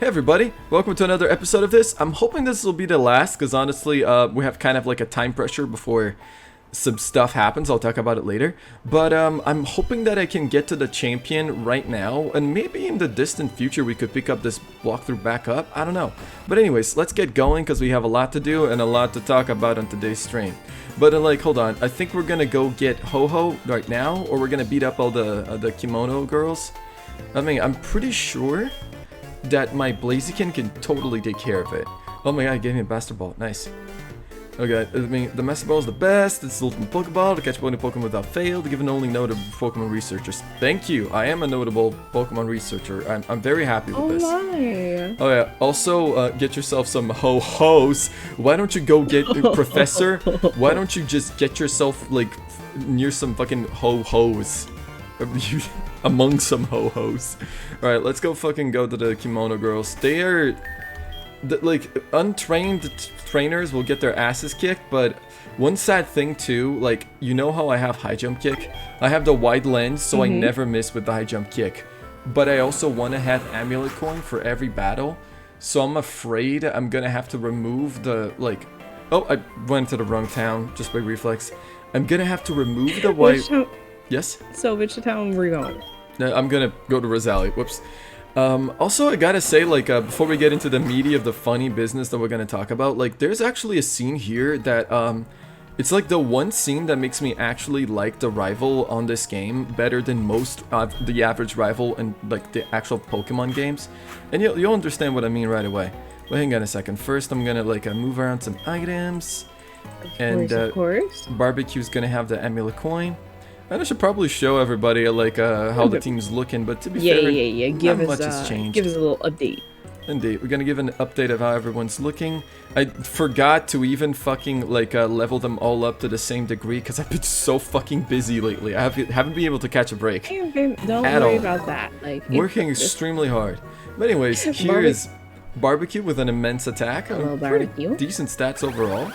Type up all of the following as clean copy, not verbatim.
Hey everybody, welcome to another episode of this. I'm hoping this will be the last, because honestly, we have kind of like a time pressure before some stuff happens. I'll talk about it later. But I'm hoping that I can get to the champion right now, and maybe in the distant future we could pick up this walkthrough back up. I don't know. But anyways, let's get going, because we have a lot to do and a lot to talk about on today's stream. But like, hold on, I think we're gonna go get Ho-Ho right now, or we're gonna beat up all the kimono girls. I mean, I'm pretty sure that my Blaziken can totally take care of it. Oh my god, it gave me a Master Ball. Nice. Okay, I mean, the Master Ball is the best. It's the ultimate Pokeball to catch any Pokemon without fail, to give an only notable Pokemon researchers. Thank you. I am a notable Pokemon researcher. I'm very happy with this. My. Oh yeah, also get yourself some Ho-Hos. Why don't you go get Professor? Why don't you just get yourself, like, near some fucking Ho-Hos? Among some Ho-Hos. Alright, let's go fucking go to the kimono girls. They are, like, untrained trainers will get their asses kicked, but one sad thing too, like, you know how I have high jump kick? I have the wide lens, so I never miss with the high jump kick. But I also want to have amulet coin for every battle, so I'm afraid I'm gonna have to remove the, like, oh, I went to the wrong town, just by reflex. I'm gonna have to remove the white... Yes? So, which town were you going? I'm gonna go to Rosalie. Whoops. Also, I gotta say, like, before we get into the meaty of the funny business that we're gonna talk about, like, there's actually a scene here that, it's like the one scene that makes me actually like the rival on this game better than most of the average rival in, like, the actual Pokemon games. And you'll understand what I mean right away. But hang on a second. First, I'm gonna, like, move around some items. Of course. Barbecue's gonna have the amulet coin. And I should probably show everybody like how the team's looking, but to be fair, give not us much has changed. give us a little update. Indeed, we're gonna give an update of how everyone's looking. I forgot to even fucking like level them all up to the same degree because I've been so fucking busy lately. I haven't been able to catch a break. Don't worry about that. Like, working extremily hard. But anyways, here is Barbecue with an immense attack. Hello, pretty Barbecue. decent stats overall.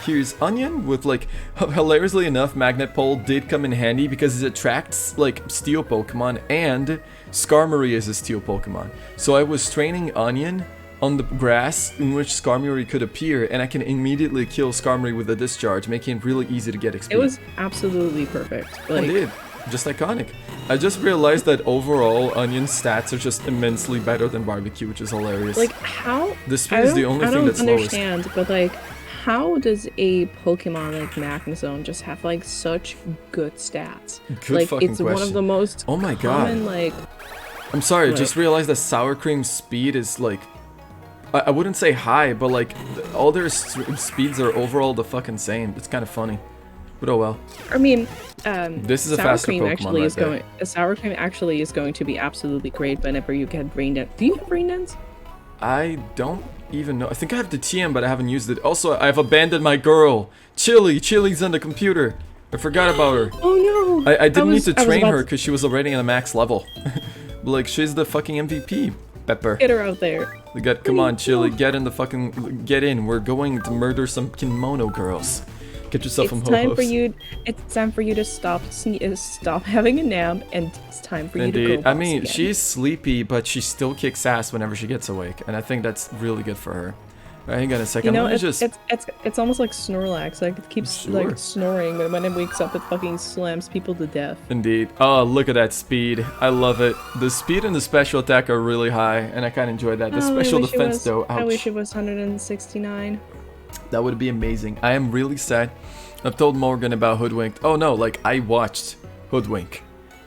Here's Onion with, like, hilariously enough, Magnet Pole did come in handy because it attracts, like, steel Pokemon, and Skarmory is a steel Pokemon. So I was training Onion on the grass in which Skarmory could appear, and I can immediately kill Skarmory with a discharge, making it really easy to get XP. It was absolutely perfect. Like, Indeed. Just iconic. I just realized that overall, Onion's stats are just immensely better than Barbecue, which is hilarious. like how? The speed is the only thing that's lowest. I don't understand, but like, how does a Pokemon like Magnezone just have like such good stats? Good like, fucking it's question. one of the most Oh my common, god. like. I'm sorry, I Right. just realized that Sour Cream's speed is like, I wouldn't say high, but like all their speeds are overall the fucking same. It's kind of funny, but oh well. I mean, This is a Sour faster Cream Pokemon actually right is there. going. Sour Cream actually is going to be absolutely great whenever you get Rain Dance. Do you have Rain Dance? I don't even know. I think I have the TM, but I haven't used it. Also, I've abandoned my girl, Chili. Chili's on the computer. I forgot about her. Oh no! I didn't need to train about her because she was already on a max level. Like, she's the fucking MVP. Pepper. Get her out there. Come on, Chili, get in the fucking, get in. We're going to murder some kimono girls. Get yourself some It's Ho-Hos. time for you. It's time for you to stop having a nap, and it's time for you to Indeed. go. I mean, again. she's sleepy, but she still kicks ass whenever she gets awake, and I think that's really good for her. Alright, hang on a second. You know, Let me just... it's almost like Snorlax. Like, it keeps Sure. like snoring, but when it wakes up, it fucking slams people to death. Indeed. Oh, look at that speed. I love it. The speed and the special attack are really high, and I kind of enjoy that. The Oh, special I wish it defense, was- though, ouch. I wish it was 169. That would be amazing. I am really sad. I've told Morgan about Hoodwinked. Oh no, like, I watched Hoodwink.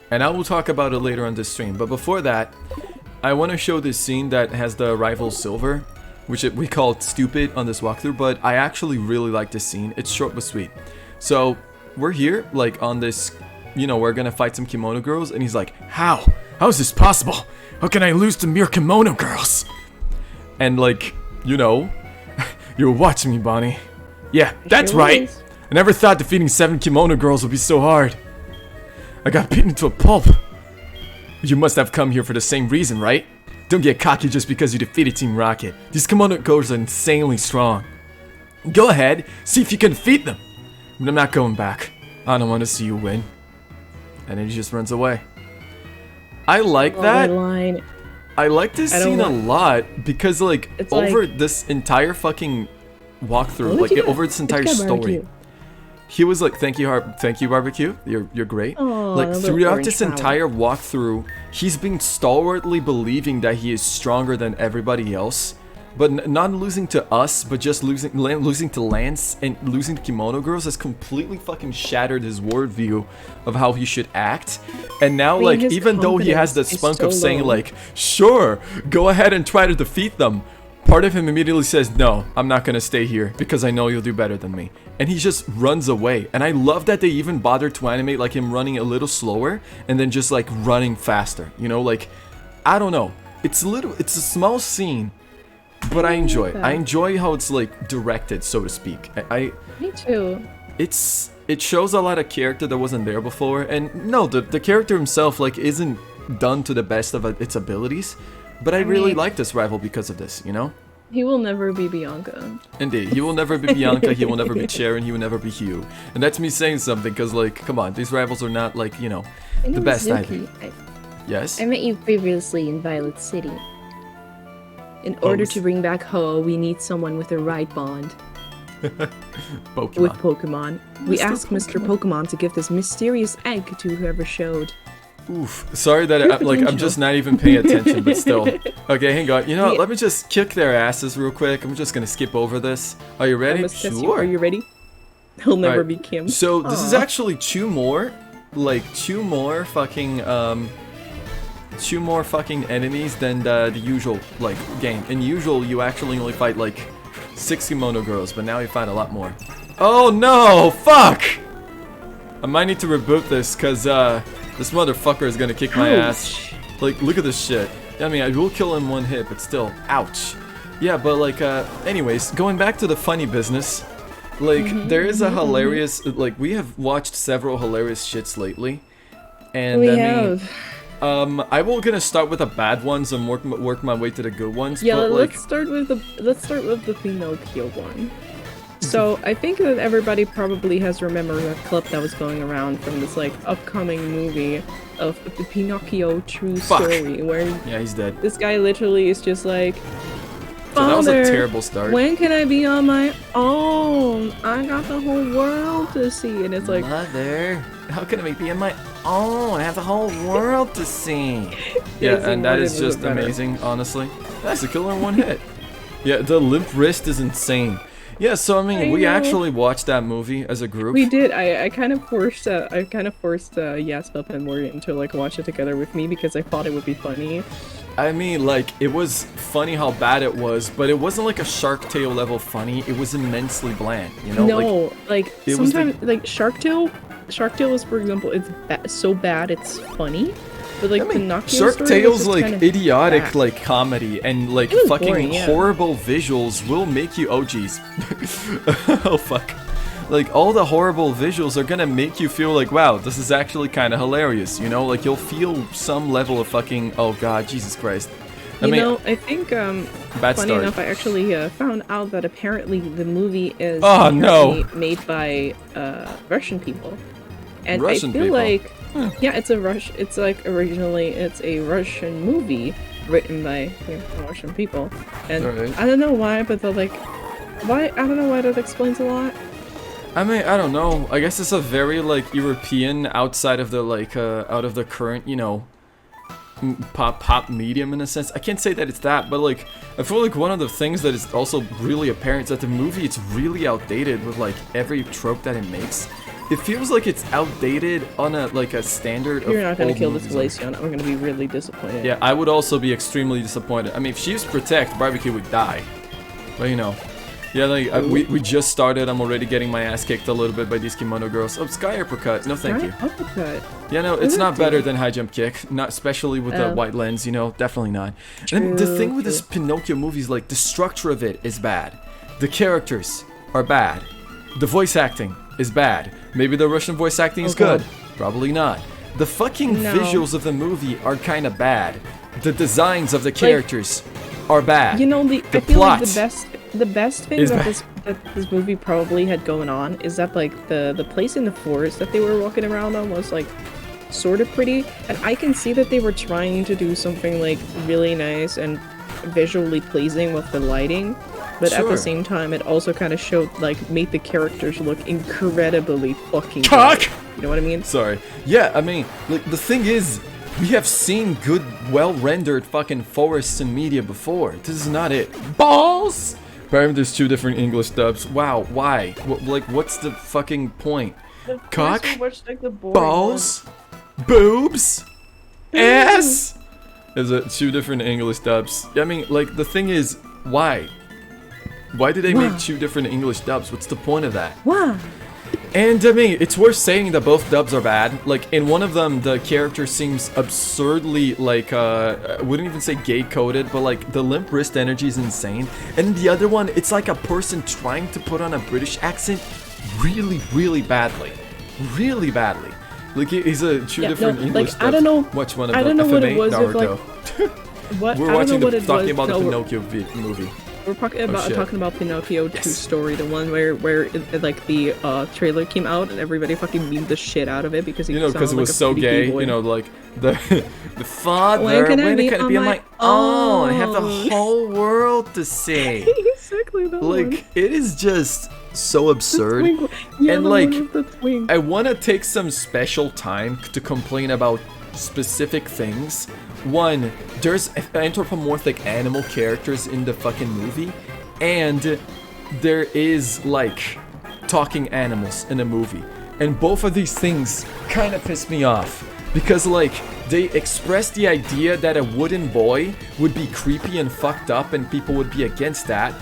And I will talk about it later on this stream. But before that, I want to show this scene that has the rival Silver, which we call it stupid on this walkthrough, but I actually really like this scene. It's short but sweet. So, we're here, like, on this, you know, we're gonna fight some kimono girls, and he's like, How? How is this possible? How can I lose to mere kimono girls? And, like, you know, you were watching me, Bonnie. Yeah, that's Sure right. was. I never thought defeating 7 kimono girls would be so hard. I got beaten to a pulp. You must have come here for the same reason, right? Don't get cocky just because you defeated Team Rocket. These kimono girls are insanely strong. Go ahead, see if you can defeat them. But I'm not going back. I don't want to see you win. And then he just runs away. I like Love that. line. I like this I don't scene a want- lot because like It's over like- this entire fucking walkthrough, What like did you- over this entire It's story, barbecue. he was like, "Thank you, thank you, barbecue. You're great." Aw, Like a little throughout orange this flower. entire walkthrough, he's been stalwartly believing that he is stronger than everybody else, but not losing to us, but just losing to Lance and losing to Kimono Girls has completely fucking shattered his worldview of how he should act. And now, I mean, like, his even though he has the confidence is spunk so of saying low. like, "Sure, go ahead and try to defeat them," part of him immediately says, "No, I'm not gonna stay here because I know you'll do better than me." And he just runs away. And I love that they even bothered to animate like him running a little slower and then just like running faster. You know, like, I don't know. It's a small scene, but I enjoy it. I enjoy how it's like directed, so to speak. Me too. It shows a lot of character that wasn't there before. And no, the character himself like isn't done to the best of its abilities. But I really mean- like this rival because of this, you know? He will never be Bianca. Indeed, he will never be Bianca, he will never be Sharon, he will never be Hugh. And that's me saying something, because, like, come on, these rivals are not, like, you know, My the name best is either. Zuki. Yes? I met you previously in Violet City. In order Pose. to bring back Ho, we need someone with the right bond Pokemon. with Pokemon. We Mr. asked Mr. Pokemon to give this mysterious egg to whoever showed. Oof. Sorry that I'm just not even paying attention, but still. Okay, hang on. You know what? Yeah. Let me just kick their asses real quick. I'm just gonna skip over this. Are you I ready? must test you. Are you ready? He'll never Alright, be Kim. So this is Aw. actually two more fucking enemies than the usual like game. In usual, you actually only fight like 6 Kimono Girls, but now you fight a lot more. Oh no! Fuck! I might need to reboot this, cause this motherfucker is gonna kick my ass. Ouch. Like, look at this shit. I mean, I will kill him one hit, but still, ouch. Yeah, but like, anyways, going back to the funny business, like, there is a hilarious, like, we have watched several hilarious shits lately, and We I have. mean, I will gonna start with the bad ones and work my way to the good ones. Yeah, but like, let's start with the Pinocchio one. So I think that everybody probably has remembered a clip that was going around from this like upcoming movie of the Pinocchio true Fuck. story, where yeah, he's dead. this guy literally is just like, So that was a "Father, terrible start. when can I be on my own? I got the whole world to see," and it's like, Mother, how can I be in my own? I have the whole world to see. Yeah, Yes, and it that would is have been just better. amazing, honestly. That's a killer in one hit. Yeah, the limp wrist is insane. Yeah, so I mean, I we know. actually watched that movie as a group. we did. I kind of forced Yasp and Morgan to like watch it together with me because I thought it would be funny. I mean, like, it was funny how bad it was, but it wasn't like a Shark Tale level funny. It was immensely bland, you know? No, like it was sometimes like Shark Tale is, for example, it's so bad it's funny, but like I mean, Pinocchio Shark story Tale's was just like kind of idiotic bad. like comedy and like It was fucking boring, yeah. horrible visuals will make you geez. Oh fuck. Like all the horrible visuals are gonna make you feel like, wow, this is actually kind of hilarious, you know? Like you'll feel some level of fucking, oh god, Jesus Christ. I You mean, know, I think bad funny start. enough, I actually found out that apparently the movie is Oh, no. apparently made by Russian people, and Russian I feel people? like yeah, it's like originally it's a Russian movie written by Russian people, and Alright. I don't know why, but they're like, why? I don't know why that explains a lot. I mean, I don't know. I guess it's a very like European outside of the like out of the current, you know, pop medium in a sense. I can't say that it's that, but like I feel like one of the things that is also really apparent is that the movie it's really outdated with like every trope that it makes. It feels like it's outdated on a like a standard You're of not gonna old kill this movies. Glaceon. I'm gonna be really disappointed. Yeah, I would also be extremely disappointed. I mean, if she used Protect, Barbecue would die. But you know. Yeah, like we just started. I'm already getting my ass kicked a little bit by these Kimono Girls. Oh, Sky Uppercut. No, thank you. Uppercut. Yeah, no, What it's does not it do? better than High Jump Kick. Not especially with the Oh. white lens, you know, definitely not. And the True, thing with this true. Pinocchio movie is like the structure of it is bad. The characters are bad. The voice acting is bad. Maybe the Russian voice acting is Oh, God. good. Probably not. The fucking No. visuals of the movie are kind of bad. The designs of the characters are bad. You know, I feel plot like the best thing is that bad. this movie probably had going on is that like the place in the forest that they were walking around on was like sort of pretty, and I can see that they were trying to do something like really nice and visually pleasing with the lighting, but at Sure. the same time it also kind of showed, like, made the characters look incredibly fucking Cock! good. You know what I mean? Sorry. Yeah, I mean, like, the thing is, we have seen good, well-rendered fucking forests in media before. This is not it. Balls! Apparently there's 2 different English dubs. Wow, why? Like, what's the fucking point? Cock? Balls? Boobs? Ass? Is it 2 different English dubs? I mean, like, the thing is, why? Why did they make 2 different English dubs? What's the point of that? Why? And I mean, it's worth saying that both dubs are bad. Like, in one of them, the character seems absurdly, like, I wouldn't even say gay-coded, but, like, the limp wrist energy is insane. And the other one, it's like a person trying to put on a British accent really, really badly. Really badly. Like, he's a 2 different English dubs. I don't know. Watch one of I them. don't know what it FMA, was if, Naruto. What? We're I don't watching know what it talking was. about the No, Pinocchio movie. We're talking about Pinocchio 2 Yes. story, the one where like the trailer came out and everybody fucking memed the shit out of it because he because sounded it was like a so pretty gay, gay boy. you know, like the father, When can I be on my own? I have the own? whole world to see. Exactly that one. Like, it is just so absurd. Yeah, And, the like, one with the twink. I want to take some special time to complain about specific things. One, there's anthropomorphic animal characters in the fucking movie, and there is, like, talking animals in the movie. And both of these things kind of piss me off. Because, like, they express the idea that a wooden boy would be creepy and fucked up and people would be against that,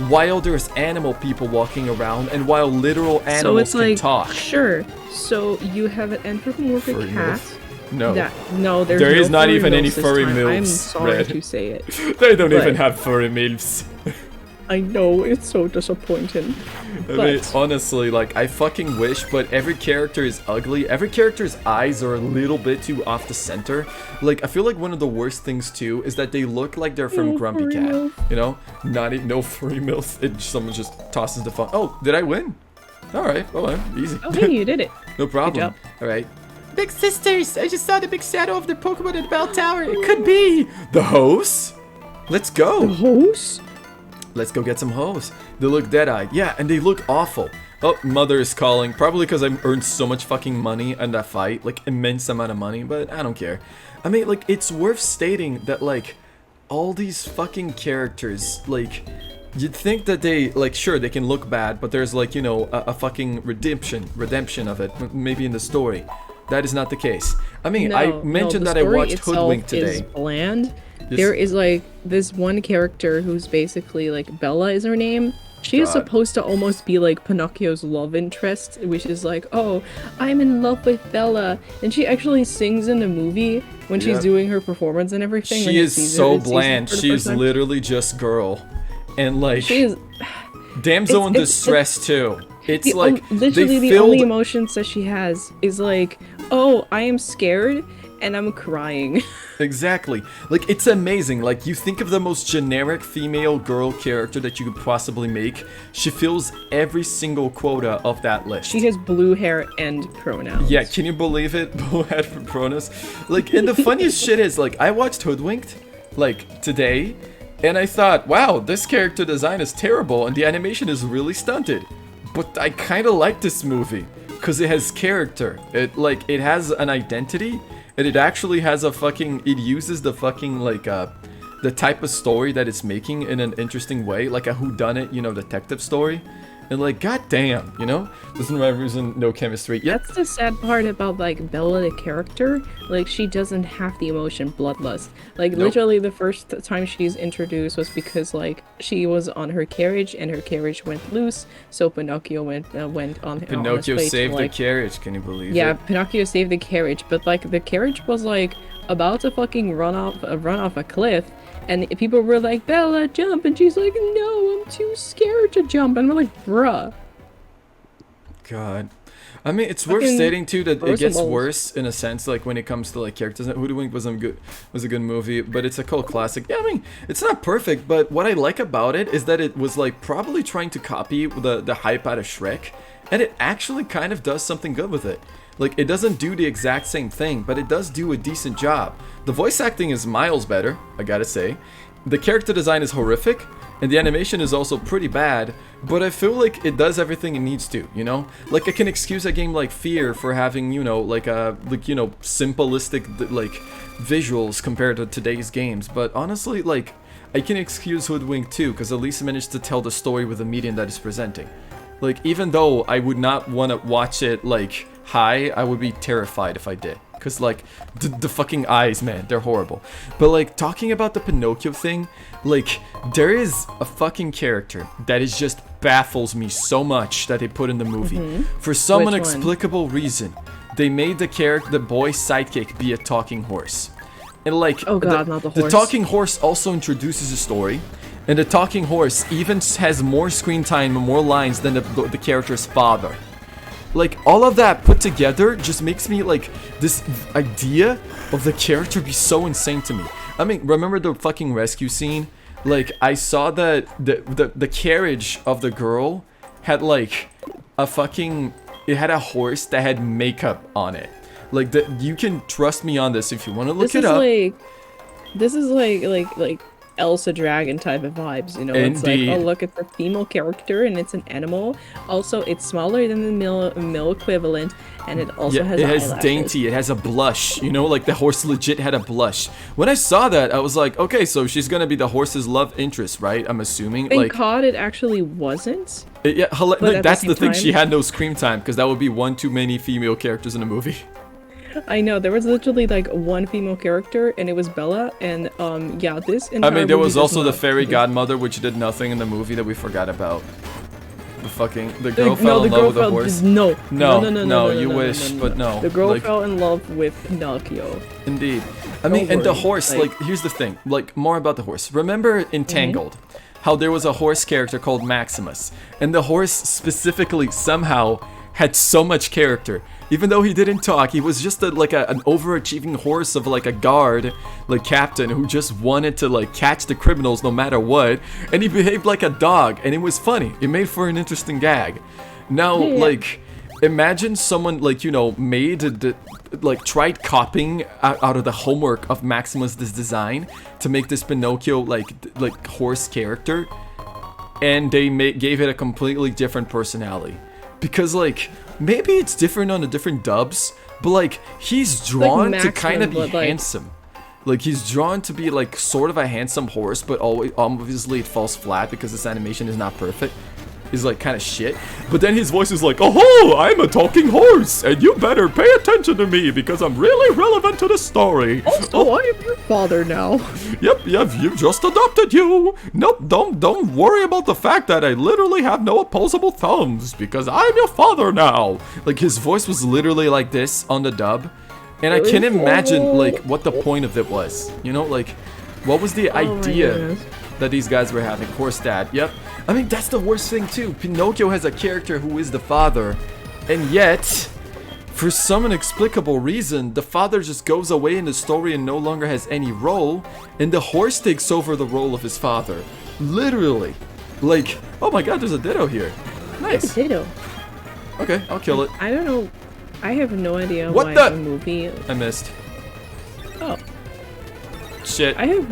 while there's animal people walking around and while literal animals So it's can like, talk. Sure. So you have an anthropomorphic Furry cat. milfs? No. No, there's There no is not furry even any milfs this furry time. milfs, I'm sorry Red. to say it. They don't even But- have furry milfs. I know, it's so disappointing. I mean, But honestly, like, I fucking wish, but every character is ugly. Every character's eyes are a little bit too off the center. Like, I feel like one of the worst things, too, is that they look like they're from No Grumpy furry Cat. milf. You know? No furry milfs. Someone just tosses the phone. Oh, did I win? Alright, well, easy. oh hey, you did it. No problem. job. Alright. Big sisters! I just saw the big shadow of the Pokemon in the bell tower. It could be the host. Let's go. Host? Let's go get some hoes. They look dead-eyed. Yeah, and they look awful. Oh, mother is calling. Probably because I earned so much fucking money in that fight. Like, immense amount of money, but I don't care. I mean, like, it's worth stating that, like, all these fucking characters, like, you'd think that they, like, sure, they can look bad, but there's, like, you know, a fucking redemption of it, maybe in the story. That is not the case. I mean, I mentioned the that I story watched itself Hoodwink is today. bland. This- There is like this one character who's basically like Bella is her name. She is God. supposed to almost be like Pinocchio's love interest, which is like, oh, I'm in love with Bella, and she actually sings in the movie when she's Yeah. doing her performance and everything. when She he is sees her so and sees her bland. for the She's first time. literally just girl. And, like, She is damsel in it's- distress, too. It's like, literally they the only filled... emotions that she has is like, oh, I am scared and I'm crying. Exactly. Like, it's amazing. Like, you think of the most generic female girl character that you could possibly make. She fills every single quota of that list. She has blue hair and pronouns. Yeah, can you believe it? Blue hat for Pronos. Like, and the funniest shit is, like, I watched Hoodwinked, like, today, and I thought, wow, this character design is terrible, and the animation is really stunted. But I kind of like this movie, because it has character. It has an identity, and it actually has a fucking, it uses the fucking, like, the type of story that it's making in an interesting way, like a whodunit, you know, detective story. And, like, goddamn, you know? Doesn't reason no chemistry. Yep. That's the sad part about like Bella the character. Like she doesn't have the emotion bloodlust. Like Nope. literally the first time she's introduced was because like she was on her carriage and her carriage went loose, so Pinocchio went on. Pinocchio on his way saved to, the like, carriage, can you believe Yeah, it? Pinocchio saved the carriage, but like the carriage was like about to fucking run off a cliff. And people were like, Bella, jump! And she's like, no, I'm too scared to jump. And we're like, bruh. God. I mean, it's worth Fucking stating too that it gets balls. worse in a sense, like when it comes to like characters. Hoodwink was a good movie, but it's a cult classic. Yeah, I mean, it's not perfect, but what I like about it is that it was like probably trying to copy the hype out of Shrek, and it actually kind of does something good with it. Like, it doesn't do the exact same thing, but it does do a decent job. The voice acting is miles better, I gotta say. The character design is horrific, and the animation is also pretty bad, but I feel like it does everything it needs to, you know? Like, I can excuse a game like Fear for having, you know, simplistic, like, visuals compared to today's games, but honestly, like, I can excuse Hoodwink too, because at least it managed to tell the story with the medium that it's presenting. Like, even though I would not want to watch it, like, high, I would be terrified if I did. Because, like, the fucking eyes, man, they're horrible. But, like, talking about the Pinocchio thing, like, there is a fucking character that is just baffles me so much that they put in the movie. For some inexplicable reason, they made the boy's sidekick be a talking horse. And, like, oh god, not the horse. The talking horse also introduces a story. And the talking horse even has more screen time and more lines than the character's father. Like, all of that put together just makes me, like, this idea of the character be so insane to me. I mean, remember the fucking rescue scene? Like, I saw that the carriage of the girl had, like, a fucking... It had a horse that had makeup on it. Like, you can trust me on this if you want to look it up. This is like Elsa Dragon type of vibes, you know? It's like, oh look, it's a female character and it's an animal. Also, it's smaller than the male equivalent, and it also has eyelashes. Dainty, it has a blush, you know? Like, the horse legit had a blush. When I saw that, I was like, okay, so she's gonna be the horse's love interest, right? I'm assuming. Thank God it actually wasn't. Like, that's the thing, she had no screen time, because that would be one too many female characters in a movie. I know, there was literally like one female character, and it was Bella, and yeah, this entire I mean, there was also the fairy godmother, which did nothing in the movie that we forgot about. The girl fell in love with the horse. No, you wish, but no. The girl fell in love with Pinocchio. Indeed. I mean, and the horse, like, here's the thing, like, more about the horse. Remember in Tangled, how there was a horse character called Maximus, and the horse specifically somehow had so much character. Even though he didn't talk, he was just like an overachieving horse of like a guard, like captain, who just wanted to like catch the criminals no matter what, and he behaved like a dog, and it was funny. It made for an interesting gag. Now, like, imagine someone like, you know, tried copying out of the homework of Maximus this design to make this Pinocchio like horse character, and they gave it a completely different personality. Because, like, maybe it's different on the different dubs, but, like, he's drawn to kind of be handsome. Like, he's drawn to be, like, sort of a handsome horse, but always, obviously it falls flat because this animation is not perfect. He's, like, kind of shit. But then his voice is like, oh, I'm a talking horse, and you better pay attention to me because I'm really relevant to the story. Also, I am your father now. Yep, you've just adopted you. Nope, don't worry about the fact that I literally have no opposable thumbs because I'm your father now. Like, his voice was literally like this on the dub, and I can't imagine, like, what the point of it was. You know, like, what was the idea that these guys were having? Horse dad, yep. I mean, that's the worst thing too. Pinocchio has a character who is the father, and yet, for some inexplicable reason, the father just goes away in the story and no longer has any role, and the horse takes over the role of his father. Literally. Like, oh my god, there's a ditto here. Nice. It's a ditto. Okay, I'll kill it. I don't know. I have no idea what why the movie... I missed. Oh. Shit. I have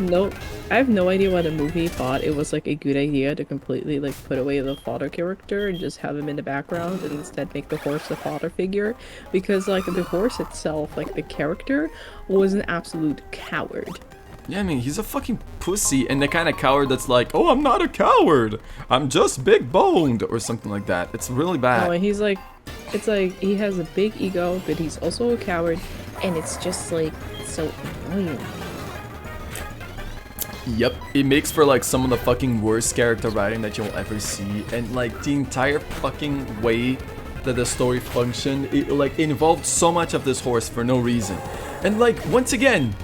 no idea why the movie thought it was like a good idea to completely like put away the father character and just have him in the background and instead make the horse the father figure, because like the horse itself, like the character, was an absolute coward. Yeah, I mean, he's a fucking pussy, and the kind of coward that's like, oh, I'm not a coward, I'm just big boned, or something like that. It's really bad. Oh, and he's like, it's like he has a big ego, but he's also a coward, and it's just like so annoying. Yep, it makes for like some of the fucking worst character writing that you'll ever see, and like the entire fucking way that the story functioned, it like involved so much of this horse for no reason. And like, once again,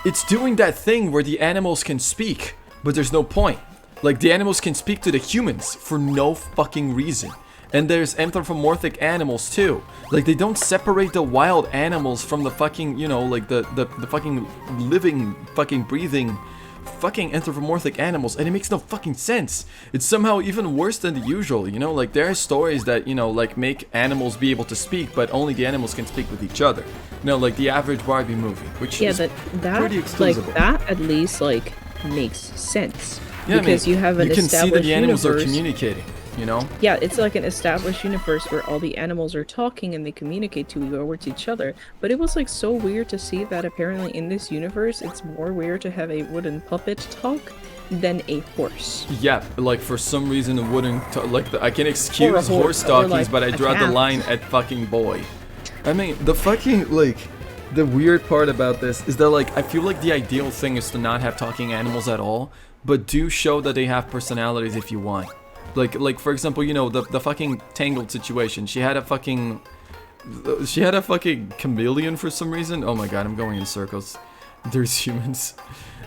it's doing that thing where the animals can speak, but there's no point. Like, the animals can speak to the humans for no fucking reason. And there's anthropomorphic animals too. Like, they don't separate the wild animals from the fucking, you know, like the fucking living, fucking breathing fucking anthropomorphic animals, and it makes no fucking sense. It's somehow even worse than the usual, you know? Like, there are stories that, you know, like, make animals be able to speak, but only the animals can speak with each other. You know, like the average Barbie movie, which is pretty exclusive. Like, that at least, like, makes sense. Yeah, because I mean, you have an you can established see that the animals universe. are communicating, you know? Yeah, it's like an established universe where all the animals are talking and they communicate towards each other. But it was like so weird to see that apparently in this universe, it's more weird to have a wooden puppet talk than a horse. Yeah, like for some reason it wouldn't, I can excuse horse talkies, like but I draw the line at fucking boy. I mean, the fucking, like, the weird part about this is that, like, I feel like the ideal thing is to not have talking animals at all, but do show that they have personalities if you want. Like for example, you know, the fucking Tangled situation. She had a fucking chameleon for some reason. Oh my god, I'm going in circles. There's humans.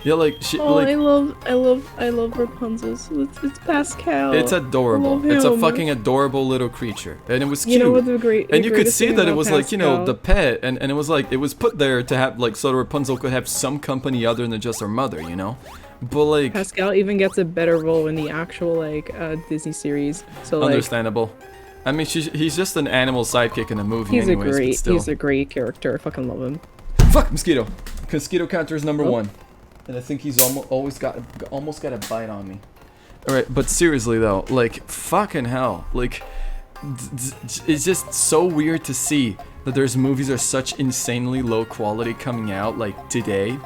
Yeah, like she. Oh, like, I love Rapunzel. It's Pascal. It's adorable. It's a fucking adorable little creature, and it was cute. You know what the great? And you could see that it was Pascal, like, you know, the pet, and it was like, it was put there to have, like, so that Rapunzel could have some company other than just her mother, you know? But like, Pascal even gets a better role in the actual like Disney series. So like, understandable. I mean, he's just an animal sidekick in a movie. He's a great character. I fucking love him. Fuck mosquito. Mosquito counter is number 1, and I think he's almost got a bite on me. All right, but seriously though, like fucking hell, like it's just so weird to see that there's movies are such insanely low quality coming out like today.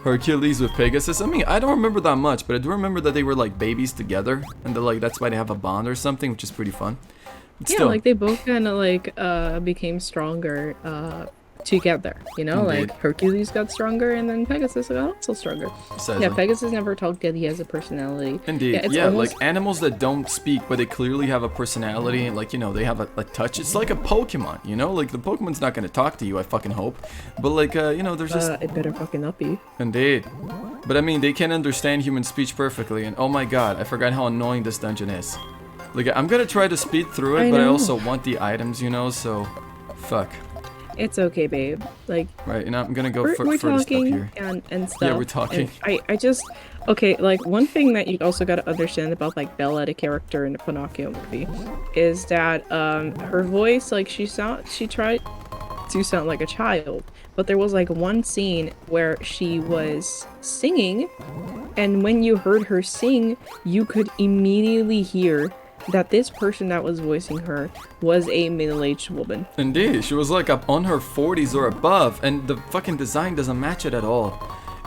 Hercules with Pegasus. I mean, I don't remember that much, but I do remember that they were like babies together, and like that's why they have a bond or something, which is pretty fun. But yeah, still, like they both kind of like became stronger together, you know? Indeed. Like Hercules got stronger and then Pegasus got also stronger. Yeah, Pegasus never talked yet. He has a personality. Indeed. Yeah, almost like animals that don't speak, but they clearly have a personality, and like, you know, they have a touch. It's like a Pokemon, you know? Like the Pokemon's not going to talk to you, I fucking hope. But like, you know, there's just... it better fucking not be. Indeed. But I mean, they can understand human speech perfectly, and oh my god, I forgot how annoying this dungeon is. Like, I'm gonna try to speed through it, but I also want the items, you know, so... Fuck. It's okay, babe. Like, right, you know, I'm gonna go we're furthest up talking here. and stuff. Yeah, we're talking. I just... Okay, like, one thing that you also gotta understand about, like, Bella, the character in the Pinocchio movie, is that, her voice, like, she tried to sound like a child, but there was, like, one scene where she was singing, and when you heard her sing, you could immediately hear that this person that was voicing her was a middle-aged woman. Indeed, she was like up on her 40s or above, and the fucking design doesn't match it at all.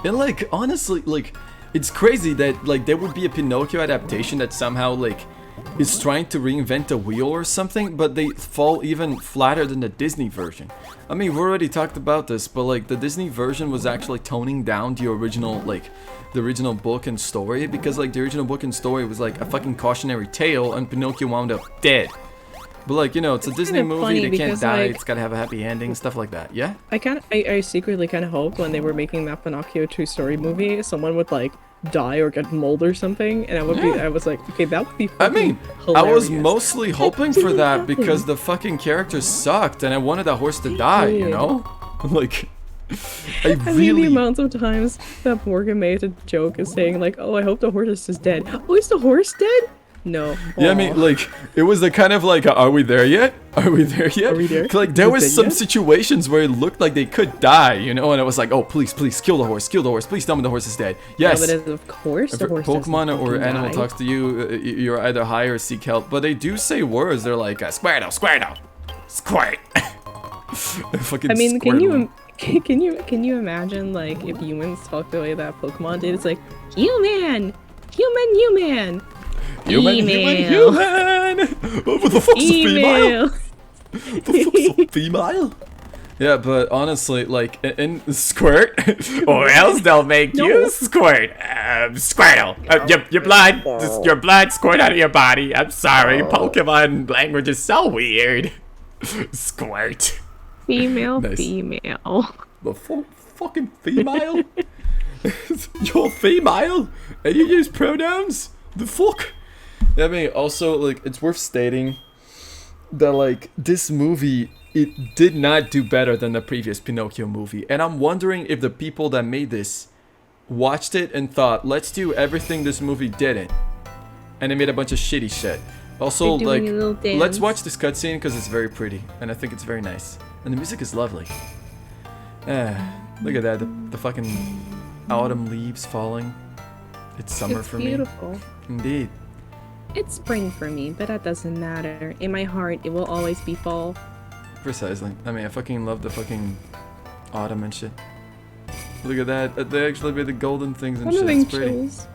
And like, honestly, like, it's crazy that like there would be a Pinocchio adaptation that somehow like is trying to reinvent the wheel or something, but they fall even flatter than the Disney version. I mean, we've already talked about this, but like the Disney version was actually toning down the original, like, the original book and story, because like the original book and story was like a fucking cautionary tale, and Pinocchio wound up dead. But like, you know, it's a Disney movie, they can't die, like, it's gotta have a happy ending, stuff like that, yeah? I secretly kind of hope when they were making that Pinocchio true story movie, someone would like die or get mold or something, and I was like, okay, that would be fucking hilarious. I was mostly hoping for that because the fucking characters sucked, and I wanted that horse to die, you know? Like, I mean, the amount of times that Morgan made a joke is saying like, oh, I hope the horse is dead. Oh, is the horse dead? No. Yeah, I mean, like, it was the kind of like, are we there yet? Are we there yet? Are we there? Like, there was some situations where it looked like they could die, you know, and I was like, oh, please, kill the horse, please tell me the horse is dead. Yes. Yeah, but of course the horse Pokemon or animal die. Talks to you, you're either high or seek help, but they do say words. They're like, Squirtle, squirt. Fucking I mean, Squirtle. can you imagine like if humans talk the way that Pokemon did? It's like human. Human. What the fuck's a female? The fuck's a female? Yeah, but honestly, like, in Squirt, or else they'll make you squirt. Squirtle. Your blood squirt out of your body. I'm sorry, Pokemon language is so weird. Squirt. Female. The fucking female? You're female? And you use pronouns? The fuck? I mean, also, like, it's worth stating that, like, this movie, it did not do better than the previous Pinocchio movie. And I'm wondering if the people that made this watched it and thought, let's do everything this movie didn't, and they made a bunch of shitty shit. Also, They're doing like, a little dance. let's watch this cutscene because it's very pretty, and I think it's very nice, and the music is lovely. Look at that, the fucking autumn leaves falling. It's summer for me. It's beautiful. Indeed. It's spring for me, but that doesn't matter. In my heart, it will always be fall. Precisely. I mean, I fucking love the fucking autumn and shit. Look at that. They actually made the golden things and shit. It's pretty. Chills.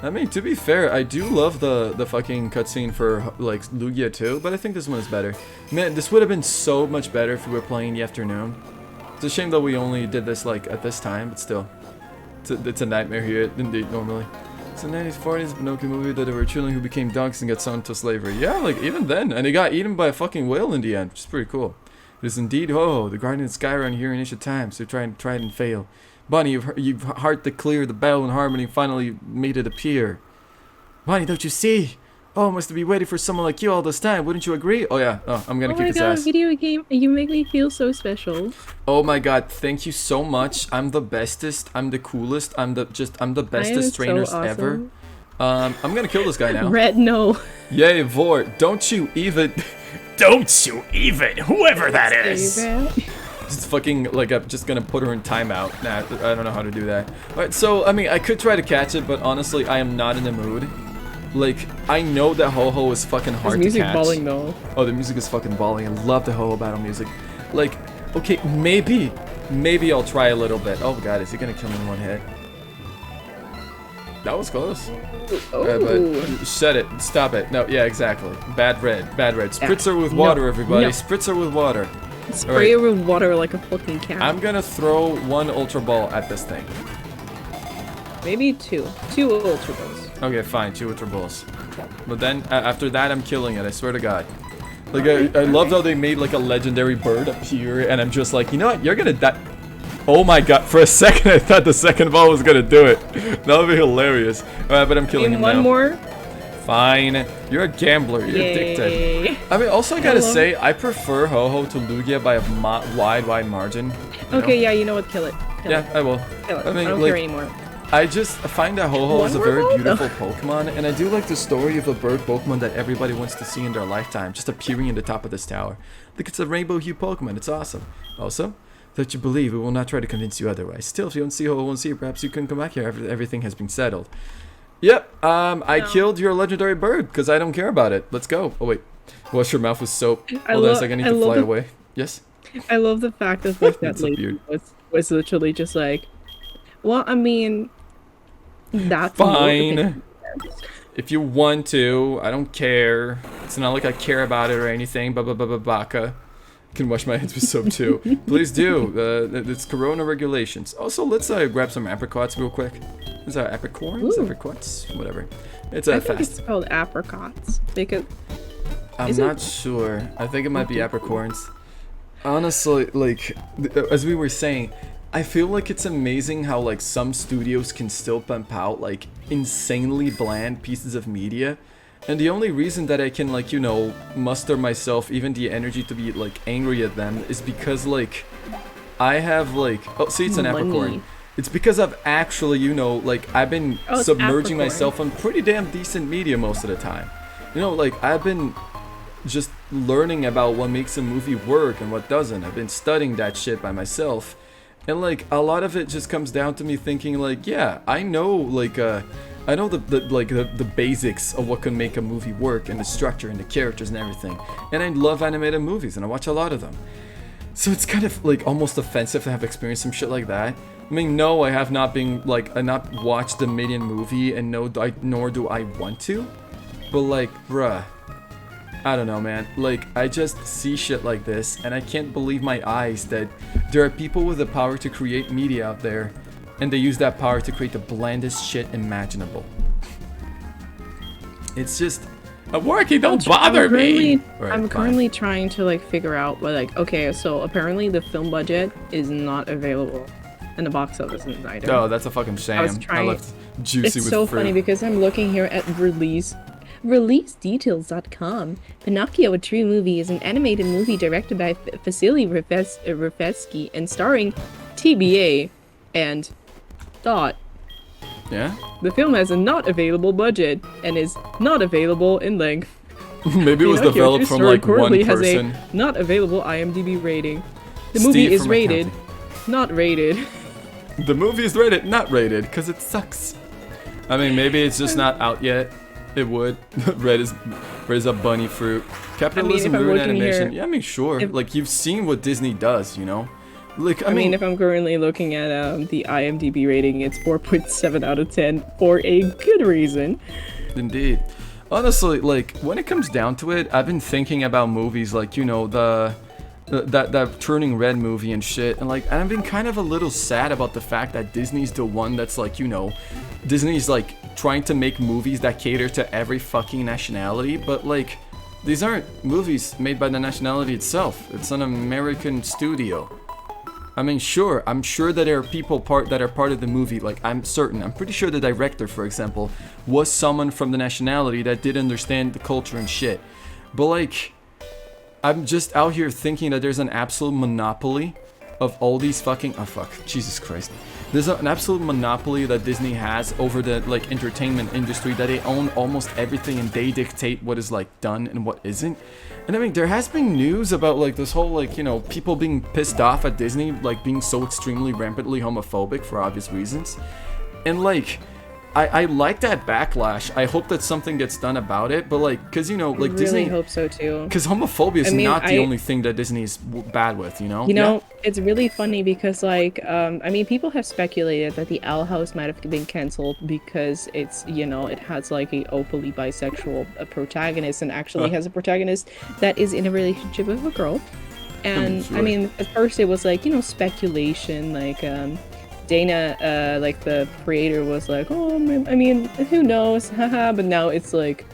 I mean, to be fair, I do love the fucking cutscene for, like, Lugia too, but I think this one is better. Man, this would have been so much better if we were playing in the afternoon. It's a shame that we only did this, like, at this time, but still. It's a nightmare here, indeed, normally. It's a 1940s Pinocchio movie that there were children who became donkeys and got sold into slavery. Yeah, like, even then. And they got eaten by a fucking whale in the end, which is pretty cool. It is indeed, oh, the guardian of the sky around here in ancient times. They're trying and fail. Bonnie, you've heart to clear the bell and harmony finally made it appear. Bonnie, don't you see? Oh, must be waiting for someone like you all this time. Wouldn't you agree? Oh yeah. Oh, I'm gonna kick his ass. Oh my god, video game! You make me feel so special. Oh my god, thank you so much. I'm the bestest. I'm the coolest. I'm the bestest trainers so awesome. ever. I'm gonna kill this guy now. Red, no. Yay, Vor! Don't you even, whoever that is. Just fucking, like, I'm just gonna put her in timeout. Nah, I don't know how to do that. Alright, so, I mean, I could try to catch it, but honestly, I am not in the mood. Like, I know that Ho-Ho is fucking hard to catch. Music balling though. Oh, the music is fucking balling. I love the Ho-Ho battle music. Like, okay, maybe I'll try a little bit. Oh god, is he gonna kill me in one hit? That was close. But shut it. Stop it. No, yeah, exactly. Bad red. Spritzer with water, everybody. No. Spritzer with water. Spray it with water like a fucking cat. I'm gonna throw one Ultra Ball at this thing. Maybe two. Two Ultra Balls. Okay, fine. 2 Ultra Balls. But then, after that, I'm killing it. I swear to God. Like, I love how they made, like, a legendary bird appear, and I'm just like, you know what? You're gonna die. Oh my god, for a second I thought the second ball was gonna do it. That would be hilarious. Alright, but I'm killing him now. One more? Fine. You're a gambler. You're addicted. I mean, also I gotta say, I prefer Ho-Ho to Lugia by a wide margin. Okay, yeah, you know what? Kill it. I will. Kill it. I mean, I don't like, care anymore. I just find that Ho-Ho is a very beautiful Pokemon, and I do like the story of a bird Pokemon that everybody wants to see in their lifetime, just appearing in the top of this tower. Like, it's a rainbow hue Pokemon. It's awesome. Also, that you believe, we will not try to convince you otherwise. Still, if you don't see Ho-Ho and see it, perhaps you can come back here after everything has been settled. Yep, I killed your legendary bird, because I don't care about it. Let's go. Oh, wait. Wash your mouth with soap. Hold on a second, I need to fly away. Yes? I love the fact that, like, that lady was literally just like, well, I mean, that's fine. If you want to, I don't care. It's not like I care about it or anything. Baka. Can wash my hands with soap too. Please do. It's Corona regulations. Also, let's grab some apricots real quick. Is that apricorns? Apricots? Whatever. It's I think it's called apricots because I'm not sure. I think it might be apricorns. Honestly, like as we were saying, I feel like it's amazing how like some studios can still pump out like insanely bland pieces of media. And the only reason that I can, like, you know, muster myself, even the energy to be, like, angry at them is because, like, I have, like... Oh, see, it's an apricorn. It's because I've actually, you know, like, I've been submerging myself on pretty damn decent media most of the time. You know, like, I've been just learning about what makes a movie work and what doesn't. I've been studying that shit by myself. And, like, a lot of it just comes down to me thinking, like, yeah, I know, like, I know the basics of what can make a movie work and the structure and the characters and everything. And I love animated movies and I watch a lot of them. So it's kind of like almost offensive to have experienced some shit like that. I mean, no, I have not been like, I not watched the Minion movie and nor do I want to. But like, bruh, I don't know, man. Like, I just see shit like this and I can't believe my eyes that there are people with the power to create media out there. And they use that power to create the blandest shit imaginable. It's just, I'm working, don't bother me! I'm currently trying to like figure out what, like, okay, so apparently the film budget is not available in the box office either. Oh, that's a fucking shame. I left juicy with fruit. It's so funny because I'm looking here at releasedetails.com. Pinocchio, a True Movie is an animated movie directed by Vasily Rafetsky and starring TBA and Yeah? The film has a not available budget and is not available in length. Maybe it was Pinocchio developed True from Story like one currently has person. a not available IMDb rating. The Steve movie is from rated, accounting. not rated. The movie is rated, not rated, because it sucks. I mean, maybe it's just not out yet. It would. Red is a bunny fruit. Capitalism if I'm ruined looking animation. here- Yeah, I mean, sure. Like, you've seen what Disney does, you know? Like, I mean, if I'm currently looking at the IMDb rating, it's 4.7 out of 10 for a good reason. Indeed. Honestly, like, when it comes down to it, I've been thinking about movies like, you know, that Turning Red movie and shit, and like, I've been kind of a little sad about the fact that Disney's the one that's like, you know, Disney's like trying to make movies that cater to every fucking nationality, but like, these aren't movies made by the nationality itself. It's an American studio. I mean, sure, I'm sure that there are people that are part of the movie, like, I'm pretty sure the director, for example, was someone from the nationality that did understand the culture and shit. But like, I'm just out here thinking that there's an absolute monopoly of all these fucking, oh fuck, Jesus Christ. There's an absolute monopoly that Disney has over the like entertainment industry, that they own almost everything and they dictate what is like done and what isn't. And I mean, there has been news about like this whole like, you know, people being pissed off at Disney, like being so extremely rampantly homophobic for obvious reasons. And like, I like that backlash. I hope that something gets done about it, but like, cause you know, like I Disney, really hope so too. because homophobia is I mean, not the only thing that Disney is bad with, you know? You know, it's really funny because, like, I mean, people have speculated that the Owl House might have been cancelled because it's, you know, it has, like, a openly bisexual protagonist and actually has a protagonist that is in a relationship with a girl. And, Sure. I mean, at first it was, like, you know, speculation, like, Dana, like, the creator was like, oh, I mean, who knows, haha, but now it's, like,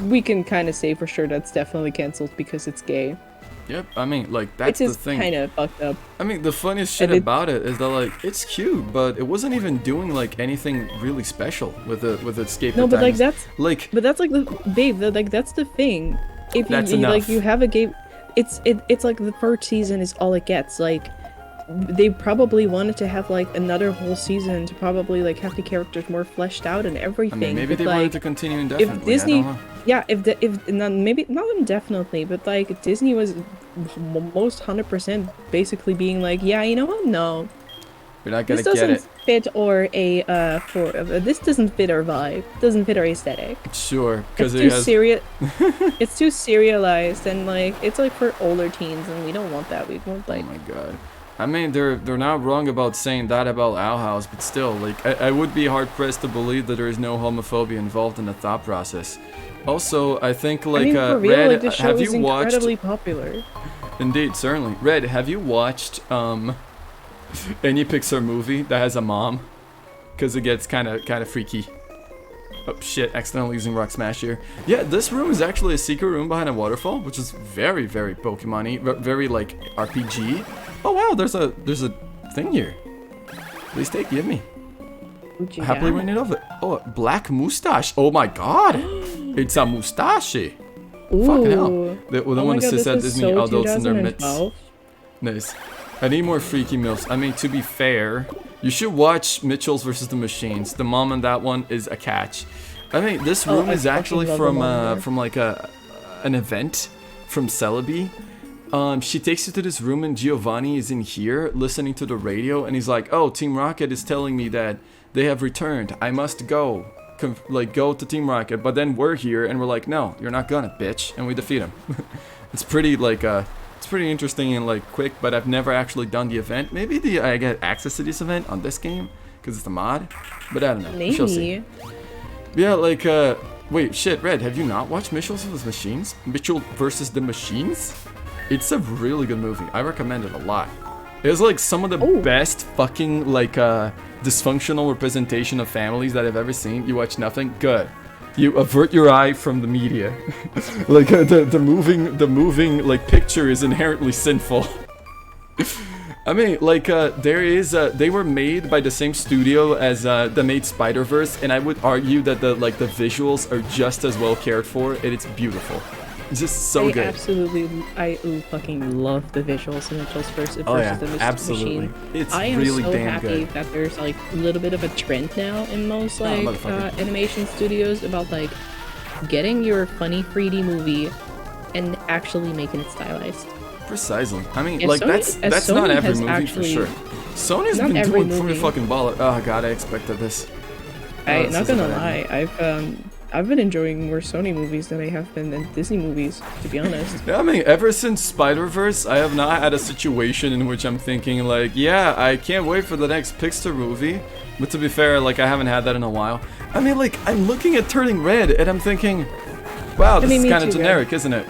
we can kind of say for sure that's definitely cancelled because it's gay. Yep, I mean, like, that's Which the is thing. kind of fucked up. I mean, the funniest shit And about it is that, like, it's cute, but it wasn't even doing, like, anything really special with its gay No, but like protagonist. but that's like the babe. Like that's the thing. If That's you enough. like you have a gay, it's like the first season is all it gets. Like they probably wanted to have like another whole season to probably like have the characters more fleshed out and I everything. mean, maybe but, they like, wanted to continue indefinitely. if Disney, I don't know. yeah, if not, maybe not indefinitely, but like Disney was most 100% basically being like, yeah, you know what, no, You're not gonna this get doesn't it. fit or this doesn't fit our vibe, doesn't fit our aesthetic. Sure, It's because too it has. serious. It's too serialized and like it's like for older teens, and we don't want that. We want Oh like my god. I mean, they're not wrong about saying that about Owl House, but still, like, I would be hard pressed to believe that there is no homophobia involved in the thought process. Also, I think like I mean, for real, Red, like the show have is you watched? incredibly popular. Indeed, certainly. Red, have you watched any Pixar movie that has a mom? Because it gets kind of freaky. Oh shit, accidentally using Rock Smash here. Yeah, this room is actually a secret room behind a waterfall, which is very, very Pokemon-y, very like RPG. Oh wow, there's a thing here. Please give me. What you Happily got? running over. Oh, a black mustache. Oh my god. It's a mustache. Fucking hell. Ooh. The Oh my one that God, says this that is Disney so adults in their midst. 2012. Nice. I need more freaky milfs. I mean, to be fair, you should watch Mitchell's versus the Machines. The mom in that one is a catch. I mean, this Oh, room I is actually fucking love the mom there. from like an event from Celebi. She takes you to this room and Giovanni is in here listening to the radio and he's like, "Oh, Team Rocket is telling me that they have returned. I must go." Go to Team Rocket, but then we're here and we're like, "No, you're not gonna, bitch," and we defeat him. It's pretty it's pretty interesting and like quick, but I've never actually done the event. Maybe I get access to this event on this game because it's a mod, but I don't know. We shall see. Maybe. Yeah, wait, shit, Red, have you not watched Mitchell's vs. Machines? Mitchell versus the Machines? It's a really good movie. I recommend it a lot. It's like some of the best fucking dysfunctional representation of families that I've ever seen. You watch nothing? Good. You avert your eye from the media. The moving like picture is inherently sinful. I mean, they were made by the same studio as that made Spider-Verse, and I would argue that the visuals are just as well cared for, and it's beautiful. Just so good. I fucking love the visuals in Mitchell's versus Oh yeah, the Mystery absolutely. Machine. It's I am really so damn happy good. that there's like a little bit of a trend now in most like motherfucker. animation studios about like getting your funny 3D movie and actually making it stylized. Precisely. I mean, And like Sony- that's Sony not every has movie actually- for sure. Sony's not been every doing pretty movie. fucking baller. Oh god, I expected this. I'm this not is a gonna bad lie, I've been enjoying more Sony movies than I have been in Disney movies, to be honest. Yeah, I mean, ever since Spider-Verse, I have not had a situation in which I'm thinking like, yeah, I can't wait for the next Pixar movie. But to be fair, like, I haven't had that in a while. I mean, like, I'm looking at Turning Red, and I'm thinking, wow, this is me kind of too, generic, isn't it?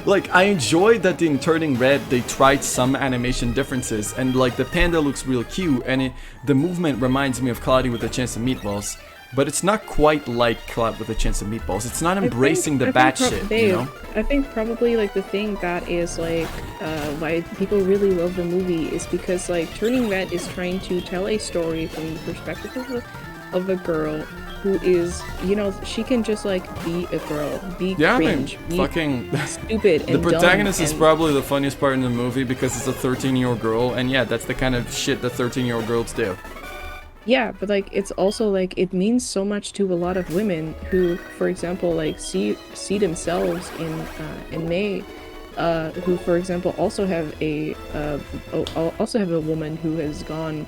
Like, I enjoyed that in Turning Red, they tried some animation differences, and, like, the panda looks real cute, and the movement reminds me of Cloudy with a Chance of Meatballs. But it's not quite like Cloud with a Chance of Meatballs. It's not embracing the bad shit, you know? I think probably like the thing that is like why people really love the movie is because like Turning Red is trying to tell a story from the perspective of a girl who is, you know, she can just like be a girl, be cringe, I mean, be fucking stupid and the protagonist dumb is and- probably the funniest part in the movie because it's a 13-year-old girl, and yeah, that's the kind of shit that 13-year-old girls do. Yeah, but like it's also like it means so much to a lot of women who, for example, like see themselves in May, who, for example, also have a woman who has gone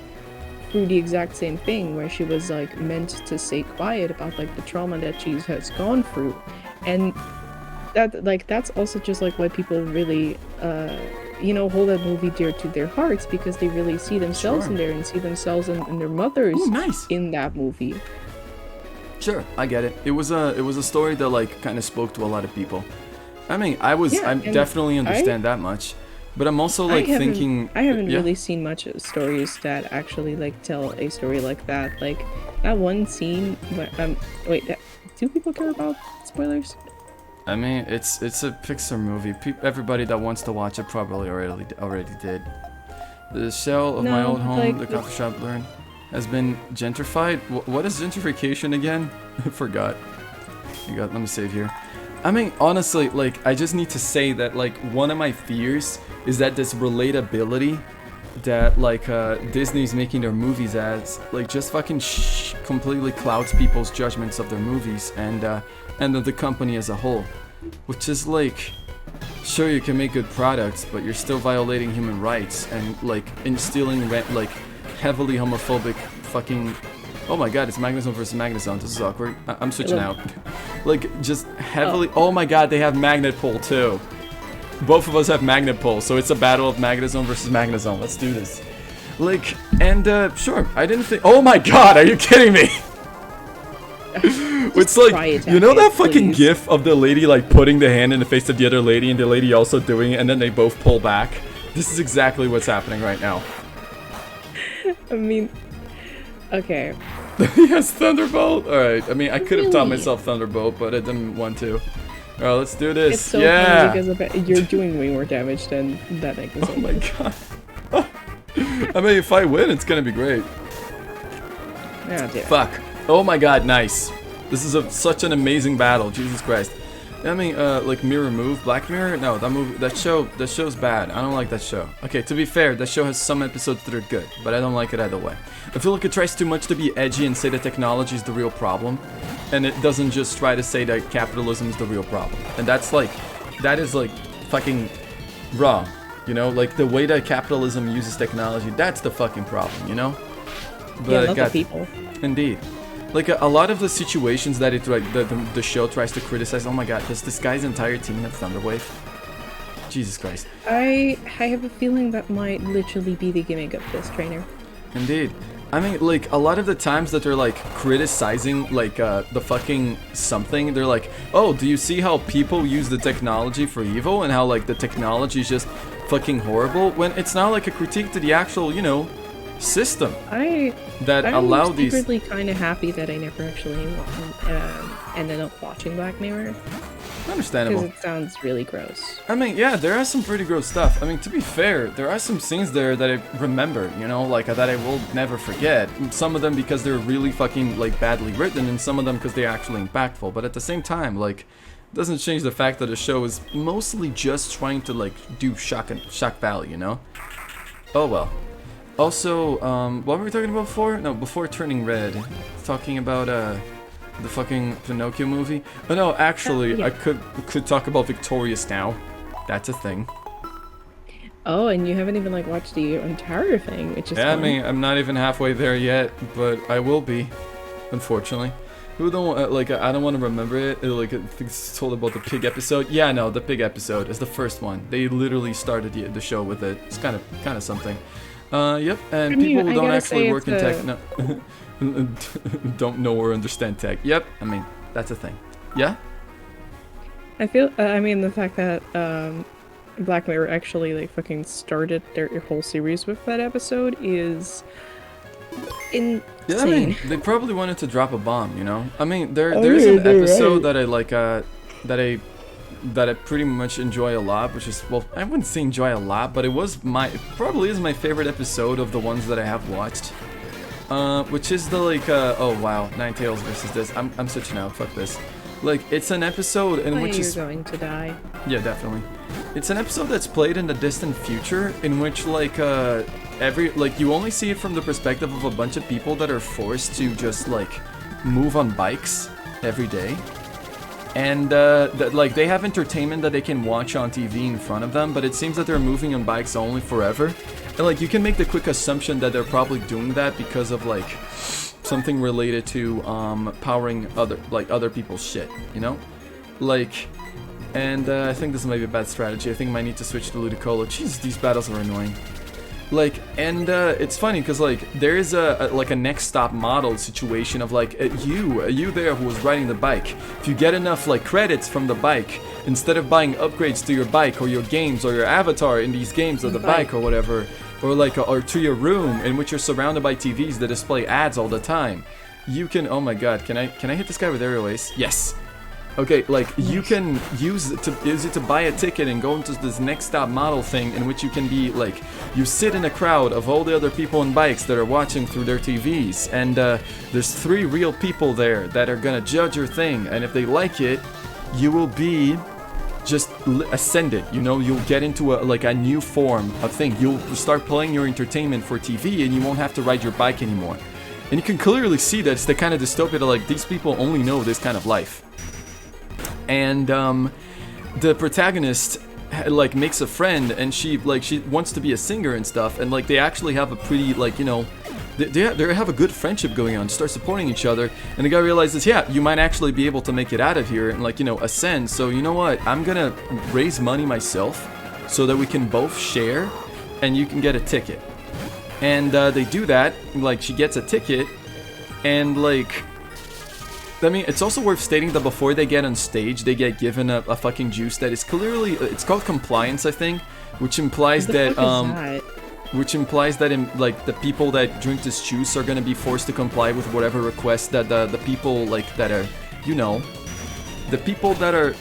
through the exact same thing where she was like meant to stay quiet about like the trauma that she has gone through, and that's also just like why people really you know, hold that movie dear to their hearts because they really see themselves in there and see themselves and their mothers in that movie. Sure, I get it. It was a story that like kind of spoke to a lot of people. I mean, I definitely understand that much, but I'm also like thinking I haven't really seen much of stories that actually like tell a story like that. Like that one scene where wait, do people care about spoilers? I mean, it's a Pixar movie. Everybody that wants to watch it probably already did. The shell of my old home, like, the coffee shop learned, has been gentrified. What is gentrification again? I forgot. Let me save here. I mean, honestly, like, I just need to say that, like, one of my fears is that this relatability that, like, Disney's making their movies as, like, just fucking completely clouds people's judgments of their movies and of the company as a whole. Which is, like, sure, you can make good products, but you're still violating human rights and, like, instilling, like, heavily homophobic fucking... Oh my god, it's Magnezone versus Magnezone. This is awkward. I'm switching out. Like, just heavily... Oh my god, they have Magnet Pull, too. Both of us have Magnet Pull, so it's a battle of Magnezone versus Magnezone. Let's do this. Like, and, sure, I didn't think... Oh my god, are you kidding me? It's like, you know that fucking gif of the lady, like, putting the hand in the face of the other lady, and the lady also doing it, and then they both pull back? This is exactly what's happening right now. I mean... Okay. Yes, Thunderbolt. Alright, I mean, I could have taught myself Thunderbolt, but I didn't want to. Alright, let's do this. It's so yeah! funny because you're doing way more damage than that Magnezone. Oh my god. I mean, if I win, it's gonna be great. Yeah, dude. Fuck. Oh my god, nice. This is such an amazing battle. Jesus Christ. I mean, like Mirror Move, Black Mirror? No, that show's bad. I don't like that show. Okay, to be fair, that show has some episodes that are good, but I don't like it either way. I feel like it tries too much to be edgy and say that technology is the real problem, and it doesn't just try to say that capitalism is the real problem. And that is like fucking wrong, you know? Like the way that capitalism uses technology, that's the fucking problem, you know? But yeah, not the people. Indeed. Like a lot of the situations that the show tries to criticize. Oh my god, does this guy's entire team have Thunderwave? Jesus Christ. I have a feeling that might literally be the gimmick of this trainer. Indeed. I mean, like, a lot of the times that they're, like, criticizing, like, the fucking something, they're like, oh, do you see how people use the technology for evil? And how, like, the technology is just fucking horrible? When it's not, like, a critique to the actual, you know, system I'm these... secretly kind of happy that I never actually ended up watching Black Mirror. Understandable. Because it sounds really gross. I mean, yeah, there are some pretty gross stuff. I mean, to be fair, there are some scenes there that I remember, you know, like, that I will never forget. Some of them because they're really fucking, like, badly written, and some of them because they're actually impactful. But at the same time, like, doesn't change the fact that the show is mostly just trying to like do shock value, you know? Oh well. Also, what were we talking about before? No, before Turning Red. Talking about the fucking Pinocchio movie. Oh no, actually, yeah. I could talk about Victorious now. That's a thing. Oh, and you haven't even like watched the entire thing, which is Yeah, I fun. mean, I'm not even halfway there yet, but I will be, unfortunately. Who don't like? I don't want to remember it. Like, I think it's told about the pig episode. Yeah, no, the pig episode is the first one. They literally started the show with it. It's kind of something. Yep. And I mean, people who I don't gotta actually say work in it's tech don't know or understand tech. Yep. I mean, that's a thing. Yeah. I feel, I mean, the fact that Black Mirror actually like fucking started their whole series with that episode is insane. Yeah, I mean, they probably wanted to drop a bomb, you know? I mean, there's an episode that I like, that I pretty much enjoy a lot, which is, well, I wouldn't say enjoy a lot, but it probably is my favorite episode of the ones that I have watched. Which is the, like, oh wow, Ninetales versus this. I'm switching out, fuck this. Like, it's an episode in which you're going to die. Yeah, definitely. It's an episode that's played in the distant future, in which, like, you only see it from the perspective of a bunch of people that are forced to just, like, move on bikes every day. And, like, they have entertainment that they can watch on TV in front of them, but it seems that they're moving on bikes only forever. And, like, you can make the quick assumption that they're probably doing that because of, like, something related to, powering other people's shit, you know? Like... And I think this might be a bad strategy. I think I might need to switch to Ludicolo. Jeez, these battles are annoying. Like, and it's funny because like there is a next stop model situation of like you there who was riding the bike. If you get enough like credits from the bike, instead of buying upgrades to your bike or your games or your avatar in these games of the bike or whatever, or like or to your room in which you're surrounded by TVs that display ads all the time, you can. Oh my God, can I hit this guy with aerial ace? Yes. Okay, like, you can use it to buy a ticket and go into this next stop model thing in which you can be, like, you sit in a crowd of all the other people on bikes that are watching through their TVs, and there's 3 real people there that are gonna judge your thing, and if they like it, you will be just ascended, you know, you'll get into a new form of thing. You'll start playing your entertainment for TV, and you won't have to ride your bike anymore. And you can clearly see that it's the kind of dystopia that, like, these people only know this kind of life. And the protagonist like makes a friend, and she wants to be a singer and stuff, and like they actually have a pretty, like, you know, they have a good friendship going on, start supporting each other, and the guy realizes, yeah, you might actually be able to make it out of here and, like, you know, ascend, so you know what, I'm gonna raise money myself so that we can both share and you can get a ticket. And they do that, like, she gets a ticket, and like, I mean, it's also worth stating that before they get on stage, they get given a fucking juice that is clearly, it's called compliance, I think, which implies that, like, the people that drink this juice are gonna be forced to comply with whatever requests that the people, like, that are, you know, the people that are,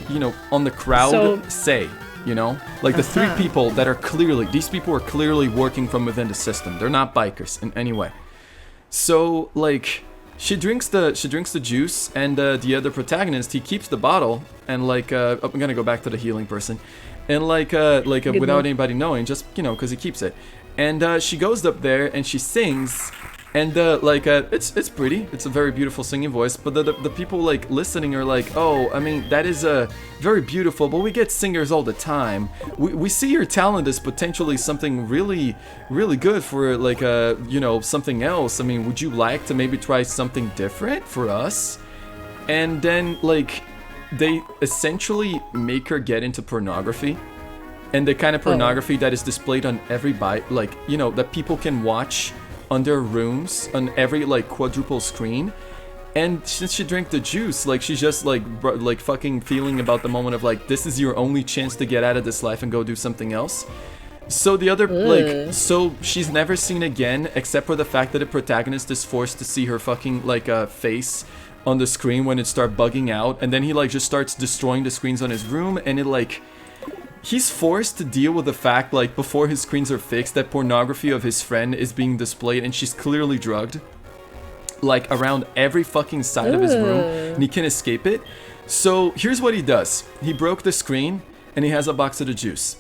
you know, on the crowd say, you know? Like, the 3 people that are clearly, these people are clearly working from within the system. They're not bikers in any way. So, like... She drinks the juice, and the other protagonist, he keeps the bottle, and like I'm gonna go back to the healing person, and like without anybody knowing, just, you know, because he keeps it, and she goes up there and she sings, and it's pretty, it's a very beautiful singing voice, but the people like listening are like, oh, I mean, that is very beautiful, but we get singers all the time. We see your talent as potentially something really, really good for, like, you know, something else. I mean, would you like to maybe try something different for us? And then, like, they essentially make her get into pornography. And the kind of pornography that is displayed on every bike, like, you know, that people can watch on their rooms, on every, like, quadruple screen. And since she drank the juice, like, she's just, like fucking feeling about the moment of, like, this is your only chance to get out of this life and go do something else. So the other, like, so she's never seen again, except for the fact that the protagonist is forced to see her fucking, like, face on the screen when it starts bugging out. And then he, like, just starts destroying the screens on his room, and it, like... He's forced to deal with the fact, like, before his screens are fixed, that pornography of his friend is being displayed, and she's clearly drugged. like around every fucking side of his room, and he can't escape it. So here's what he does. He broke the screen, and he has a box of the juice.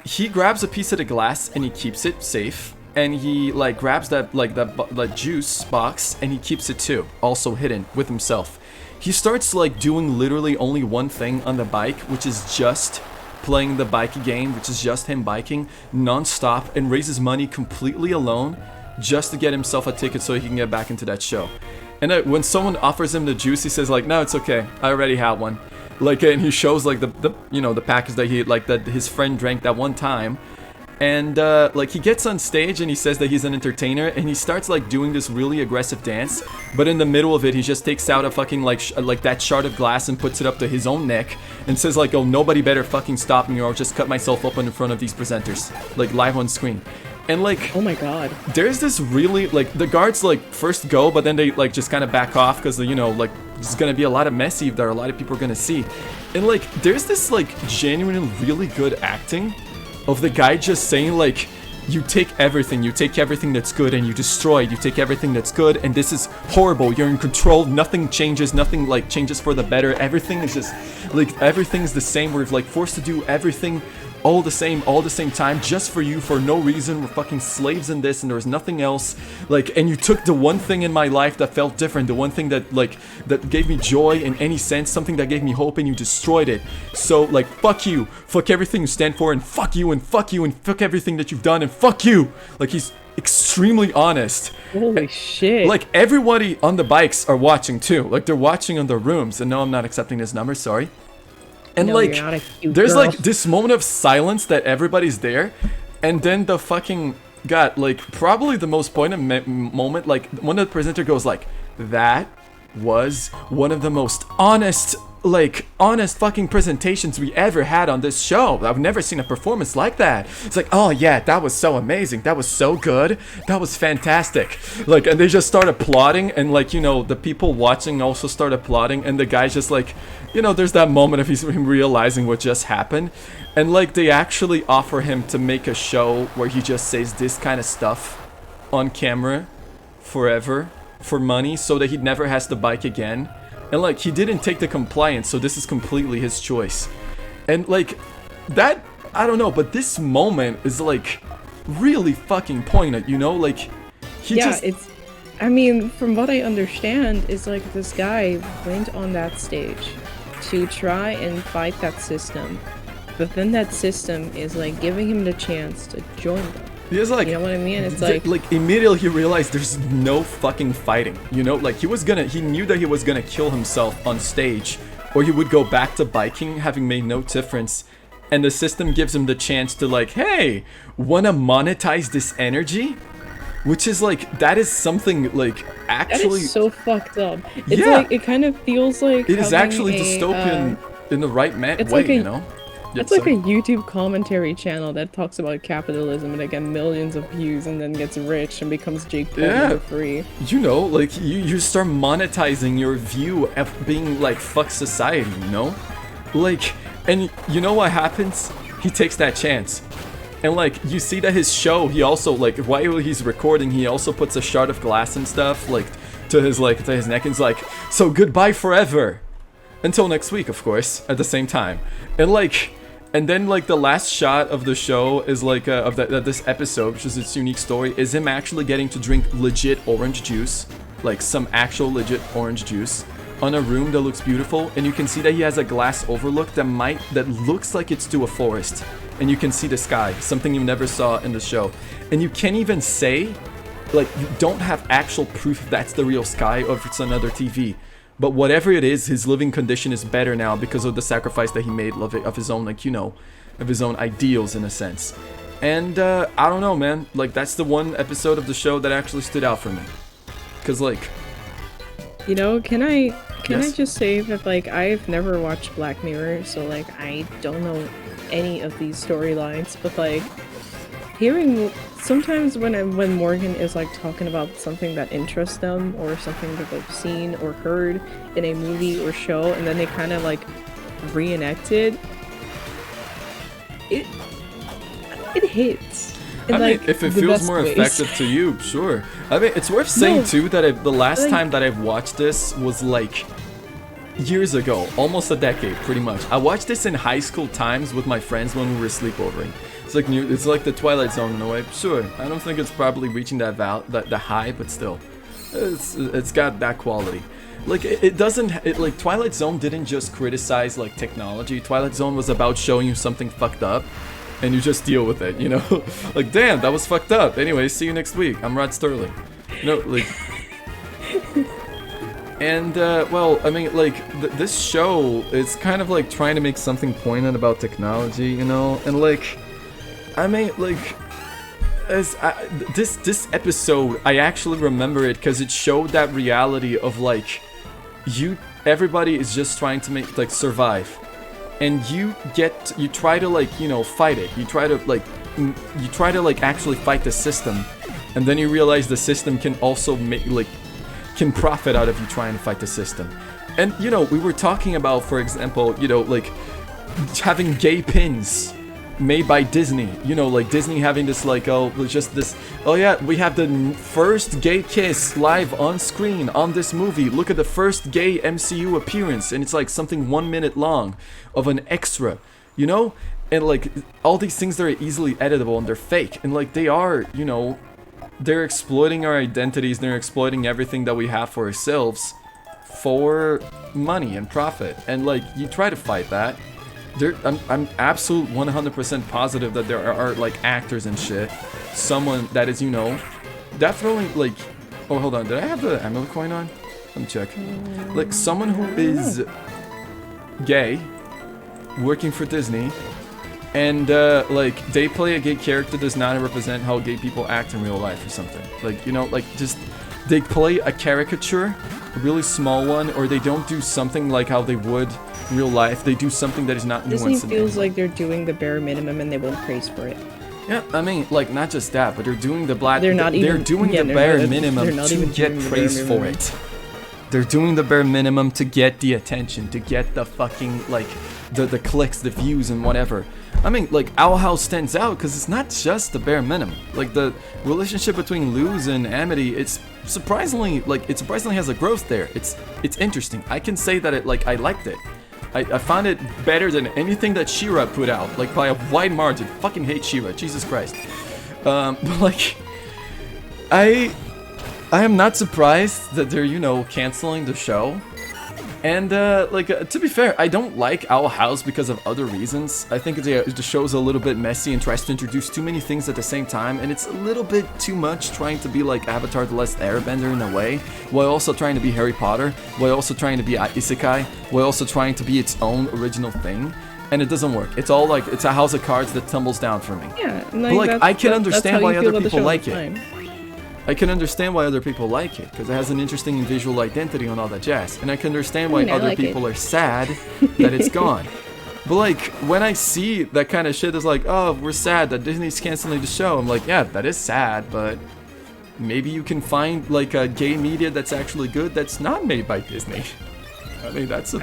He grabs a piece of the glass, and he keeps it safe. And he like grabs that juice box, and he keeps it too, also hidden with himself. He starts like doing literally only one thing on the bike, which is just playing the bike game, which is just him biking non-stop, and raises money completely alone just to get himself a ticket so he can get back into that show. And when someone offers him the juice, he says like, no, it's okay, I already had one. Like, and he shows like the you know, the package that he like that his friend drank that one time. And like he gets on stage and he says that he's an entertainer, and he starts like doing this really aggressive dance, but in the middle of it he just takes out a fucking like that shard of glass and puts it up to his own neck and says like, oh, nobody better fucking stop me or I'll just cut myself open in front of these presenters, like live on screen. And like, oh my god, there's this really like, the guards like first go, but then they like just kind of back off because, you know, like there's gonna be a lot of mess eve there, a lot of people are gonna see. And like there's this like genuinely really good acting of the guy just saying like, you take everything that's good and you destroy it, you take everything that's good and this is horrible, you're in control, nothing changes, nothing like changes for the better, everything is just like, everything's the same, we're like forced to do everything all the same time, just for you, for no reason, we're fucking slaves in this and there's nothing else, like, and you took the one thing in my life that felt different, the one thing that like, that gave me joy in any sense, something that gave me hope, and you destroyed it. So like, fuck you, fuck everything you stand for, and fuck you, and fuck you, and fuck everything that you've done, and fuck you. Like, he's extrememly honest. Holy shit. Like, everybody on the bikes are watching too, like they're watching on their rooms, and no, I'm not accepting this number, sorry. And no, like, there's girl. like this moment of silence that everybody's there, and then the fucking got like probably the most poignant moment, like when the presenter goes like, that was one of the most honest fucking presentations we ever had on this show. I've never seen a performance like that. It's like, oh yeah, that was so amazing, that was so good, that was fantastic. Like, and they just start applauding, and like, you know, the people watching also start applauding, and the guy's just like, you know, there's that moment of him realizing what just happened, and like they actually offer him to make a show where he just says this kind of stuff on camera forever for money so that he never has to bike again. And like, he didn't take the compliance, so this is completely his choice. And like, that, I don't know, but this moment is like really fucking poignant, you know? Like, he just... it's, I mean, from what I understand, is like this guy went on that stage to try and fight that system, but then that system is like giving him the chance to join them. He was like, you know what I mean? It's like immediately he realized there's no fucking fighting, you know? Like, he knew that he was gonna kill himself on stage, or he would go back to biking having made no difference. And the system gives him the chance to like, hey, wanna monetize this energy? Which is like, that is something like, actually... That is so fucked up. It's yeah. like, it kind of feels like it is actually dystopian in the right way, like you know? It's like a YouTube commentary channel that talks about capitalism and they get millions of views and then gets rich and becomes Jake Paul for free. You know, like, you start monetizing your view of being like, fuck society, you know? Like, and you know what happens? He takes that chance. And like, you see that his show, he also, like, while he's recording, he also puts a shard of glass and stuff, like, to his neck, and he's like, so goodbye forever. Until next week, of course, at the same time. And like, and then like the last shot of the show is like, of this episode, which is its unique story, is him actually getting to drink legit orange juice, like some actual legit orange juice, on a room that looks beautiful, and you can see that he has a glass overlook that looks like it's to a forest, and you can see the sky, something you never saw in the show, and you can't even say, like, you don't have actual proof if that's the real sky or if it's another TV. But whatever it is, his living condition is better now because of the sacrifice that he made of his own, like, you know, of his own ideals in a sense. And I don't know, man, like, that's the one episode of the show that actually stood out for me. Cause like, you know, can I Yes? just say that like I've never watched Black Mirror, so like I don't know any of these storylines, but like hearing sometimes when Morgan is like talking about something that interests them or something that they've seen or heard in a movie or show, and then they kind of like reenact it, it hits. in, I mean, like, if it the feels best more ways. effective to you, sure. I mean, it's worth saying No, too that the last like- time that I've watched this was like years ago, almost a decade, pretty much. I watched this in high school times with my friends when we were sleepovering. It's like the Twilight Zone in a way. Sure, I don't think it's probably reaching that the high, but still, it's got that quality. Like it doesn't like Twilight Zone didn't just criticize like technology. Twilight Zone was about showing you something fucked up, and you just deal with it. You know, like damn, that was fucked up. Anyway, see you next week. I'm Rod Sterling. No, like. And, well, I mean, like, this show is kind of, like, trying to make something poignant about technology, you know? And, like, I mean, like, this episode, I actually remember it because it showed that reality of, like, everybody is just trying to make, like, survive. And you try to, like, you know, fight it. You try to, like, actually fight the system. And then you realize the system can also make, like, can profit out of you trying to fight the system. And, you know, we were talking about, for example, you know, like, having gay pins made by Disney. You know, like, Disney having this, like, oh yeah, we have the first gay kiss live on screen on this movie. Look at the first gay MCU appearance. And it's, like, something 1 minute long of an extra, you know? And, like, all these things that are easily editable and they're fake. And, like, they are, you know, they're exploiting our identities, they're exploiting everything that we have for ourselves for money and profit. And like, you try to fight that. I'm absolute 100% positive that there are like actors and shit. Someone that is, you know, definitely like, oh hold on, did I have the amulet coin on? Let me check. Like someone who is gay, working for Disney, and, like, they play a gay character does not represent how gay people act in real life or something. Like, you know, like, just, they play a caricature, a really small one, or they don't do something like how they would in real life. They do something that is not nuanced. Disney feels like they're doing the bare minimum and they won't praise for it. Yeah, I mean, like, not just that, but they're doing the They're doing the bare minimum to get praise for it. They're doing the bare minimum to get the attention, to get the fucking, like, the clicks, the views, and whatever. I mean, like, Owl House stands out because it's not just the bare minimum. Like, the relationship between Luz and Amity, it surprisingly has a growth there. It's interesting. I can say that I liked it. I found it better than anything that She-Ra put out, like, by a wide margin. Fucking hate She-Ra, Jesus Christ. But, like, I am not surprised that they're, you know, canceling the show. And, to be fair, I don't like Owl House because of other reasons. I think the show's a little bit messy and tries to introduce too many things at the same time, and it's a little bit too much trying to be like Avatar The Last Airbender in a way, while also trying to be Harry Potter, while also trying to be Isekai, while also trying to be its own original thing. And it doesn't work. It's all like, it's a house of cards that tumbles down for me. Yeah, but like, I can understand why other people like it. I can understand why other people like it, because it has an interesting visual identity and all that jazz. And I can understand why other people are sad that it's gone. But like, when I see that kind of shit is like, oh, we're sad that Disney's canceling the show, I'm like, yeah, that is sad, but maybe you can find like a gay media that's actually good that's not made by Disney. I mean, that's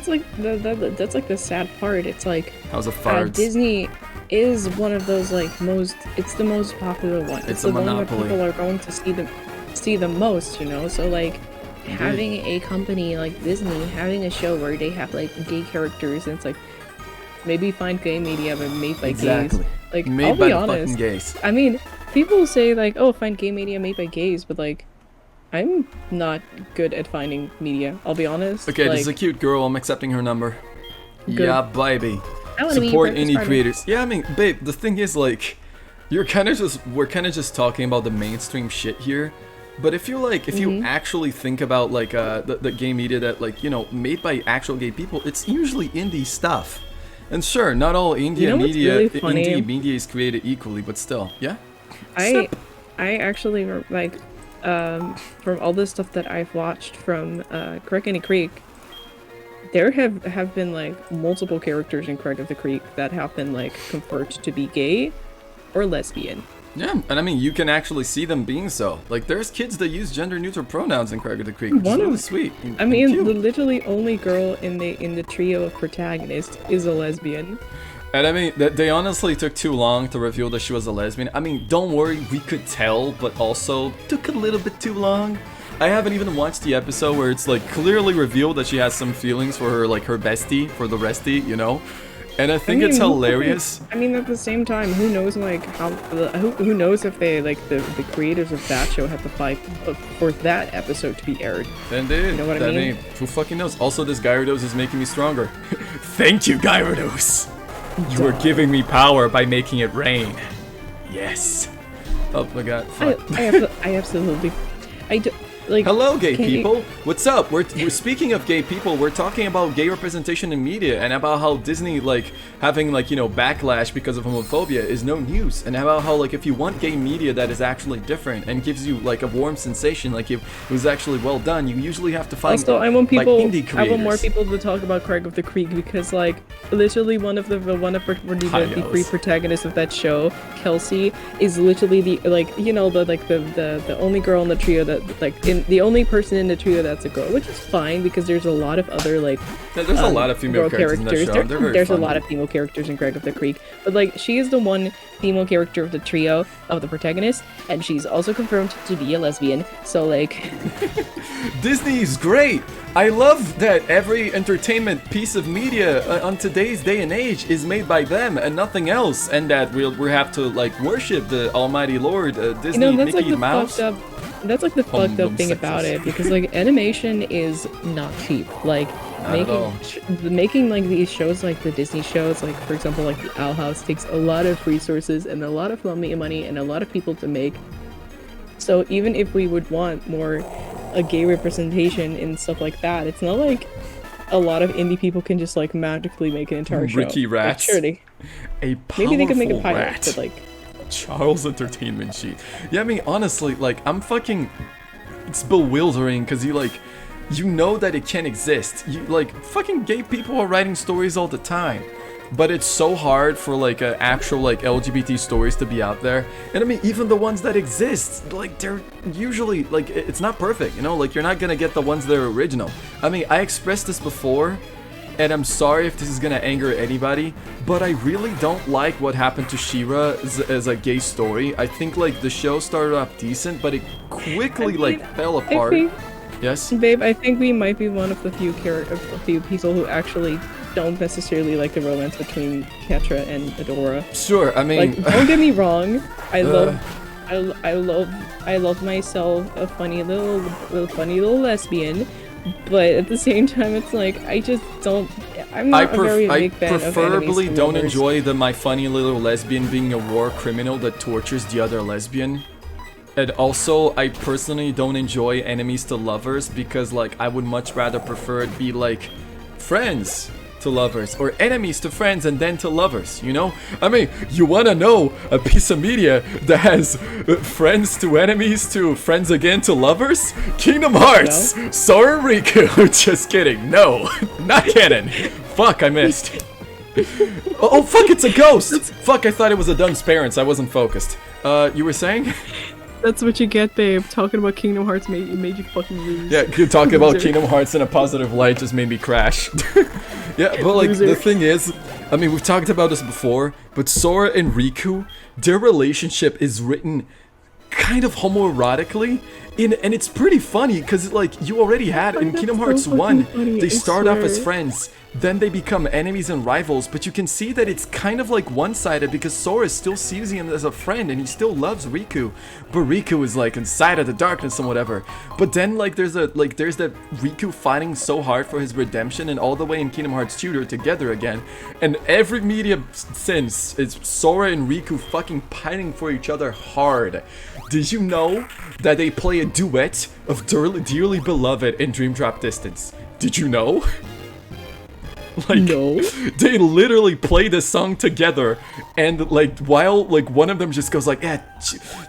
like the sad part. It's like, how's a fart? Disney is one of those like it's the most popular one. It's the one that people are going to see the most, you know. So like, having a company like Disney having a show where they have like gay characters, and it's like, maybe find gay media but made by gays. Like, I'll be honest. Gays. I mean, people say like, oh, find gay media made by gays, but like, I'm not good at finding media, I'll be honest. Okay, like, this is a cute girl. I'm accepting her number. Good. Yeah, baby. Support indie creators. Yeah, I mean, babe, the thing is, like, we're kind of just talking about the mainstream shit here. But if you actually think about like the gay media that, like, you know, made by actual gay people, it's usually indie stuff. And sure, not all indie media is created equally, but still, yeah. I actually like from all the stuff that I've watched from Crack in the Creek, there have been like multiple characters in Crack of the Creek that have been like confirmed to be gay or lesbian. Yeah, and I mean, you can actually see them being so. Like, there's kids that use gender-neutral pronouns in Crack of the Creek, which is really sweet. I mean, the literally only girl in the trio of protagonists is a lesbian. And I mean, they honestly took too long to reveal that she was a lesbian. I mean, don't worry, we could tell, but also took a little bit too long. I haven't even watched the episode where it's like clearly revealed that she has some feelings for her, like her bestie, for the restie, you know? And I think it's hilarious. I mean, at the same time, who knows, like, how, who knows if they, like, the creators of that show had to fight for that episode to be aired. Then they, you know what I mean? Who fucking knows? Also, this Gyarados is making me stronger. Thank you, Gyarados! You are giving me power by making it rain. Yes. Oh my god. I absolutely... Like, hello, gay people. What's up? We're speaking of gay people. We're talking about gay representation in media and about how Disney, like, having, like, you know, backlash because of homophobia is no news, and about how, like, if you want gay media that is actually different and gives you, like, a warm sensation, like, if it was actually well done, you usually have to find also, I want people, like, indie creators. I want more people to talk about Craig of the Creek, because, like, literally one of the Creek protagonists of that show, Kelsey, is literally the, like, you know, the only girl in the trio that, like, the only person in the trio that's a girl, which is fine because there's a lot of other, like, there's a lot of female characters in that show. There's a lot of female characters in Craig of the Creek, but, like, she is the one female character of the trio of the protagonist, and she's also confirmed to be a lesbian. So, like, Disney is great. I love that every entertainment piece of media on today's day and age is made by them and nothing else, and that we have to, like, worship the Almighty Lord, Disney, you know, that's Mickey like the Mouse. That's like the fucked up thing about it, because, like, animation is not cheap. Like, making like these shows, like the Disney shows, like, for example, like the Owl House, takes a lot of resources and a lot of money and a lot of people to make. So even if we would want more a gay representation and stuff like that, it's not like a lot of indie people can just, like, magically make an entire show. Ricky Rats. Like, sure, a powerful maybe they could make a pilot, rat. but, like, Charles Entertainment Sheet. Yeah, I mean, honestly, like, I'm fucking... It's bewildering, because you know that it can't exist. Like, fucking gay people are writing stories all the time. But it's so hard for, like, actual, like, LGBT stories to be out there. And I mean, even the ones that exist, like, they're usually, like, it's not perfect, you know? Like, you're not gonna get the ones that are original. I mean, I expressed this before, and I'm sorry if this is gonna anger anybody, but I really don't like what happened to She-Ra as a gay story. I think, like, the show started off decent, but it quickly, like, fell apart. Yes? Babe, I think we might be one of the few people who actually don't necessarily like the romance between Ketra and Adora. Sure, I mean... Like, don't get me wrong, I love myself a funny little lesbian, but at the same time, it's like, I just don't... I'm not a very big fan of enemies. I preferably don't enjoy my funny little lesbian being a war criminal that tortures the other lesbian. And also, I personally don't enjoy enemies to lovers because, like, I would much rather prefer it be, like, friends to lovers, or enemies to friends and then to lovers, you know? I mean, you wanna know a piece of media that has friends to enemies to friends again to lovers? Kingdom Hearts! No? Sora Riku! Just kidding, no, not canon. Fuck, I missed. Oh, fuck, it's a ghost! Fuck, I thought it was a Dun's parents, I wasn't focused. You were saying? That's what you get, babe. Talking about Kingdom Hearts made you fucking lose. Yeah, talking about Kingdom Hearts in a positive light just made me crash. Yeah, but, like, the thing is, I mean, we've talked about this before, but Sora and Riku, their relationship is written kind of homoerotically, and it's pretty funny, because, like, you already had, in Kingdom Hearts 1, they start off as friends, then they become enemies and rivals, but you can see that it's kind of, like, one-sided, because Sora still sees him as a friend, and he still loves Riku, but Riku is, like, inside of the darkness and whatever. But then, like, there's that Riku fighting so hard for his redemption, and all the way in Kingdom Hearts 2 they're together again, and every media since is Sora and Riku fucking fighting for each other hard. Did you know that they play a duet of Dearly Beloved in Dream Drop Distance? Did you know? Like, no. They literally play this song together, and, like, while, like, one of them just goes like, yeah,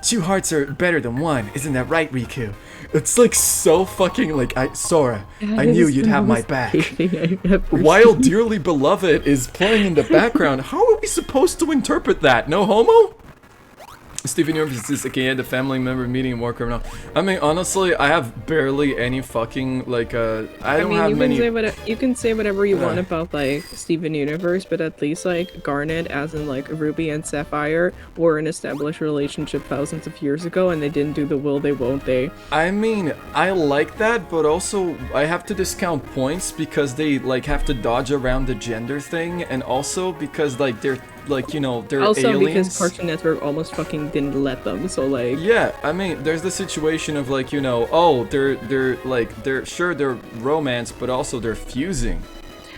two hearts are better than one, isn't that right, Riku? It's, like, so fucking, like, Sora, I knew you'd have my back. While Dearly Beloved is playing in the background, how are we supposed to interpret that? No homo? Steven Universe is aka the family member meeting war criminal. I mean, honestly, I have barely any fucking like I don't have many. You can say whatever you want about like Steven Universe, but at least like Garnet, as in like Ruby and Sapphire, were an established relationship thousands of years ago, and they didn't do the will they won't they. I mean, I like that, but also I have to discount points because they like have to dodge around the gender thing, and also because like they're like, you know, they're also aliens. Because Cartoon Network almost fucking didn't let them, so like yeah, I mean, there's the situation of like, you know, oh, they're sure they're romance, but also they're fusing,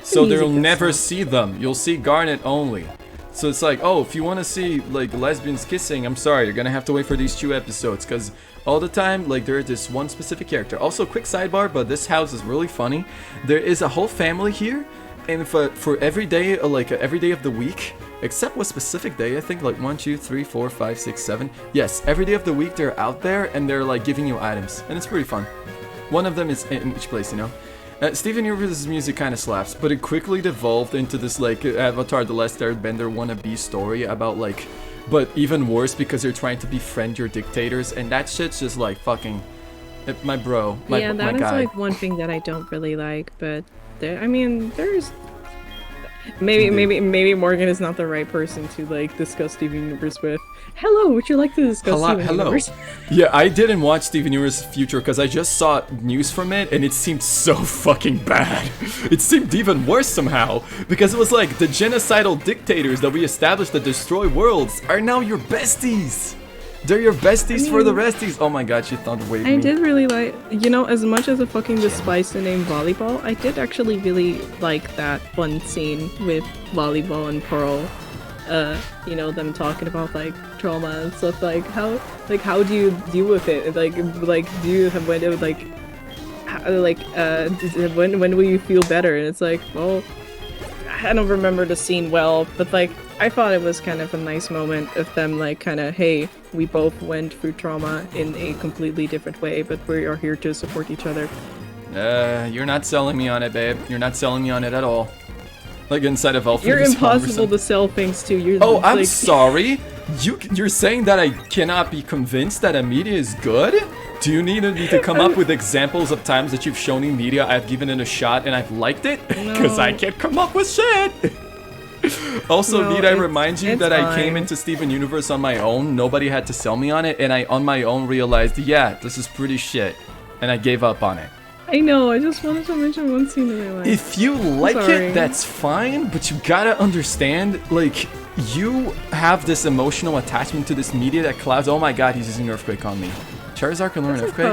so they'll never see them. You'll see Garnet only. So it's like, oh, if you want to see like lesbians kissing, I'm sorry, you're gonna have to wait for these 2 episodes, because all the time like there's this one specific character. Also, quick sidebar, but this house is really funny. There is a whole family here, and for every day, like every day of the week, except what specific day, I think like 1, 2, 3, 4, 5, 6, 7. Yes, every day of the week they're out there and they're like giving you items, and it's pretty fun. One of them is in each place, you know. Steven Universe's music kind of slaps, but it quickly devolved into this like Avatar: The Last Airbender wannabe story about like, but even worse because you're trying to befriend your dictators, and that shit's just like fucking, my bro, my yeah, that my is guy. like one thing that I don't really like, but I mean, there's maybe Morgan is not the right person to like discuss Steven Universe with. Hello, would you like to discuss Steven Universe? Yeah, I didn't watch Steven Universe Future because I just saw news from it and it seemed so fucking bad. It seemed even worse somehow because it was like the genocidal dictators that we established that destroy worlds are now your besties. They're your besties for the resties. Oh my god, she thought waved me. I did really like, you know, as much as I fucking despise the name Volleyball, I did actually really like that one scene with Volleyball and Pearl. You know, them talking about like trauma and stuff, like how do you deal with it? Like do you have when when will you feel better? And it's like, well, I don't remember the scene well, but like I thought it was kind of a nice moment of them like kind of, hey, we both went through trauma in a completely different way, but we are here to support each other. You're not selling me on it, babe. You're not selling me on it at all. Like inside of Elf. You're impossible to sell things to. You're I'm like... sorry. You're saying that I cannot be convinced that a media is good? Do you need me to come up with examples of times that you've shown me media I've given it a shot and I've liked it? Because I can't come up with shit. Also, need I remind you that I came into Steven Universe on my own. Nobody had to sell me on it, and I on my own realized, yeah, this is pretty shit, and I gave up on it. I know, I just wanted to mention one scene that I liked. If you like it, that's fine, but you gotta understand, like, you have this emotional attachment to this media that clouds. Oh my god, he's using Earthquake on me. Charizard can learn Earthquake?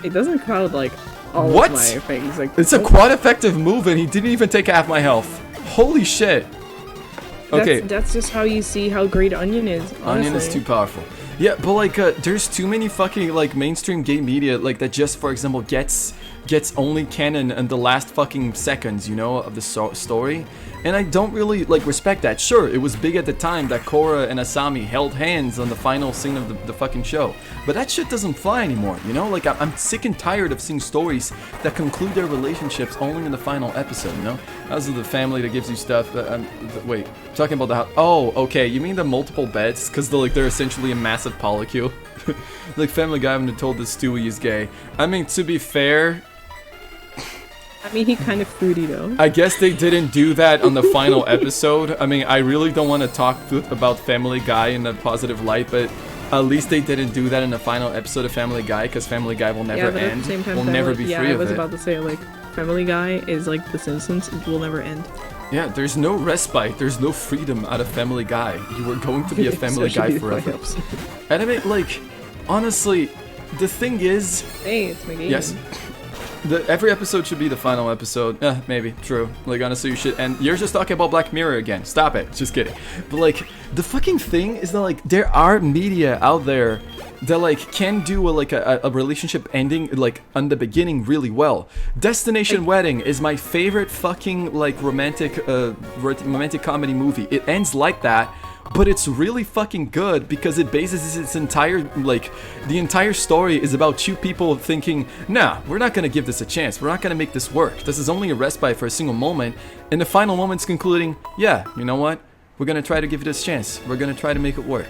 It doesn't cloud, like, all of my things. Like, it's a quad effective move, and he didn't even take half my health. Holy shit. Okay. That's just how you see how great Onion is, honestly. Onion is too powerful. Yeah, but like, there's too many fucking like mainstream game media like that just, for example, gets only canon in the last fucking seconds, you know, of the story. And I don't really like respect that. Sure, it was big at the time that Korra and Asami held hands on the final scene of the fucking show, but that shit doesn't fly anymore, you know? Like, I'm sick and tired of seeing stories that conclude their relationships only in the final episode, you know? As of the family that gives you stuff. Wait, talking about the house. Oh, okay, you mean the multiple beds? Because they're essentially a massive polycule. Like, Family Guy when they told this Stewie is gay. I mean, to be fair, I mean, he kind of fruity though. I guess they didn't do that on the final episode. I mean, I really don't want to talk about Family Guy in a positive light, but at least they didn't do that in the final episode of Family Guy, because Family Guy will never end. We'll never be free of it. Yeah, I was about to say, like, Family Guy is like The Simpsons, it will never end. Yeah, there's no respite, there's no freedom out of Family Guy. You are going to be a Family Guy forever. And I mean, like, honestly, the thing is... Hey, it's my game. Yes. Every episode should be the final episode. Maybe, true. Like, honestly, you should. And you're just talking about Black Mirror again. Stop it. Just kidding. But, like, the fucking thing is that, like, there are media out there that, like, can do a relationship ending, like, on the beginning really well. Destination Wedding is my favorite fucking, like, romantic comedy movie. It ends like that. But it's really fucking good because it bases its entire, like, the entire story is about two people thinking, nah, we're not gonna give this a chance, we're not gonna make this work, this is only a respite for a single moment, and the final moment's concluding, yeah, you know what, we're gonna try to give it a chance, we're gonna try to make it work.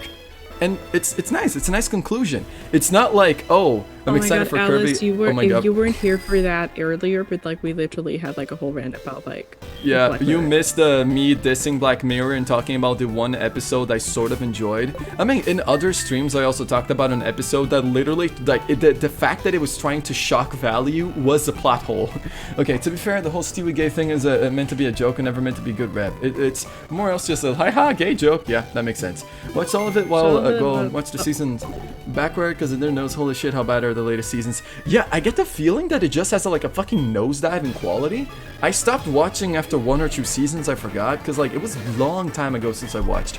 and it's nice. It's a nice conclusion. It's not like, oh, I'm excited for Alice, Kirby. You Oh my god. You weren't here for that earlier, but like we literally had like a whole rant about like. Yeah, Black you Mirror. missed me dissing Black Mirror and talking about the one episode I sort of enjoyed. I mean, in other streams, I also talked about an episode that literally, like, the fact that it was trying to shock value was a plot hole. Okay, to be fair, the whole Stewie gay thing is meant to be a joke and never meant to be good rap. It's more else just a ha gay joke. Yeah, that makes sense. Watch all of it while go and watch the seasons backward, because it knows, holy shit, how bad are the latest seasons. Yeah, I get the feeling that it just has like a fucking nosedive in quality. I stopped watching after 1 or 2 seasons, I forgot, because like it was a long time ago since I watched.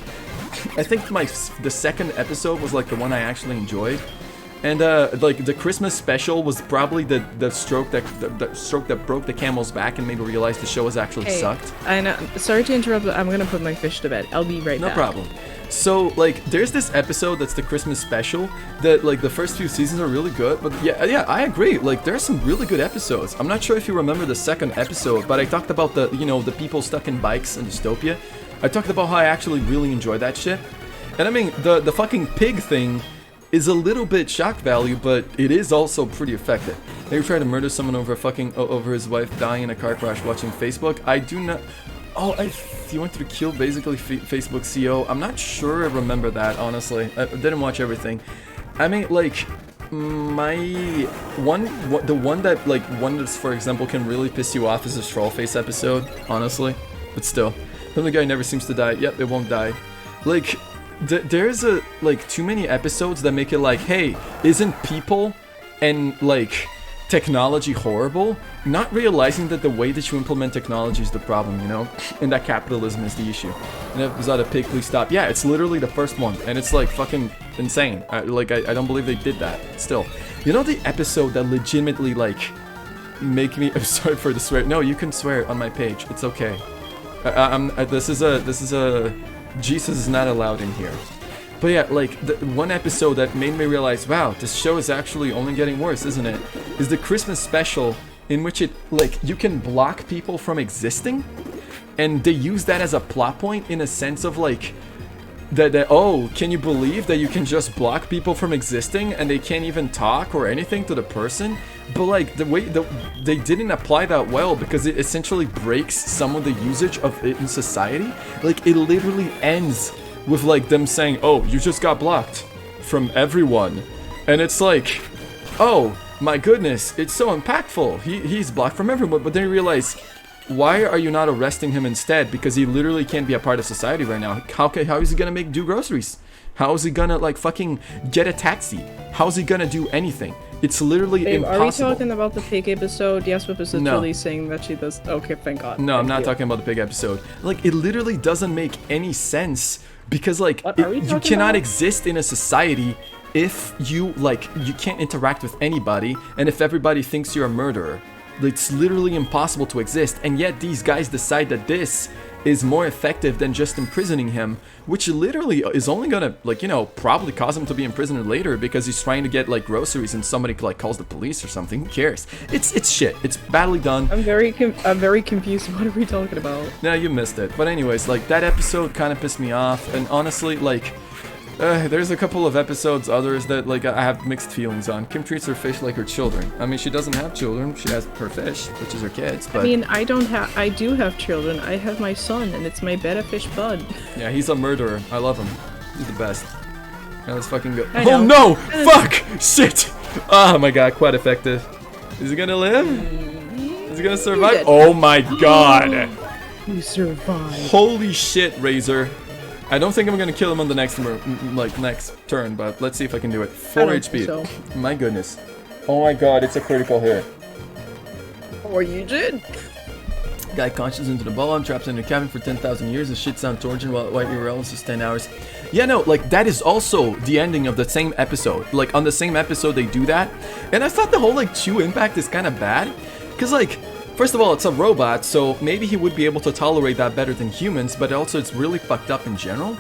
I think the second episode was like the one I actually enjoyed. And like the Christmas special was probably the stroke that broke the camel's back and made me realize the show has actually sucked. I know. Sorry to interrupt, but I'm gonna put my fish to bed. I'll be right back. No problem. So like there's this episode that's the Christmas special that like the first few seasons are really good, but yeah, I agree. Like there's some really good episodes. I'm not sure if you remember the second episode, but I talked about the the people stuck in bikes in dystopia. I talked about how I actually really enjoyed that shit. And I mean the fucking pig thing is a little bit shock value, but it is also pretty effective. They tried to murder someone over his wife dying in a car crash watching Facebook. I do not. Oh, he went to kill basically Facebook CEO. I'm not sure I remember that, honestly. I didn't watch everything. I mean, like, the one that, like, wonders, for example, can really piss you off is the Trollface episode, honestly. But still. The guy never seems to die. Yep, it won't die. Like, there's too many episodes that make it like, hey, isn't people and, like, technology horrible? Not realizing that the way that you implement technology is the problem, and that capitalism is the issue. And if that a pig, please stop. Yeah, it's literally the first one, and it's like fucking insane. I don't believe they did that. Still, the episode that legitimately like make me. I'm sorry for the swear. No, you can swear on my page. It's okay. This is a Jesus is not allowed in here. But yeah, like, the one episode that made me realize, wow, this show is actually only getting worse, isn't it? Is the Christmas special, in which it, like, you can block people from existing, and they use that as a plot point in a sense of, like, oh, can you believe that you can just block people from existing, and they can't even talk or anything to the person? But, like, the way they didn't apply that well, because it essentially breaks some of the usage of it in society. Like, it literally ends with like them saying, oh, you just got blocked from everyone, and it's like, oh my goodness, it's so impactful, he's blocked from everyone. But then you realize, why are you not arresting him instead? Because he literally can't be a part of society right now. How is he gonna do groceries? How is he gonna like fucking get a taxi? How is he gonna do anything? It's literally impossible. Are we talking about the pig episode? Yes, Whip is literally saying that she does. Okay, thank God. No, I'm not talking about the pig episode. Like, it literally doesn't make any sense, because like you cannot exist in a society if you can't interact with anybody, and if everybody thinks you're a murderer. It's literally impossible to exist, and yet these guys decide that this is more effective than just imprisoning him, which literally is only gonna, like, probably cause him to be imprisoned later because he's trying to get like groceries and somebody like calls the police or something. Who cares? It's shit. It's badly done. I'm very confused. What are we talking about? Nah, you missed it. But anyways, like, that episode kind of pissed me off, and honestly, like, there's a couple of others that like I have mixed feelings on. Kim treats her fish like her children. I mean, she doesn't have children. She has her fish, which is her kids. But I mean, I do have children. I have my son, and it's my betta fish bud. Yeah, he's a murderer. I love him. He's the best. Now let's fucking go. Oh no! Fuck! Shit! Oh my god, quite effective. Is he gonna live? Is he gonna survive? Oh my god! You survived. Holy shit, Razor. I don't think I'm gonna kill him on the next turn, but let's see if I can do it. 4 HP. So. My goodness. Oh my god, it's a critical hit. Or you did. Guy conscious into the ball. I'm trapped in a cabin for 10,000 years. The shit sound tortured while white irrelevance is 10 hours. Yeah, no, like, that is also the ending of the same episode. Like, on the same episode, they do that. And I thought the whole, like, Chew impact is kind of bad. Because, like, first of all, it's a robot, so maybe he would be able to tolerate that better than humans, but also it's really fucked up in general.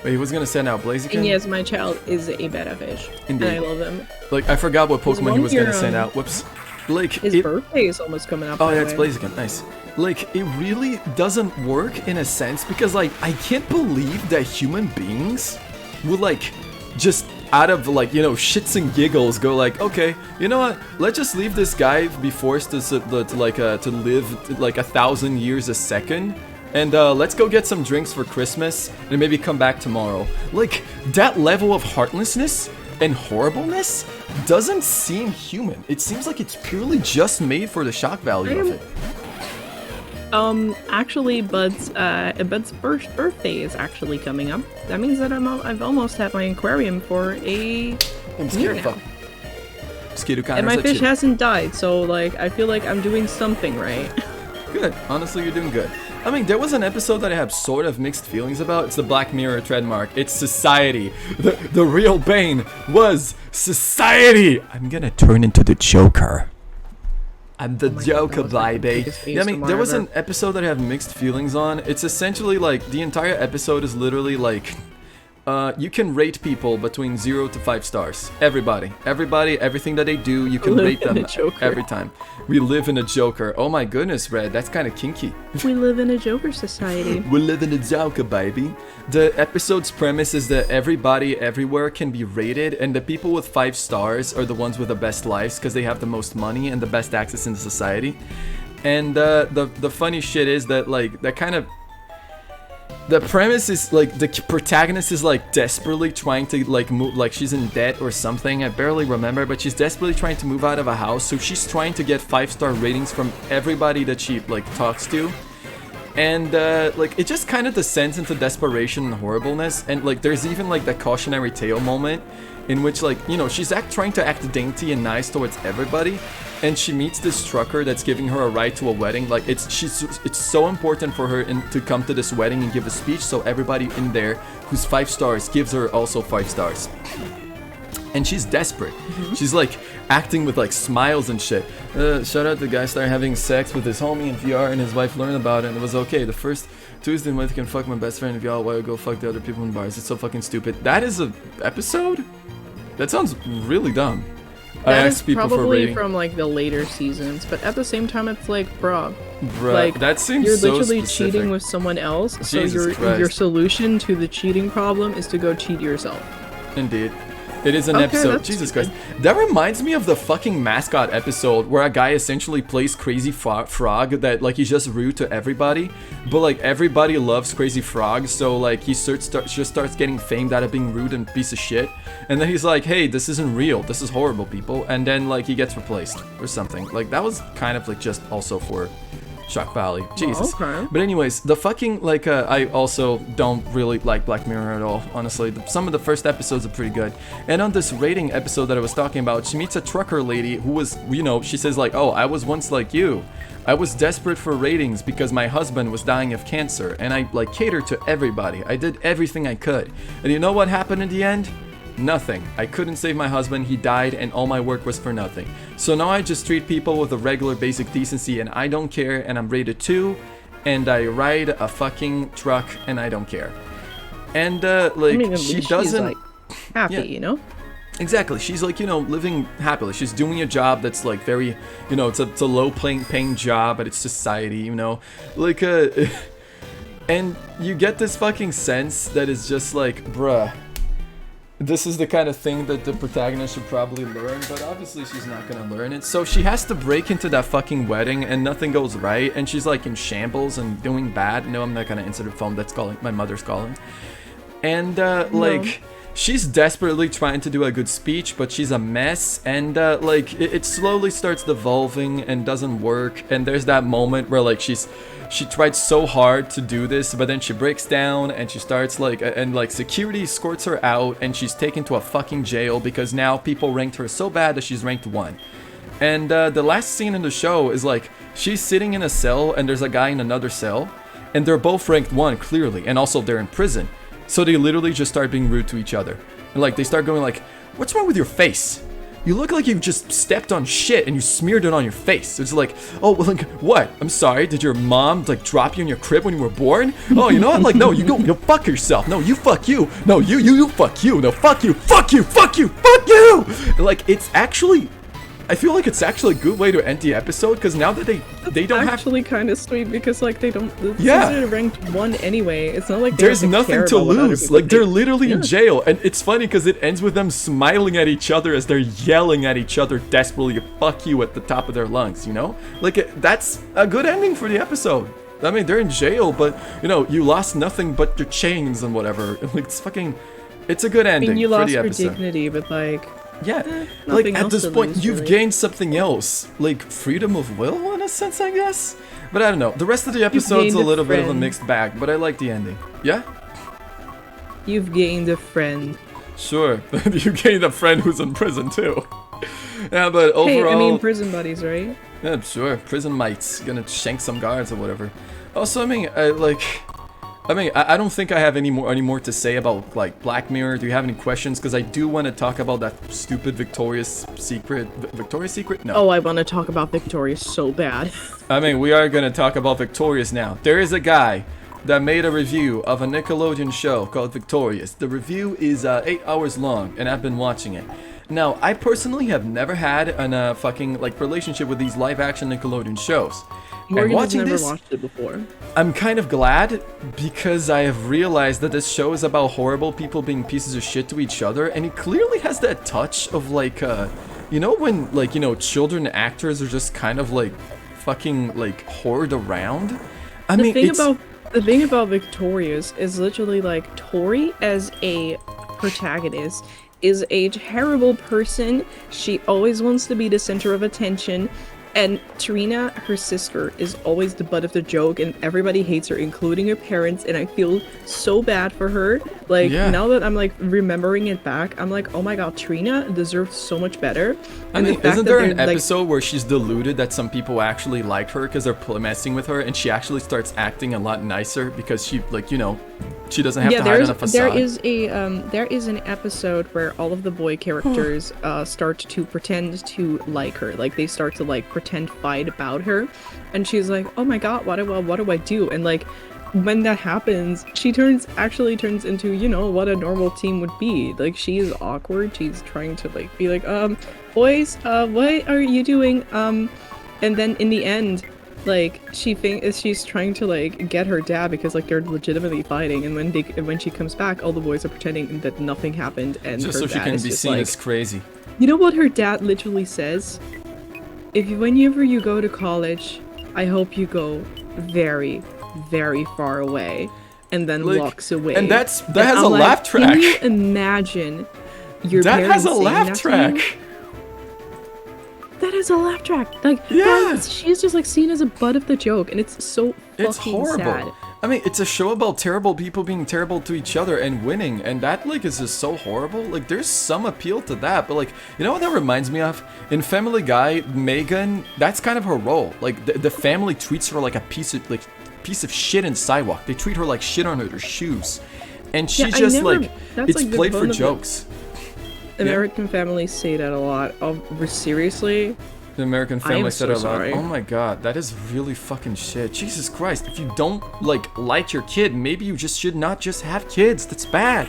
Wait, he was gonna send out Blaziken? And yes, my child is a betta fish. Indeed. And I love him. Like, I forgot what Pokemon he was gonna send out. Whoops. Like, his birthday is almost coming up. Oh, yeah, it's Blaziken. Nice. Like, it really doesn't work in a sense, because, like, I can't believe that human beings would, like, just out of like, you know, shits and giggles go like, okay, you know what, let's just leave this guy be forced to live like 1,000 years a second, and let's go get some drinks for Christmas and maybe come back tomorrow. Like, that level of heartlessness and horribleness doesn't seem human. It seems like it's purely just made for the shock value of it. Actually, Bud's first birthday is actually coming up. That means that I've almost had my aquarium for a year now. And my fish hasn't died, so like I feel like I'm doing something right. Good. Honestly, you're doing good. I mean, there was an episode that I have sort of mixed feelings about. It's the Black Mirror trademark. It's society. The real bane was society. I'm gonna turn into the Joker. I'm the Joker, baby. Yeah, I mean, there was an episode that I have mixed feelings on. It's essentially like the entire episode is literally like, you can rate people between 0 to 5 stars. Everybody, everything that they do, you can rate them every time. We live in a Joker. Oh my goodness, Red, that's kind of kinky. We live in a Joker society. We live in a Joker, baby. The episode's premise is that everybody everywhere can be rated, and the people with 5 stars are the ones with the best lives because they have the most money and the best access in society. And the funny shit is that like that kind of. The premise is like the protagonist is like desperately trying to like move, like she's in debt or something, I barely remember, but she's desperately trying to move out of a house, so she's trying to get 5-star ratings from everybody that she like talks to. And like it just kind of descends into desperation and horribleness, and like there's even like that cautionary tale moment in which, like, you know, she's trying to act dainty and nice towards everybody, and she meets this trucker that's giving her a ride to a wedding. Like it's so important for her to come to this wedding and give a speech, so everybody in there who's 5 stars gives her also 5 stars. And she's desperate. She's like acting with like smiles and shit. Shout out the guy started having sex with his homie in VR, and his wife learned about it, and it was okay. The first Tuesday month can fuck my best friend in VR while I go fuck the other people in bars. It's so fucking stupid. That is a episode? That sounds really dumb. I asked people for rating. Probably from like the later seasons, but at the same time, it's like, bruh, like that seems you're so literally specific. Cheating with someone else. Jesus So your solution to the cheating problem is to go cheat yourself. Indeed. It is an episode. Jesus Christ. That reminds me of the fucking mascot episode where a guy essentially plays Crazy Frog that like he's just rude to everybody, but like everybody loves Crazy Frog, so like he just starts getting famed out of being rude and piece of shit, and then he's like, hey, this isn't real, this is horrible, people, and then like he gets replaced or something. Like that was kind of like just also for Shock Valley. Jesus. Oh, okay. But anyways, the fucking like I also don't really like Black Mirror at all, honestly. Some of the first episodes are pretty good. And on this rating episode that I was talking about, she meets a trucker lady who was, you know, she says like, oh, I was once like you. I was desperate for ratings because my husband was dying of cancer, and I like catered to everybody. I did everything I could. And you know what happened in the end? Nothing. I couldn't save my husband, he died, and all my work was for nothing. So now I just treat people with a regular basic decency, and I don't care, and I'm rated 2, and I ride a fucking truck, and I don't care. And like, I mean, she she's, doesn't like, happy, yeah. you know? Exactly. She's like, you know, living happily. She's doing a job that's like very, you know, it's a low paying job, but it's society, you know, like and you get this fucking sense that is just like, bruh, this is the kind of thing that the protagonist should probably learn, but obviously she's not gonna learn it. So she has to break into that fucking wedding, and nothing goes right, and she's like in shambles and doing bad. No, I'm not gonna answer the phone. That's calling. My mother's calling. And like, she's desperately trying to do a good speech, but she's a mess, and like it slowly starts devolving and doesn't work. And there's that moment where like she tried so hard to do this, but then she breaks down and she starts like, and like security escorts her out, and she's taken to a fucking jail because now people ranked her so bad that she's ranked 1. And the last scene in the show is like she's sitting in a cell and there's a guy in another cell, and they're both ranked 1 clearly, and also they're in prison. So they literally just start being rude to each other. And like they start going like, what's wrong with your face? You look like you just stepped on shit and you smeared it on your face. It's like, oh, well, like, what? I'm sorry, did your mom like drop you in your crib when you were born? Oh, you know what? Like, no, you fuck yourself. No, you fuck you. No, you fuck you. No, fuck you, fuck you, fuck you, fuck you. And like, it's actually, I feel like it's actually a good way to end the episode because now that they don't have actually kind of sweet because like they don't. Yeah. Since they're ranked 1 anyway. It's not like they there's have to nothing care to about what other lose. people Like they're think. literally in jail, and it's funny because it ends with them smiling at each other as they're yelling at each other desperately, "Fuck you" at the top of their lungs. You know, like that's a good ending for the episode. I mean, they're in jail, but you know, you lost nothing but your chains and whatever. Like it's a good I ending mean, you for lost the your episode. dignity, but like. Yeah, like nothing at else this to point, lose, you've really. gained something else, like freedom of will in a sense, I guess. But I don't know. The rest of the episode's a gained a little bit of a friend. mixed bag, but I like the ending. Yeah, You've gained a friend. sure. You gained a friend who's in prison too. Yeah, but overall, Hey, I mean prison buddies, right? yeah, sure. Prison mites gonna shank some guards or whatever. Also, I mean, I don't think I have any more to say about like Black Mirror. Do you have any questions? Because I do want to talk about that stupid Victoria's Secret. Victoria's Secret? No. Oh, I want to talk about Victoria so bad. I mean, we are gonna talk about Victorious now. There is a guy that made a review of a Nickelodeon show called Victorious. The review is 8 hours long, and I've been watching it. Now, I personally have never had a fucking like relationship with these live-action Nickelodeon shows. Morgan and has watching never this, watched it before. I'm kind of glad because I have realized that this show is about horrible people being pieces of shit to each other, and it clearly has that touch of like, you know, when like, you know, children actors are just kind of like fucking like hoard around. I mean, The thing about Victorious is literally like Tori as a protagonist is a terrible person. She always wants to be the center of attention. And Trina, her sister, is always the butt of the joke, and everybody hates her, including her parents, and I feel so bad for her. Like, Yeah. now that I'm, like, remembering it back, I'm like, oh my god, Trina deserves so much better. I And the mean, fact isn't that there they're, an like, episode where she's deluded that some people actually liked her because they're messing with her, and she actually starts acting a lot nicer because she, like, you know, she doesn't have to hide on a facade? There is an episode where all of the boy characters start to pretend to like her. Like they start to like pretend fight about her, and she's like, "Oh my god, what do I do?" And like when that happens, she actually turns into, you know, what a normal team would be. Like she's awkward. She's trying to like be like, boys, what are you doing? And then in the end, like she's trying to like get her dad because like they're legitimately fighting, and when she comes back, all the boys are pretending that nothing happened, and Just her so she dad can is be just seen like, as crazy. you know what her dad literally says? Whenever you go to college, I hope you go very, very far away, and then Like, walks away. and that has I'm a like, laugh track. Can you imagine your That parents has a saying laugh that to track. you? That is a laugh track. Like, Yeah. she's just like seen as a butt of the joke, and it's so It's fucking horrible. sad. I mean, it's a show about terrible people being terrible to each other and winning, and that like is just so horrible. Like, there's some appeal to that, but like, you know what that reminds me of? In Family Guy, Megan, that's kind of her role. Like, the family treats her like a piece of shit in sidewalk. They treat her like shit on her shoes, and she Yeah, just like that's, it's like, the played for bone of it. jokes. American families say that a lot. Seriously? The American Family am said so it a lot. sorry. Oh my god, that is really fucking shit. Jesus Christ, if you don't like your kid, maybe you just should not just have kids. That's bad.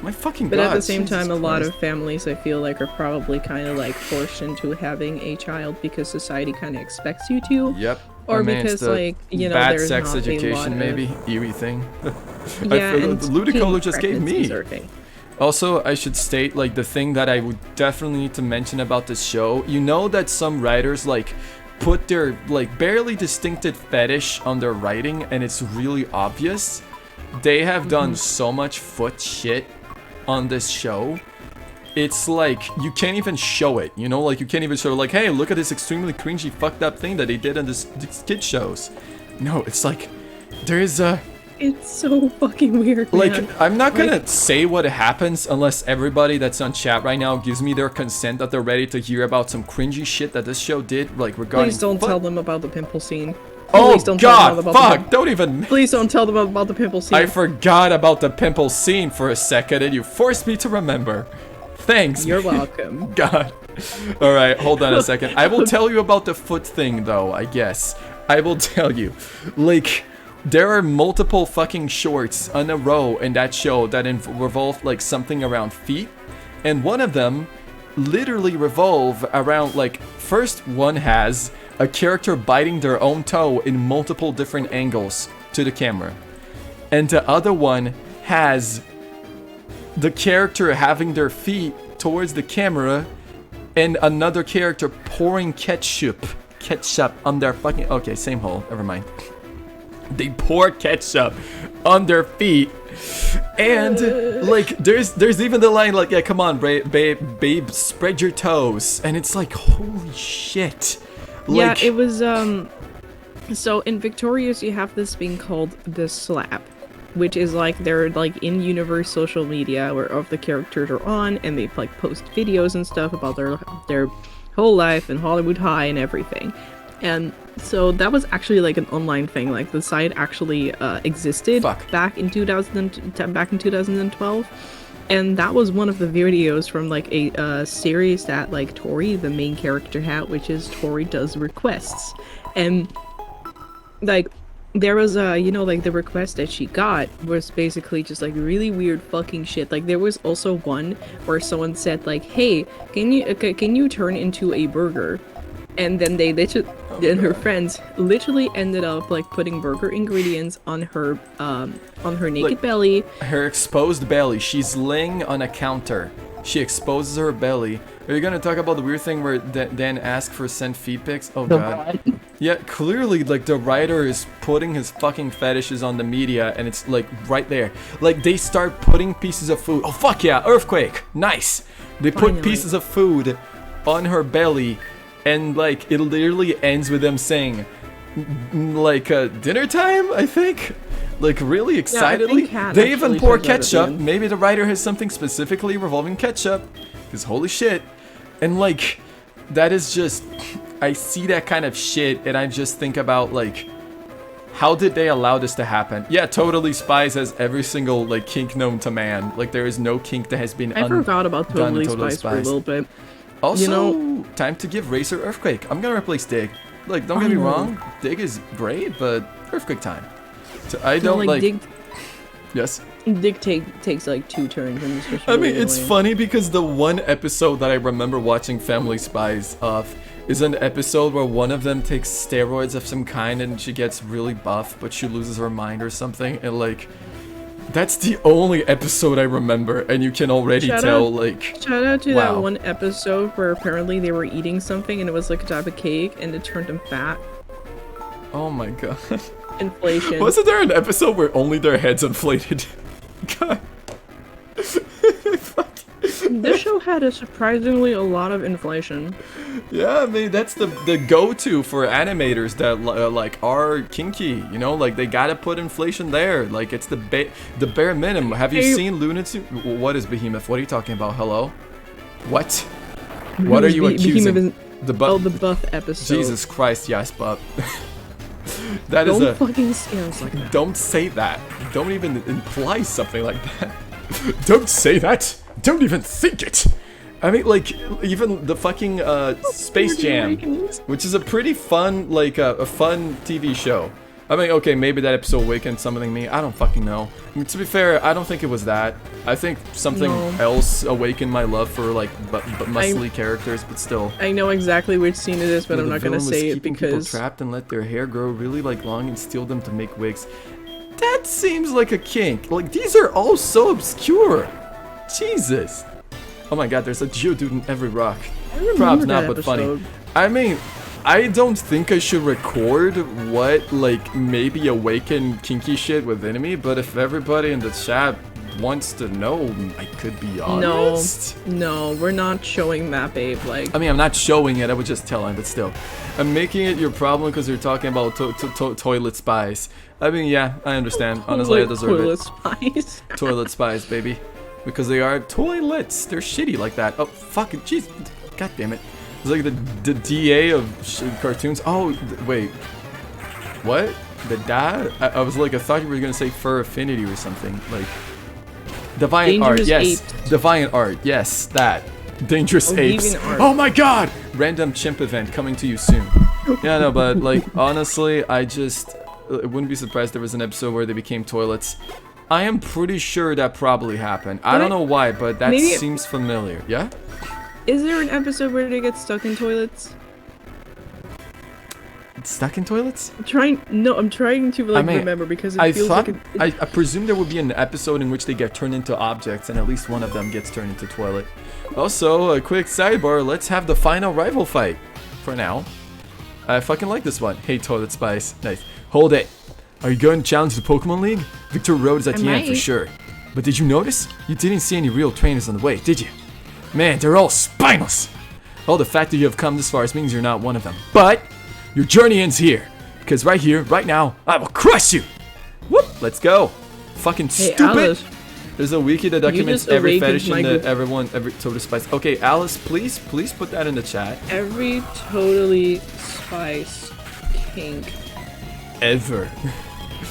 My fucking But god. at the same Jesus time, a lot Christ. of families, I feel like, are probably kind of like forced into having a child because society kind of expects you to. Yep. Or I mean, it's because, the like, you know, bad there's sex not a lot education, of- maybe eerie thing. Yeah, and Ludicolo teen just gave me. pregnancies are a thing. Also, I should state, like, the thing that I would definitely need to mention about this show. You know that some writers, like, put their, like, barely distinctive fetish on their writing, and it's really obvious. They have done so much foot shit on this show. It's like, you can't even show it, you know? Like, you can't even show, like, hey, look at this extremely cringy, fucked up thing that they did on these kid shows. No, it's like, there is a... It's so fucking weird, Like, man. I'm not gonna say what happens unless everybody that's on chat right now gives me their consent that they're ready to hear about some cringy shit that this show did, like, regarding... Please don't foot. tell them about the pimple scene. Oh, Please don't tell God, them about fuck, don't even... Please don't tell them about the pimple scene. I forgot about the pimple scene for a second, and you forced me to remember. Thanks. You're man. welcome. God. Alright, hold on a second. I will tell you about the foot thing, though, I guess. I will tell you. Like... There are multiple fucking shorts in a row in that show that revolve like something around feet, and one of them literally revolve around, like, first one has a character biting their own toe in multiple different angles to the camera. And the other one has the character having their feet towards the camera and another character pouring ketchup on their fucking... Okay, same hole. Never mind. They pour ketchup on their feet. And, like, there's even the line, like, yeah, come on, babe, spread your toes. And it's like, holy shit. Yeah, Like, it was, so in Victorious, you have this being called the slap, which is like their like in-universe social media where of the characters are on, and they like post videos and stuff about their whole life and Hollywood High and everything. And so that was actually like an online thing. Like the site actually existed back in 2012, and that was one of the videos from like a series that like Tori, the main character, had, which is Tori Does Requests. And like there was like the request that she got was basically just like really weird fucking shit. Like there was also one where someone said like, hey, can you turn into a burger? And then they literally, and her friends literally ended up like putting burger ingredients on her naked like, belly. Her exposed belly. She's laying on a counter. She exposes her belly. Are you gonna talk about the weird thing where Dan asked for send feed pics? Oh god. Yeah, clearly like the writer is putting his fucking fetishes on the media, and it's like right there. Like they start putting pieces of food. Oh fuck yeah, earthquake. Nice. They put pieces of food on her belly. And, like, it literally ends with them saying, like, dinner time, I think? Like, really excitedly. Yeah, they even pour ketchup. Maybe the writer has something specifically revolving ketchup. Because holy shit. And, like, that is just... I see that kind of shit, and I just think about, like... How did they allow this to happen? Yeah, Totally Spies has every single, like, kink known to man. Like, there is no kink that has been I forgot about Totally Spies for a little bit. Also, you know, time to give Racer Earthquake. I'm gonna replace Dig. Like, don't get me wrong, Dig is great, but Earthquake time. So I don't like. Dig, yes. Dig takes like 2 turns, and it's just. Really I mean, it's funny because the one episode that I remember watching Family Spies of is an episode where one of them takes steroids of some kind and she gets really buff, but she loses her mind or something, and like. That's the only episode I remember, and you can already tell, like... Shout out to that one episode where apparently they were eating something, and it was like a type of cake, and it turned them fat. Oh my god. Inflation. Wasn't there an episode where only their heads inflated? God. This show had a surprisingly a lot of inflation. Yeah, I mean, that's the go-to for animators that like are kinky, you know, like they gotta put inflation there, like it's the bare minimum. Have you seen Looney Tunes? What is Behemoth? What are you talking about? Hello? What? What are you accusing? The buff episode. Jesus Christ, yes, Buff. That don't is a... fucking scare us like that. Don't say that. Don't even imply something like that. Don't say that. Don't even think it. I mean, like, even the fucking Space Jam, which is a pretty fun, like, a fun TV show. I mean, okay, maybe that episode awakened something in me. I don't fucking know. I mean, to be fair, I don't think it was that. I think something else awakened my love for, like, muscly characters, but still. I know exactly which scene it is, but I'm not gonna say it because... people trapped and let their hair grow really, like, long and steal them to make wigs. That seems like a kink. Like, these are all so obscure. Jesus. Oh my god, there's a Geodude in every rock. Probs not, but funny. I mean, I don't think I should record what, like, maybe awaken kinky shit within me, but if everybody in the chat wants to know, I could be honest. No, we're not showing that, babe. Like, I mean, I'm not showing it, I would just tell him, but still. I'm making it your problem because you're talking about toilet spies. I mean, yeah, I understand. Honestly, I deserve it. Toilet spies. Toilet spies, baby. Because they are toilets. They're shitty like that. Oh, fuck it. Jeez. God damn it. It's like the DA of cartoons. Oh, wait. What? The da? I was like, I thought you were going to say fur affinity or something. Like, Deviant Art. Yes. Apes. Deviant Art. Yes, that. Dangerous Apes. Oh my god! Random chimp event coming to you soon. Yeah, no, but like, honestly, I wouldn't be surprised there was an episode where they became toilets. I am pretty sure that probably happened. I don't know why, but that seems familiar. Yeah? Is there an episode where they get stuck in toilets? Stuck in toilets? I'm trying to like remember because it feels like I presume there would be an episode in which they get turned into objects and at least one of them gets turned into toilet. Also, a quick sidebar, let's have the final rival fight for now. I fucking like this one. Hey, Toilet Spice. Nice. Hold it. Are you going to challenge the Pokemon League? Victor Road is at the end for sure. But did you notice? You didn't see any real trainers on the way, did you? Man, they're all spineless. Well, the fact that you have come this far means you're not one of them. But your journey ends here. Because right here, right now, I will crush you. Whoop, let's go. Fucking stupid. Alice, there's a wiki that documents every fetish in every Total Spice. Okay, Alice, please put that in the chat. Every Totally Spice kink. Ever.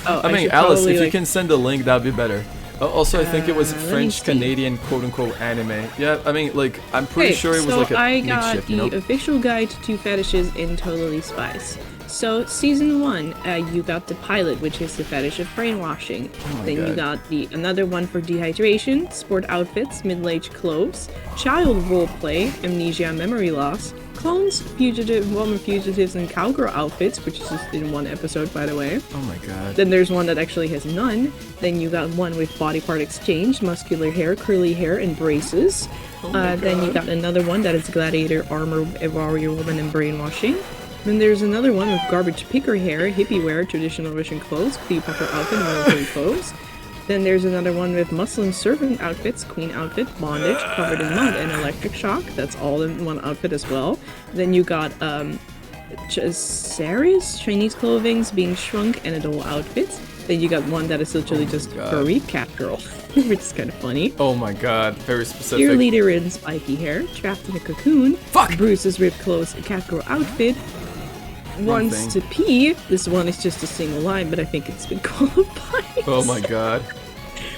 Oh, I mean, Alice, if you can send a link, that'd be better. Also, I think it was French-Canadian quote-unquote anime. Yeah, I mean, like, I'm pretty sure it was like a I got makeshift, the official guide to fetishes in Totally Spice. So, season 1, you got the pilot, which is the fetish of brainwashing. Then you got another one for dehydration, sport outfits, middle-aged clothes, child roleplay, amnesia, memory loss, clones, woman fugitives, and cowgirl outfits, which is just in one episode, by the way. Oh my god. Then there's one that actually has none. Then you got one with body part exchange, muscular hair, curly hair, and braces. Then you got another one that is gladiator, armor, warrior woman, and brainwashing. Then there's another one with garbage picker hair, hippie wear, traditional Russian clothes, Cleopatra outfit, military clothes. Then there's another one with muslin servant outfits, queen outfit, bondage, covered in mud, and electric shock. That's all in one outfit as well. Then you got saris, Chinese clothings, being shrunk, and adult outfits. Then you got one that is literally just furry cat girl, which is kind of funny. Oh my god, very specific. Cheerleader in spiky hair, trapped in a cocoon. Fuck! Bruce's ripped clothes, a cat girl outfit. Wants to pee. This one is just a single line, but I think it's been qualified. Oh my god.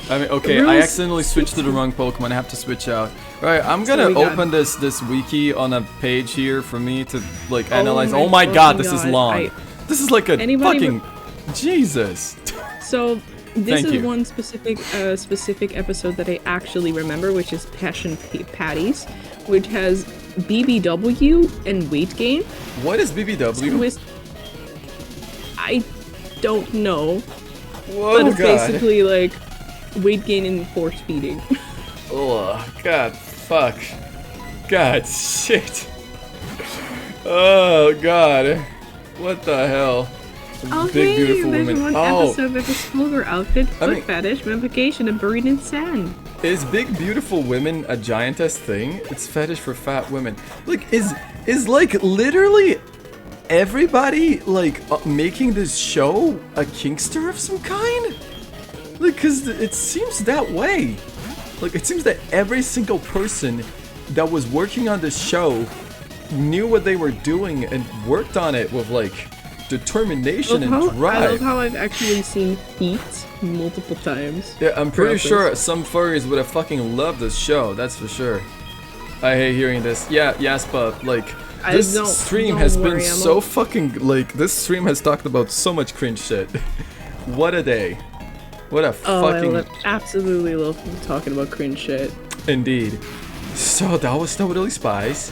I mean, okay, I accidentally switched to the wrong Pokemon. I have to switch out. Alright, I'm gonna open this wiki on a page here for me to, like, analyze. Oh my god, this is long. This is like a fucking... Jesus. So, this is one specific episode that I actually remember, which is Passion Patties, which has BBW and weight gain. What is BBW? I don't know. Whoa, but it's basically like weight gain and force feeding. Oh, god, fuck. God, shit. Oh, god. What the hell? Oh, big, beautiful woman. One episode with a silver outfit, foot fetish, mummification, and buried in sand. Is big beautiful women a giantess thing? It's fetish for fat women. Like, is like literally everybody like making this show a kinkster of some kind? Like, cause it seems that way. Like, it seems that every single person that was working on this show knew what they were doing and worked on it with like determination and drive. I love how I've actually seen feet multiple times. Yeah, I'm pretty sure some furries would have fucking loved this show, that's for sure. I hate hearing this. Yeah, Yaspa, like, this stream has been so fucking, like, this stream has talked about so much cringe shit. What a day. What a fucking... I absolutely love talking about cringe shit. Indeed. So, that was Totally Spice.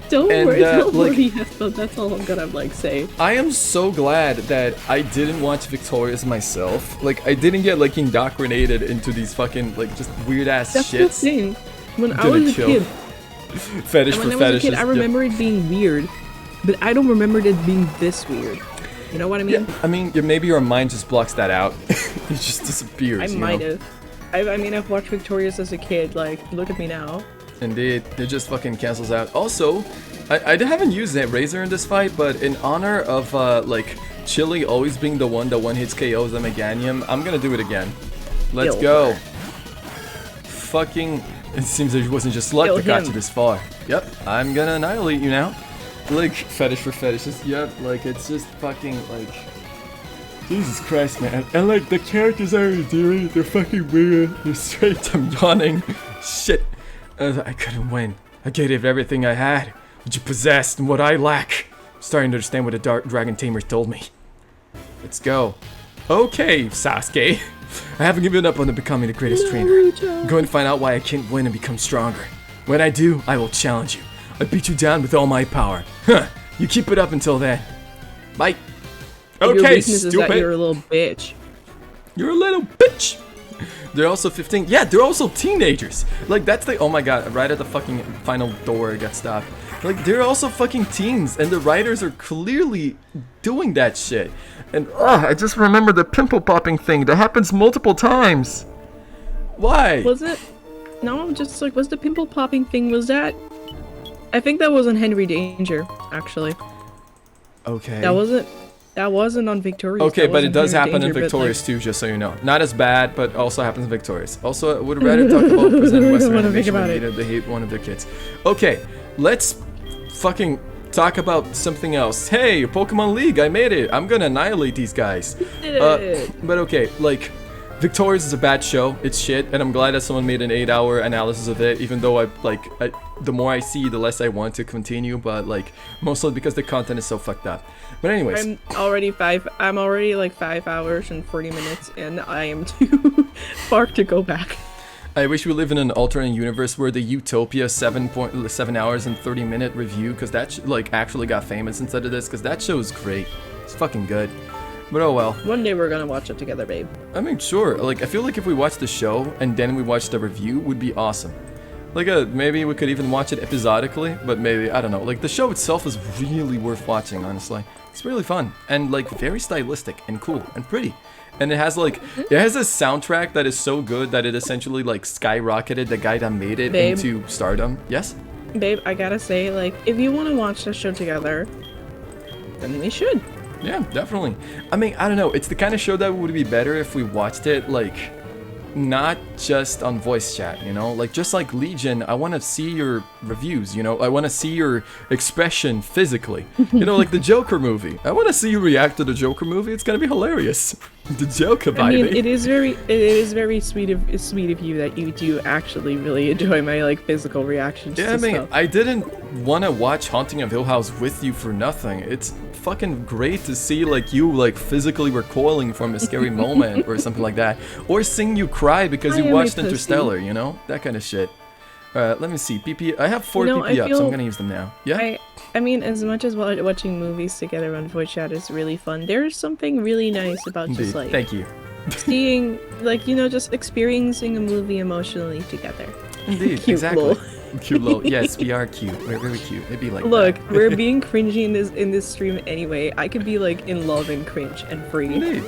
Don't worry, Yaspa, that's all I'm gonna, like, say. I am so glad that I didn't watch Victorious myself. Like, I didn't get, like, indoctrinated into these fucking, like, just weird-ass shits. That's the thing. When I was a kid... Fetish for fetishes. I remember it being weird, but I don't remember it being this weird. You know what I mean? Yeah, I mean, maybe your mind just blocks that out. It just disappears. I might have. I mean, I've watched Victorious as a kid. Like, look at me now. Indeed, it just fucking cancels out. Also, I haven't used that Razor in this fight, but in honor of like Chili always being the one that one hits KOs the Meganium, I'm gonna do it again. Let's go. Fucking. It seems that it wasn't just luck that got you this far. Yep, I'm gonna annihilate you now. Like, fetish for fetishes. Yep, like, it's just fucking, like... Jesus Christ, man. And, like, the characters I was doing, they're fucking weird. They're straight. I'm yawning. Shit. I couldn't win. I gave everything I had. What you possessed and what I lack. I'm starting to understand what the Dark Dragon Tamer told me. Let's go. Okay, Sasuke. I haven't given up on becoming the greatest trainer. I'm going to find out why I can't win and become stronger. When I do, I will challenge you. I beat you down with all my power. Huh. You keep it up until then. Bye. Your Okay, weakness is that you're a little bitch. You're a little bitch. They're also 15. Yeah, they're also teenagers. Like, that's the... Oh my god, right at the fucking final door it got stopped. Like, they're also fucking teens, and the writers are clearly doing that shit. And, I just remember the pimple popping thing. That happens multiple times. Why? Was it? No, just like, was the pimple popping thing, was that? I think that was on Henry Danger, actually. Okay. That wasn't on Victorious. Okay, but it does Henry happen Danger, in Victorious like, too, just so you know. Not as bad, but also happens in Victorious. Also, I would rather talk about present Western animation when they hate one of their kids. Okay, let's fucking talk about something else. Hey, Pokemon League, I made it. I'm gonna annihilate these guys. But okay, like, Victorious is a bad show. It's shit, and I'm glad that someone made an 8-hour analysis of it, even though the more I see, the less I want to continue, but like, mostly because the content is so fucked up. But anyways. I'm already like 5 hours and 40 minutes, and I am too far to go back. I wish we live in an alternate universe where the Utopia 7 hours and 30-minute review, because that like actually got famous instead of this, because that show is great. It's fucking good. But oh well. One day we're gonna watch it together, babe. I mean, sure. Like, I feel like if we watch the show and then we watch the review, would be awesome. Like, maybe we could even watch it episodically, but maybe, I don't know. Like, the show itself is really worth watching, honestly. It's really fun, and, like, very stylistic, and cool, and pretty. And it has, like, it has a soundtrack that is so good that it essentially, like, skyrocketed the guy that made it into stardom. Yes? Babe, I gotta say, like, if you want to watch the show together, then we should. Yeah, definitely. I mean, I don't know. It's the kind of show that would be better if we watched it, like, not just on voice chat, you know? Like, just like Legion, I want to see your reviews, you know? I want to see your expression physically. You know, like the Joker movie. I want to see you react to the Joker movie. It's going to be hilarious. The Joker, baby. I mean, it is very sweet of you that you do actually really enjoy my, like, physical reactions to stuff. I didn't want to watch Haunting of Hill House with you for nothing. It's fucking great to see, like, you, like, physically recoiling from a scary moment or something like that. Or seeing you cry because you watched Interstellar, you know? That kind of shit. Let me see. PP. I have 4 PP up, so I'm gonna use them now. Yeah? I mean, as much as watching movies together on voice chat is really fun, there's something really nice about just, like... Thank you. seeing, like, you know, just experiencing a movie emotionally together. Indeed, Cute exactly. lol. Cute lol. Yes, we are cute. We're very cute. It'd be like Look, that. we're being cringy in this stream anyway. I could be, like, in love and cringe and free. Indeed.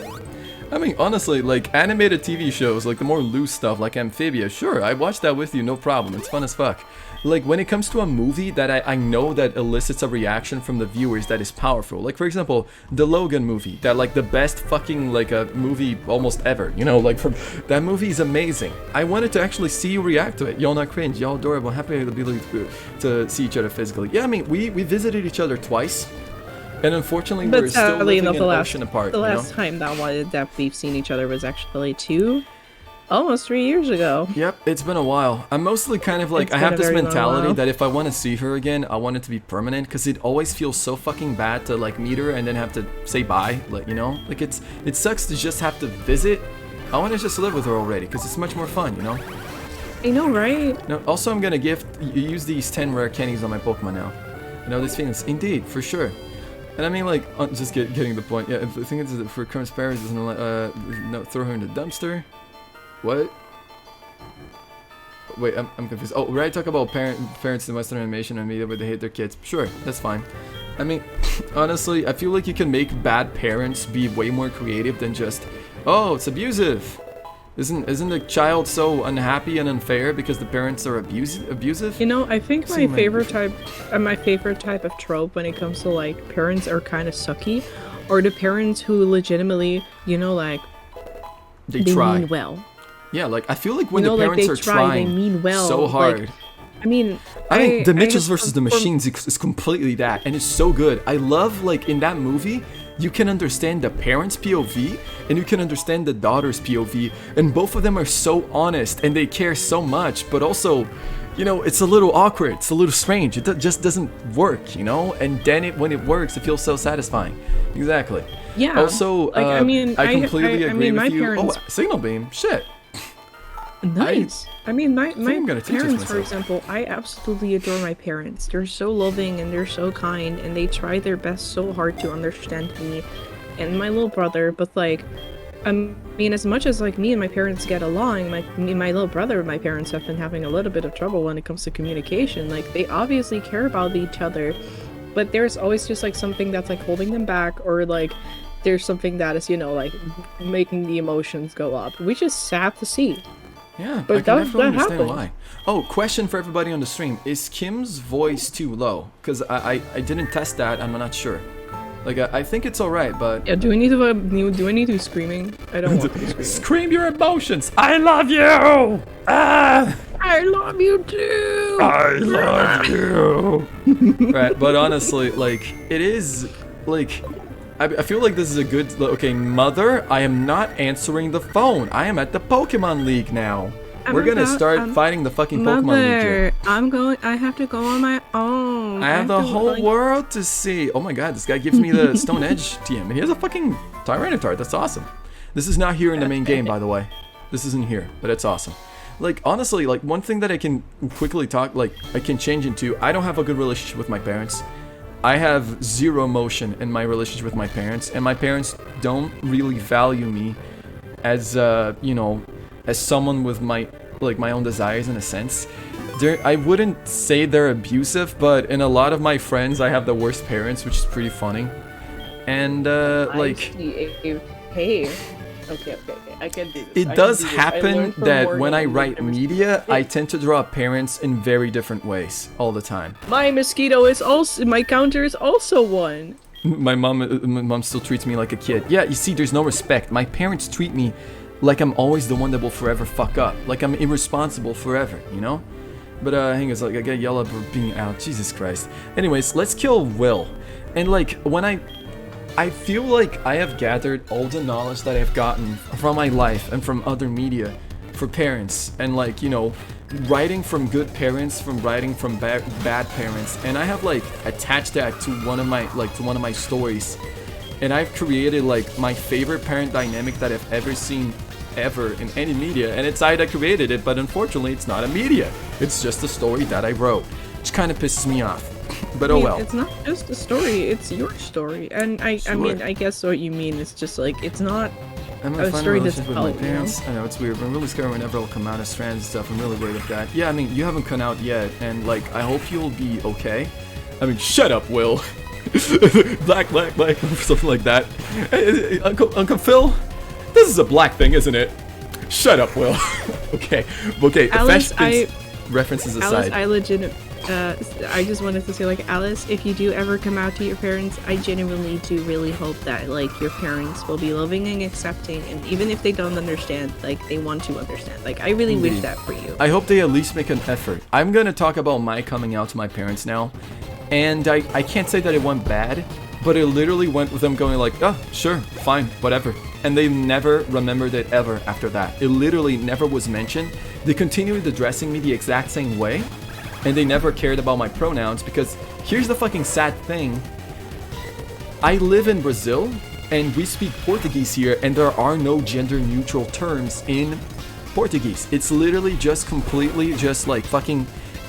I mean, honestly, like, animated TV shows, like the more loose stuff, like Amphibia, sure, I watch that with you, no problem, it's fun as fuck. Like, when it comes to a movie that I know that elicits a reaction from the viewers that is powerful, like, for example, the Logan movie, that, like, the best fucking, like, a movie almost ever, you know, like, from, that movie is amazing. I wanted to actually see you react to it. Y'all not cringe, y'all adorable, happy to see each other physically. Yeah, I mean, we visited each other twice. And unfortunately, we're still living an ocean apart. The last time that we've seen each other was actually almost 3 years ago. Yep, it's been a while. I'm mostly kind of like, I have this mentality that if I want to see her again, I want it to be permanent, because it always feels so fucking bad to, like, meet her and then have to say bye, like, you know? Like, it sucks to just have to visit. I want to just live with her already, because it's much more fun, you know? I know, right? No, also, I'm gonna use these 10 rare candies on my Pokemon now. You know, these things, indeed, for sure. And I mean, like, just getting the point. Yeah, if the thing is for current sparrows, doesn't no, throw her in the dumpster. What? Wait, I'm confused. Oh, right, talk about parents in Western animation and media where they hate their kids. Sure, that's fine. I mean, honestly, I feel like you can make bad parents be way more creative than just, oh, it's abusive. Isn't the child so unhappy and unfair because the parents are abusive? You know, I think my favorite type of trope when it comes to, like, parents are kind of sucky, or the parents who legitimately, you know, like, they try. mean well. Yeah, like, I feel like when the parents are trying they mean well, so hard. Like, I mean, The Mitchells versus the Machines is completely that, and it's so good. I love, like, in that movie, you can understand the parents' POV, and you can understand the daughter's POV, and both of them are so honest, and they care so much, but also, you know, it's a little awkward, it's a little strange, it just doesn't work, you know? And then when it works, it feels so satisfying. Exactly. Yeah. Also, like, I completely agree with you. Parents... Oh, Signal Beam, shit. Nice. I mean, my I'm gonna teach this parents, for myself. example, I absolutely adore my parents. They're so loving and they're so kind and they try their best so hard to understand me and my little brother. But like, I mean, as much as like me and my parents get along, my little brother and my parents have been having a little bit of trouble when it comes to communication. Like, they obviously care about each other, but there's always just like something that's like holding them back, or like there's something that is, you know, like making the emotions go up, which is sad to see. Yeah, But I can that definitely understand happens. why. Oh, question for everybody on the stream. Is Kim's voice too low? Because I didn't test that, I'm not sure. Like, I think it's alright, but... Yeah, do I need to be screaming? I don't want to be screaming. Scream your emotions! I love you! Ah! I love you too! I love you! Right, but honestly, like, it is, like... I feel like this is a good... Okay, Mother, I am not answering the phone. I am at the Pokemon League now. We're gonna start fighting the fucking Pokemon League here. I have to go on my own. I have the whole world to see. Oh my god, this guy gives me the Stone Edge TM. And he has a fucking Tyranitar. That's awesome. This is not here in the main game, by the way. This isn't here, but it's awesome. Like, honestly, like, one thing that I can quickly talk, like, I can change into, I don't have a good relationship with my parents. I have zero emotion in my relationship with my parents, and my parents don't really value me as, you know, as someone with my own desires in a sense. I wouldn't say they're abusive, but in a lot of my friends, I have the worst parents, which is pretty funny. And, like... Hey. Okay, I can do this. It does happen that when I write media, I tend to draw parents in very different ways all the time. My mosquito is also... My counter is also one. My mom still treats me like a kid. Yeah, you see, there's no respect. My parents treat me like I'm always the one that will forever fuck up. Like I'm irresponsible forever, you know? But, hang on, like, I get yelled at for being out. Jesus Christ. Anyways, let's kill Will. And, like, when I feel like I have gathered all the knowledge that I've gotten from my life and from other media for parents. And, like, you know, writing from good parents, from writing from bad parents. And I have, like, attached that to one of my stories. And I've created, like, my favorite parent dynamic that I've ever seen ever in any media, and it's I that created it, but unfortunately it's not a media. It's just a story that I wrote, which kind of pisses me off. But oh well. It's not just a story, it's your story. And I mean, I guess what you mean is just like, it's not a story that's with my parents. I know it's weird, but I'm really scared whenever I'll come out as trans and stuff. I'm really worried of that. Yeah, I mean, you haven't come out yet, and like, I hope you'll be okay. I mean, shut up, Will. black, or something like that. Hey, Uncle Phil, this is a black thing, isn't it? Shut up, Will. okay, Alice, references aside. Alice, I just wanted to say, like, Alice, if you do ever come out to your parents, I genuinely do really hope that, like, your parents will be loving and accepting, and even if they don't understand, like, they want to understand. Like, I really wish that for you. I hope they at least make an effort. I'm gonna talk about my coming out to my parents now, and I can't say that it went bad, but it literally went with them going like, oh, sure, fine, whatever. And they never remembered it ever after that. It literally never was mentioned. They continued addressing me the exact same way, and they never cared about my pronouns, because here's the fucking sad thing. I live in Brazil, and we speak Portuguese here, and there are no gender-neutral terms in Portuguese. It's literally just completely just like fucking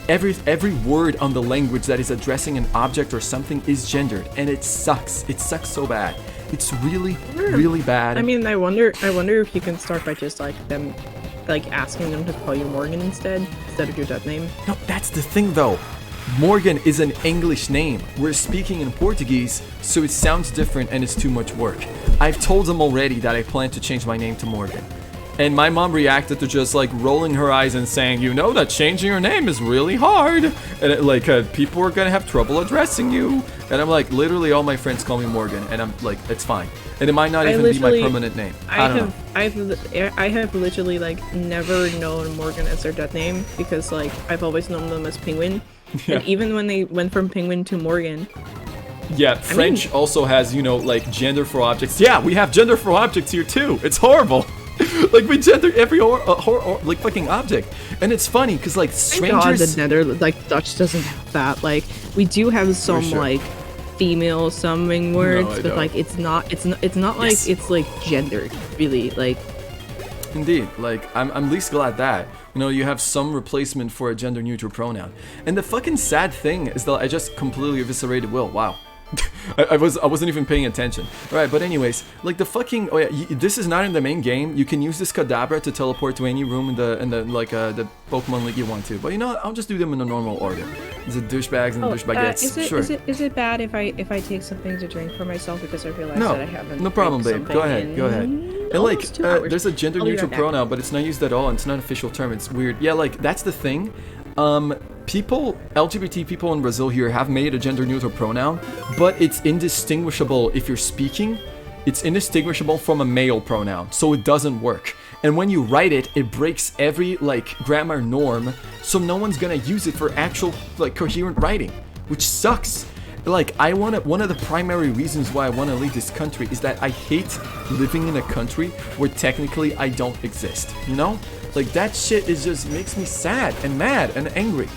every word on the language that is addressing an object or something is gendered, and it sucks. It sucks so bad. It's really, really bad. I mean, I wonder if you can start by just like them, like asking them to call you Morgan instead of your dead name. No, that's the thing though. Morgan is an English name. We're speaking in Portuguese, so it sounds different and it's too much work. I've told them already that I plan to change my name to Morgan. And my mom reacted to just like rolling her eyes and saying, you know that changing your name is really hard. And people are gonna have trouble addressing you. And I'm like, literally all my friends call me Morgan. And I'm like, it's fine. And it might not even be my permanent name. I have literally like never known Morgan as their dead name, because like I've always known them as Penguin. Yeah. And even when they went from Penguin to Morgan. Yeah, French also has, you know, like gender for objects. Yeah, we have gender for objects here too. It's horrible. Like we gender every like fucking object, and it's funny because like strangers. God, the Nether, like Dutch doesn't have that. Like we do have some like female summing words, but like it's not like it's like gendered really. Like Indeed, like, I'm least glad that, you know, you have some replacement for a gender-neutral pronoun. And the fucking sad thing is that I just completely eviscerated Will. Wow. I wasn't even paying attention. Alright, but anyways, like the fucking, oh yeah, this is not in the main game. You can use this Kadabra to teleport to any room in the the Pokemon League you want to. But you know what? I'll just do them in a normal order. The douchebags and douchebaguettes. Sure. Is it bad if I take something to drink for myself because I realized that I haven't? No problem, babe. Go ahead. Go ahead. And like, there's a gender-neutral right pronoun, but it's not used at all, and it's not an official term. It's weird. Yeah, like that's the thing. LGBT people in Brazil here have made a gender-neutral pronoun, but it's indistinguishable if you're speaking. It's indistinguishable from a male pronoun, so it doesn't work. And when you write it, it breaks every like grammar norm, so no one's gonna use it for actual like coherent writing, which sucks. Like one of the primary reasons why I want to leave this country is that I hate living in a country where technically I don't exist. You know, like that shit is just makes me sad and mad and angry.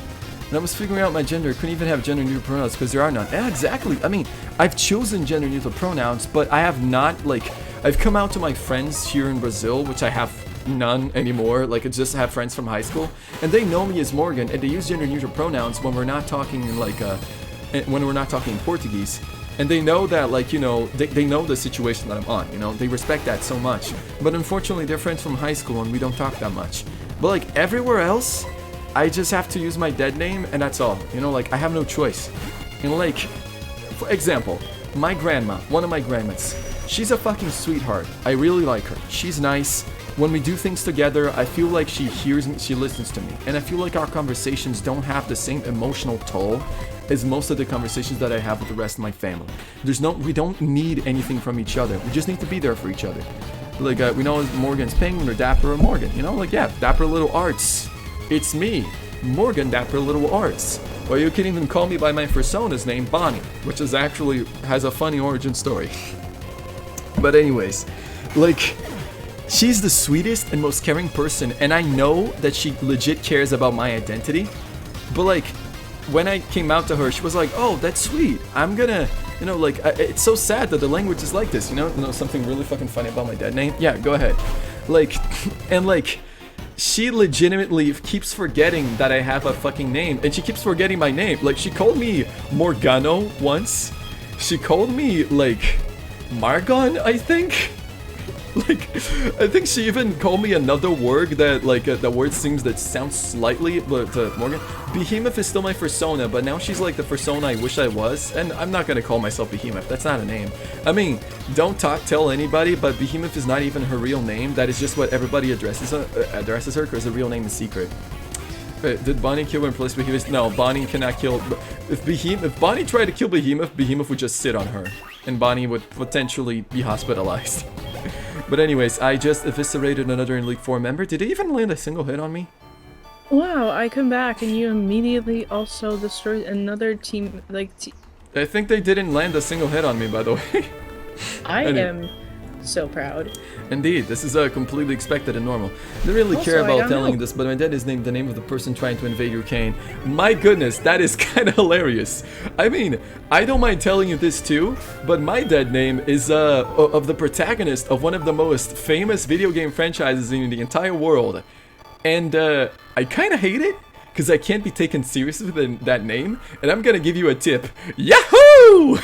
And I was figuring out my gender. I couldn't even have gender neutral pronouns because there are none. Yeah, exactly. I mean, I've chosen gender neutral pronouns, but I have not like I've come out to my friends here in Brazil, which I have none anymore. Like I just have friends from high school, and they know me as Morgan, and they use gender neutral pronouns when we're not talking in like when we're not talking in Portuguese. And they know that, like, you know, they know the situation that I'm on, you know, they respect that so much. But unfortunately, they're friends from high school and we don't talk that much. But, like, everywhere else, I just have to use my dead name and that's all. You know, like, I have no choice. And, like, for example, my grandma, one of my grandmas, she's a fucking sweetheart. I really like her. She's nice. When we do things together, I feel like she hears me, she listens to me. And I feel like our conversations don't have the same emotional toll as most of the conversations that I have with the rest of my family. We don't need anything from each other. We just need to be there for each other. Like, we know Morgan's Penguin or Dapper or Morgan, you know? Like, yeah, Dapper Little Arts. It's me, Morgan Dapper Little Arts. Or you can even call me by my persona's name, Bonnie, which is actually has a funny origin story. But anyways, like, she's the sweetest and most caring person, and I know that she legit cares about my identity. But like, when I came out to her, she was like, oh, that's sweet. I'm gonna, you know, like, it's so sad that the language is like this, you know? Something really fucking funny about my dead name? Yeah, go ahead. Like, and like, she legitimately keeps forgetting that I have a fucking name, and she keeps forgetting my name. Like, she called me Morgano once. She called me, like, Margon, I think? Like, I think she even called me another word that, like, the word sounds slightly, but, Morgan. Behemoth is still my persona, but now she's, like, the persona I wish I was, and I'm not gonna call myself Behemoth, that's not a name. I mean, don't tell anybody, but Behemoth is not even her real name, that is just what everybody addresses her, because the real name is secret. Did Bonnie kill and replace Behemoth? No, Bonnie cannot kill. If Bonnie tried to kill Behemoth, Behemoth would just sit on her, and Bonnie would potentially be hospitalized. But anyways, I just eviscerated another Elite 4 member. Did he even land a single hit on me? Wow, I come back and you immediately also destroyed another team, like... I think they didn't land a single hit on me, by the way. I am so proud. Indeed, this is completely expected and normal. I don't really care about telling you this, but my dad is named the name of the person trying to invade your cane. My goodness, that is kind of hilarious. I mean, I don't mind telling you this too, but my dead name is of the protagonist of one of the most famous video game franchises in the entire world. And I kind of hate it, because I can't be taken seriously with that name, and I'm gonna give you a tip. Yahoo!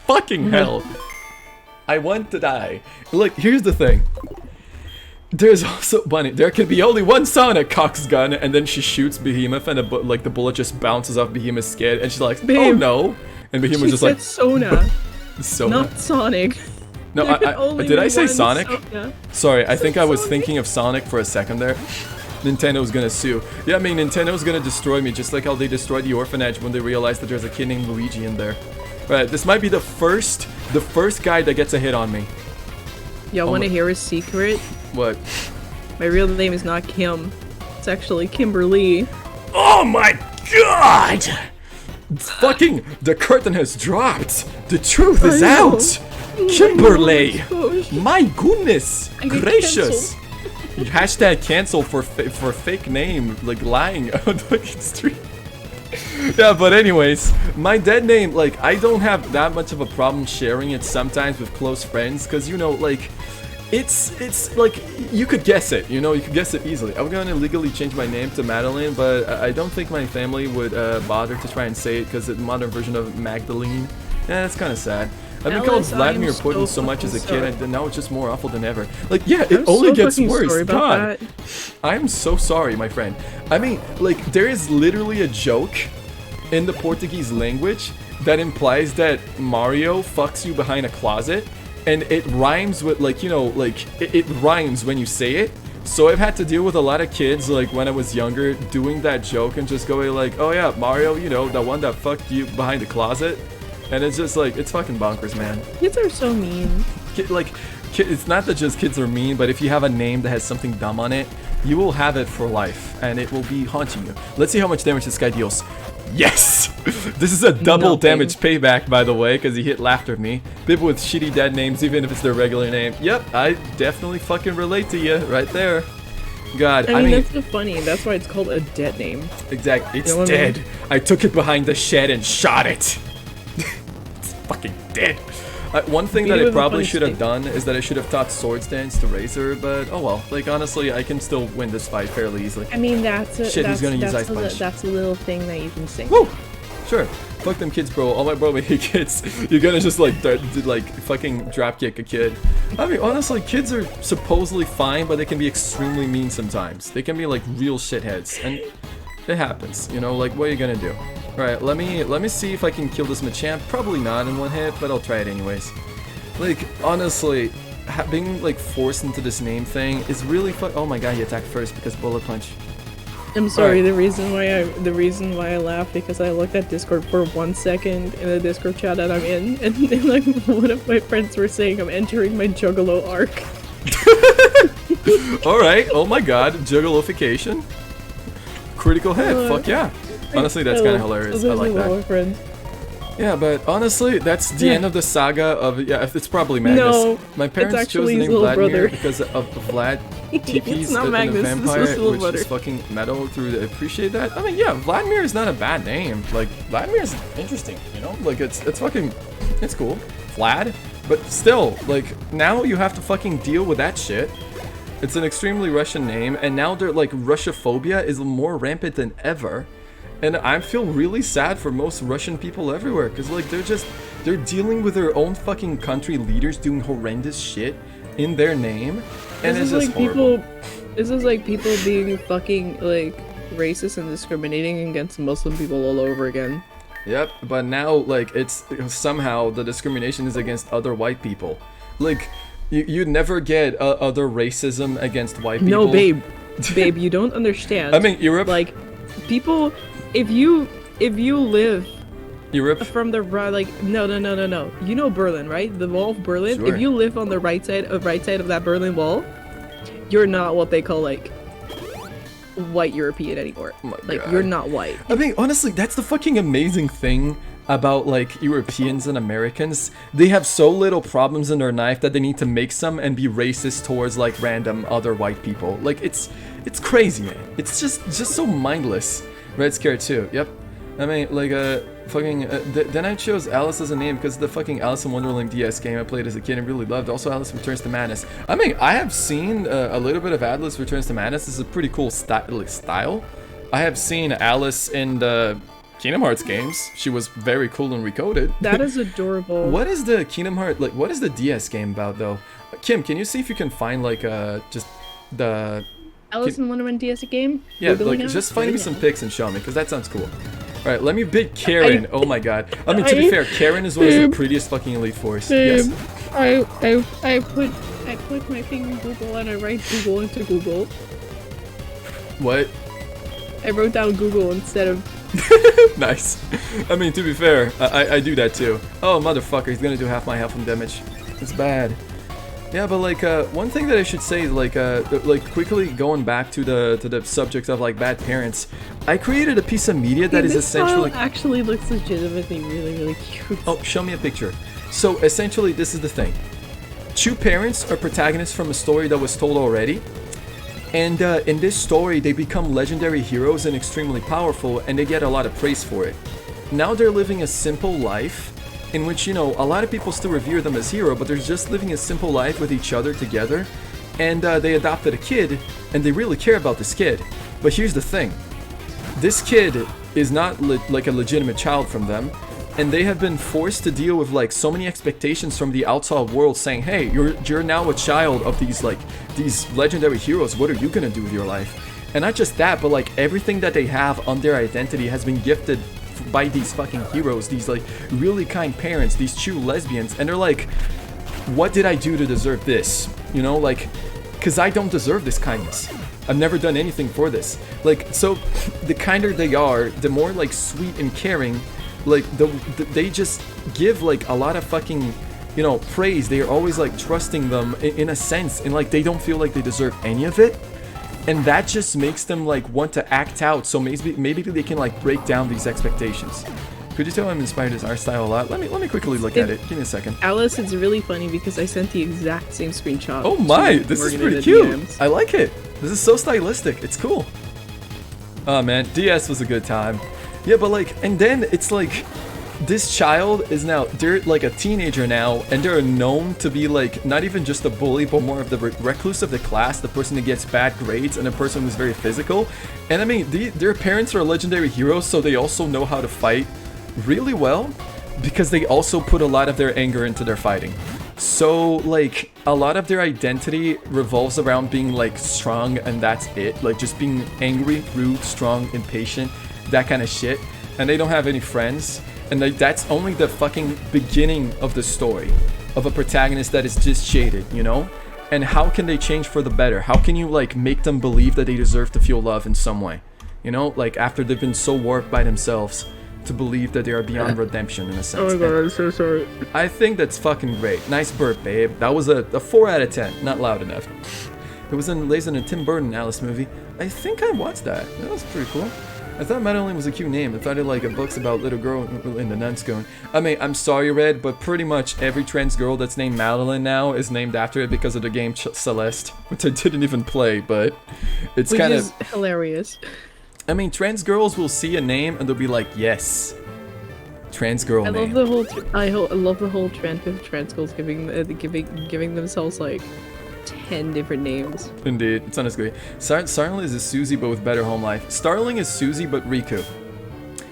Fucking hell. I want to die. Look, here's the thing. There's also Bunny. There can be only one Sonic cocks gun, and then she shoots Behemoth, and like the bullet just bounces off Behemoth's skin, and she's like, "Oh no!" And Behemoth just like, Sona, Sona, not Sonic. No, did I say Sonic? Sorry, I think I was thinking of Sonic for a second there. Nintendo's gonna sue. Yeah, I mean, Nintendo's gonna destroy me, just like how they destroyed the orphanage when they realized that there's a kid named Luigi in there. Right, this might be the first guy that gets a hit on me. Y'all want to hear a secret? What? My real name is not Kim. It's actually Kimberly. Oh my god! Fucking, the curtain has dropped. The truth is out. Kimberly! My goodness gracious! Hashtag cancel for fake name, like lying on the street. Yeah, but anyways, my dead name, like, I don't have that much of a problem sharing it sometimes with close friends, because, you know, like, It's like, you could guess it, you know, you could guess it easily. I'm gonna legally change my name to Madeline, but I don't think my family would bother to try and say it because it's a modern version of Magdalene. Yeah, that's kind of sad. I've been called Vladimir Putin so much as a kid, and now it's just more awful than ever. Like, yeah, it only gets worse. God, I'm so sorry, my friend. I mean, like, there is literally a joke in the Portuguese language that implies that Mario fucks you behind a closet. And it rhymes with, like, you know, like, it rhymes when you say it. So I've had to deal with a lot of kids, like, when I was younger, doing that joke and just going like, oh yeah, Mario, you know, the one that fucked you behind the closet. And it's just like, it's fucking bonkers, man. Kids are so mean. It's not that just kids are mean, but if you have a name that has something dumb on it, you will have it for life, and it will be haunting you. Let's see how much damage this guy deals. Yes! This is a double damage payback, by the way, because he hit laughter at me. People with shitty dead names, even if it's their regular name. Yep, I definitely fucking relate to you right there. God, I mean that's so funny. That's why it's called a dead name. Exactly. It's dead. I took it behind the shed and shot it. It's fucking dead. One thing that I probably should have done is that I should have taught Swords Dance to Razor, but oh well. Like, honestly, I can still win this fight fairly easily. I mean, that's a, Shit, he's gonna use Ice Punch. That's a little thing that you can sing. Woo! Sure. Fuck them kids, bro. All my bro hate kids. You're gonna just like fucking dropkick a kid. I mean, honestly, kids are supposedly fine, but they can be extremely mean sometimes. They can be like real shitheads, and it happens. You know, like, what are you gonna do? Alright, let me see if I can kill this Machamp. Probably not in one hit, but I'll try it anyways. Like, honestly, being like forced into this name thing is really oh my god, he attacked first because Bullet Punch. I'm sorry, the reason why I laughed because I looked at Discord for 1 second in the Discord chat that I'm in, and then, like, one of my friends were saying I'm entering my Juggalo arc. Alright, oh my god, Juggalofication. Critical hit, fuck yeah. Honestly, that's kind of hilarious. I like that. Yeah, but honestly, that's the end of the saga of, yeah, it's probably Magnus. No, my parents chose the name Vladimir because of Vlad TP's the vampire, which is fucking metal through the appreciate that. I mean, yeah, Vladimir is not a bad name. Like, Vladimir is interesting, you know? Like, it's fucking, it's cool. Vlad, but still, like, now you have to fucking deal with that shit. It's an extremely Russian name, and now they're like, Russophobia is more rampant than ever. And I feel really sad for most Russian people everywhere, because like they're dealing with their own fucking country leaders doing horrendous shit in their name, and it's just horrible. This is like people being fucking like racist and discriminating against Muslim people all over again. Yep, but now like it's somehow the discrimination is against other white people. Like you'd never get other racism against white people. No, babe, you don't understand. I mean, Europe, like people. If you live Europe from the right, like no, you know Berlin, right? The wall of Berlin. Sure. If you live on the right side of that Berlin Wall, you're not what they call like white European anymore. Oh my like God. You're not white. I mean, honestly, that's the fucking amazing thing about like Europeans and Americans. They have so little problems in their life that they need to make some and be racist towards like random other white people. Like it's crazy, man. It's just so mindless. Red Scare 2, yep. I mean, like, then I chose Alice as a name because the fucking Alice in Wonderland DS game I played as a kid and really loved. Also, Alice Returns to Madness. I mean, I have seen a little bit of Alice Returns to Madness. This is a pretty cool style. I have seen Alice in the Kingdom Hearts games. She was very cool and recoded. That is adorable. What is the Kingdom Hearts, like, what is the DS game about, though? Kim, can you see if you can find, like, just the... Alice in Wonderland DS game? Yeah, like, just find me some pics and show me, because that sounds cool. Alright, let me pick Karen. Oh my god. I mean, to be fair, Karen is one of the prettiest fucking Elite Fours. Yes. I put my thing in Google and I write Google into Google. What? I wrote down Google instead of... Nice. I mean, to be fair, I do that too. Oh, motherfucker, he's gonna do half my health and damage. It's bad. Yeah, but like one thing that I should say, like quickly going back to the subject of like bad parents, I created a piece of media that is essentially actually looks legitimately really cute. Oh, show me a picture. So essentially, this is the thing: two parents are protagonists from a story that was told already, and in this story, they become legendary heroes and extremely powerful, and they get a lot of praise for it. Now they're living a simple life. in which, you know, a lot of people still revere them as hero, but they're just living a simple life with each other together, and they adopted a kid, and they really care about this kid. But here's the thing. This kid is not like a legitimate child from them, and they have been forced to deal with like so many expectations from the outside world saying, hey, you're now a child of these legendary heroes, what are you gonna do with your life? And not just that, but like everything that they have on their identity has been gifted by these fucking heroes, these like really kind parents, these true lesbians, and they're like, what did I do to deserve this? You know, like, cause I don't deserve this kindness. I've never done anything for this. Like, so the kinder they are, the more like sweet and caring, like they just give like a lot of fucking, you know, praise. They are always like trusting them in a sense, and like they don't feel like they deserve any of it. And that just makes them like want to act out, so maybe they can like break down these expectations. Could you tell I'm inspired his art style a lot? Let me quickly look at it. Give me a second. Alice, it's really funny because I sent the exact same screenshot. Oh my, this is pretty cute. I like it. This is so stylistic. It's cool. Oh man, DS was a good time. Yeah, but like, and then it's like, this child is now, they're like a teenager now, and they're known to be like, not even just a bully, but more of the recluse of the class, the person that gets bad grades, and a person who's very physical. And I mean, their parents are legendary heroes, so they also know how to fight really well, because they also put a lot of their anger into their fighting. So like, a lot of their identity revolves around being like strong, and that's it. Like just being angry, rude, strong, impatient, that kind of shit. And they don't have any friends. And that's only the fucking beginning of the story of a protagonist that is just jaded, you know? And how can they change for the better? How can you like make them believe that they deserve to feel love in some way? You know, like after they've been so warped by themselves to believe that they are beyond redemption in a sense. Oh my god, I'm so sorry. I think that's fucking great. Nice burp, babe. That was a 4 out of 10. Not loud enough. It was in a Tim Burton Alice movie. I think I watched that. That was pretty cool. I thought Madeline was a cute name. I thought it like a book's about little girl in the nuns going. I mean, I'm sorry, Red, but pretty much every trans girl that's named Madeline now is named after it because of the game Celeste, which I didn't even play, but it's kind of hilarious. I mean, trans girls will see a name and they'll be like, yes, trans girl name. I love the whole trend of trans girls giving themselves like 10 different names. Indeed, it's honestly great. Starling is a Susie but with better home life. Starling is Susie but Riku.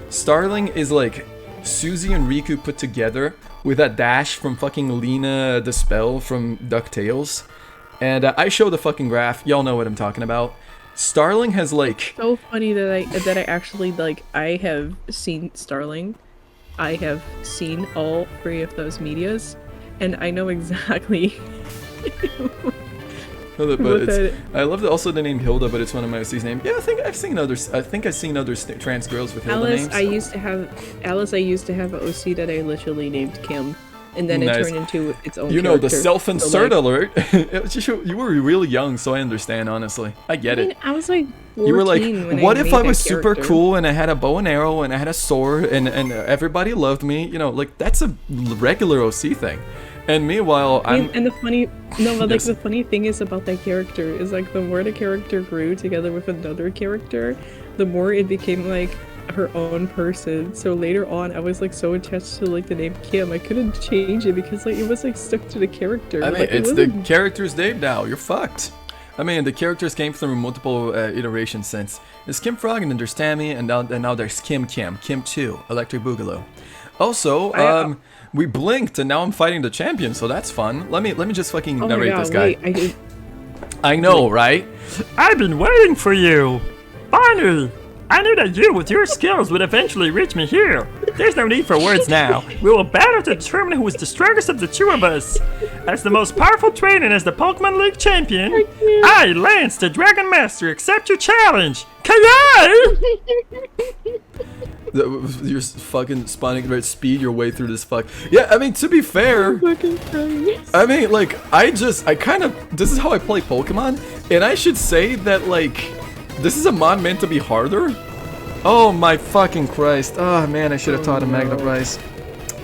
Starling is like Susie and Riku put together with that dash from fucking Lena the Spell from DuckTales. And I show the fucking graph. Y'all know what I'm talking about. Starling has like... So funny that I actually like, I have seen Starling. I have seen all 3 of those medias. And I know exactly... But I love also the name Hilda, but it's one of my OC's names. Yeah, I think I've seen others. I think I've seen other trans girls with Hilda names. I used to have an OC that I literally named Kim, and then it turned into its own. You know, the self-insert alert. You were really young, so I understand. Honestly, I get it. I was like 14 you were like, when what I if made I was that super character. cool and I had a bow and arrow and I had a sword and everybody loved me? You know, like that's a regular OC thing. And meanwhile, the funny thing is about that character is like the more the character grew together with another character, the more it became like her own person. So later on, I was like so attached to like the name Kim, I couldn't change it because like it was like stuck to the character. I mean, like, it's the character's name now. You're fucked. I mean, the characters came through multiple iterations since. There's Kim Frog and Understand Me, and now there's Kim 2, Electric Boogaloo. Also, we blinked and now I'm fighting the champion, so that's fun. Let me just fucking narrate this guy. I know, right? I've been waiting for you! Finally! I knew that you, with your skills, would eventually reach me here. There's no need for words now. We will battle to determine who is the strongest of the 2 of us. As the most powerful trainer and as the Pokemon League champion, I, Lance, the Dragon Master, accept your challenge. K.I.! You're fucking spawning at speed your way through this fuck. Yeah, I mean, to be fair, I mean, like, this is how I play Pokemon, and I should say that, like, this is a mod meant to be harder. Oh my fucking Christ. Oh man, I should have taught him Magna Price.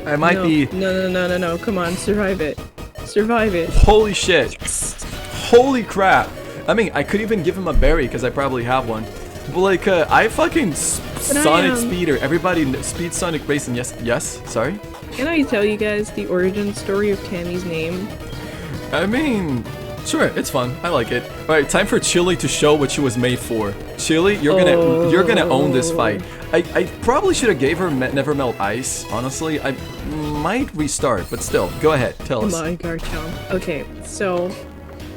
I might be... No, come on, survive it. Survive it. Holy shit. Yes. Holy crap. I mean, I could even give him a berry, because I probably have one. But like, I fucking Sonic Speeder. Everybody, Speed Sonic Racing. Yes, sorry? Can I tell you guys the origin story of Tammy's name? I mean, sure, it's fun. I like it. All right, time for Chili to show what she was made for. Chili, you're gonna own this fight. I probably should have gave her Never Melt Ice. Honestly, I might restart, but still, go ahead. Tell us. My Garchomp. Okay, so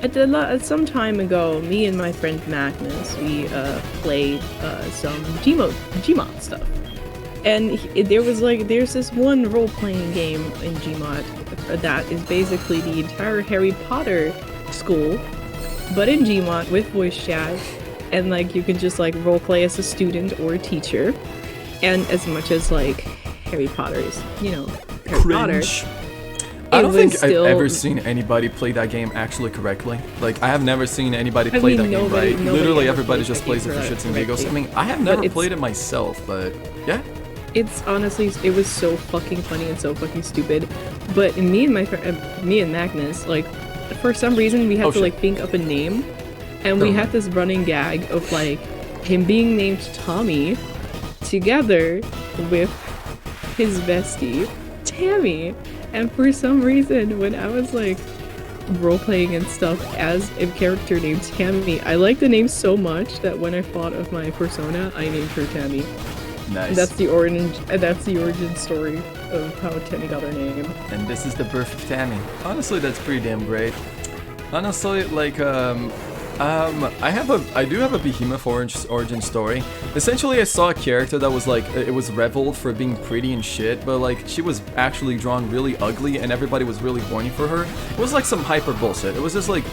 at some time ago, me and my friend Magnus, we played some Gmod stuff. And there's this one role-playing game in Gmod that is basically the entire Harry Potter school, but in Gmod with voice chat, and like you can just like role-play as a student or a teacher, and as much as like Harry Potter is, you know, Harry Potter. I don't think I've ever seen anybody play that game actually correctly. Like, I have never seen anybody play that game right. Literally, everybody just plays it for shits and giggles. I mean, I have never played it myself, but yeah. It's honestly, it was so fucking funny and so fucking stupid. But me and me and Magnus, like, for some reason we had to like think up a name, and we had this running gag of like him being named Tommy together with his bestie Tammy. And for some reason, when I was like role-playing and stuff as a character named Tammy, I liked the name so much that when I thought of my persona, I named her Tammy. Nice. That's the origin story of how Tammy got her name. And this is the birth of Tammy. Honestly, that's pretty damn great. Honestly, like, I do have a Behemoth origin story. Essentially, I saw a character that was like, it was reveled for being pretty and shit, but like, she was actually drawn really ugly and everybody was really horny for her. It was like some hyper bullshit. It was just like,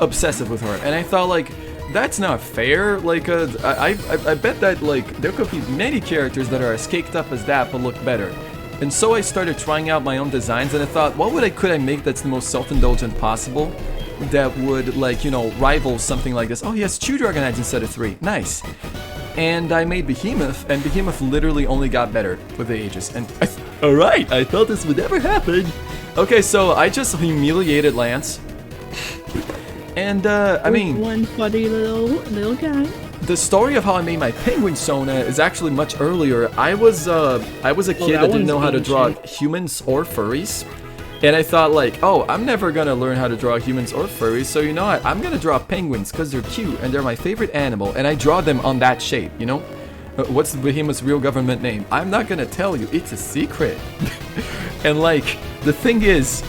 obsessive with her. And I thought like, that's not fair. Like, I bet that like, there could be many characters that are as caked up as that but look better. And so I started trying out my own designs and I thought, could I make that's the most self-indulgent possible? That would, like, you know, rival something like this. Oh, he has 2 Dragonite instead of 3. Nice. And I made Behemoth, and Behemoth literally only got better with the ages. And alright, I thought this would never happen. Okay, so I just humiliated Lance. And, I mean... one funny little guy. The story of how I made my penguin Sona is actually much earlier. I was a kid that didn't know how to draw humans or furries. And I thought like, oh, I'm never gonna learn how to draw humans or furries, so you know what, I'm gonna draw penguins because they're cute and they're my favorite animal, and I draw them on that shape, you know? What's Behemoth's real government name? I'm not gonna tell you, it's a secret. And like, the thing is,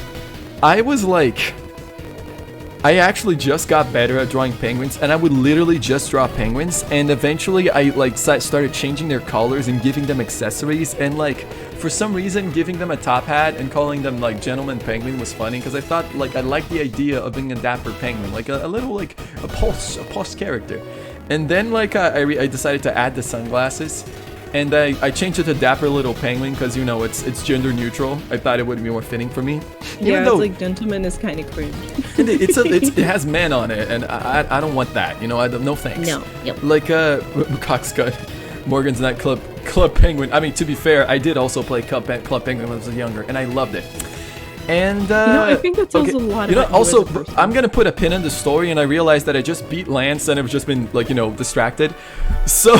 I actually just got better at drawing penguins, and I would literally just draw penguins, and eventually I like started changing their colors and giving them accessories, and like, for some reason giving them a top hat and calling them like Gentleman Penguin was funny, because I thought like I liked the idea of being a dapper penguin, like a little like a pulse character. And then like I decided to add the sunglasses, and I changed it to Dapper Little Penguin because, you know, it's gender neutral. I thought it would be more fitting for me. Yeah, it's like Gentleman is kind of cringe. It has men on it, and I don't want that. You know, no thanks. No. Yep. Like Coxcut, Morgan's Nightclub, Club Penguin. I mean, to be fair, I did also play Club Penguin when I was younger, and I loved it. And you know, I think that tells a lot. You know, also, I'm gonna put a pin in the story, and I realized that I just beat Lance, and I've just been like, you know, distracted. So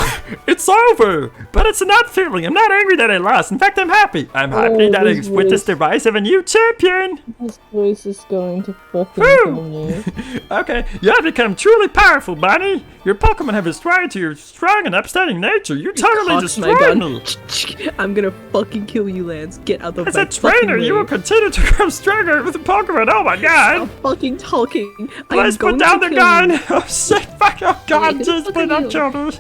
it's over, but it's not feeling. I'm not angry that I lost. In fact, I'm happy. I'm happy that I witnessed the rise of a new champion. This voice is going to fucking kill me. Okay, you have become truly powerful, Bonnie. Your Pokemon have aspired to your strong and upstanding nature. You totally destroyed me. I'm gonna fucking kill you, Lance. Get out of my As a trainer, you will continue to grow stronger with the Pokemon. Oh my god. Stop fucking talking. Please put down the gun. Oh shit, fuck, oh god, just put up me.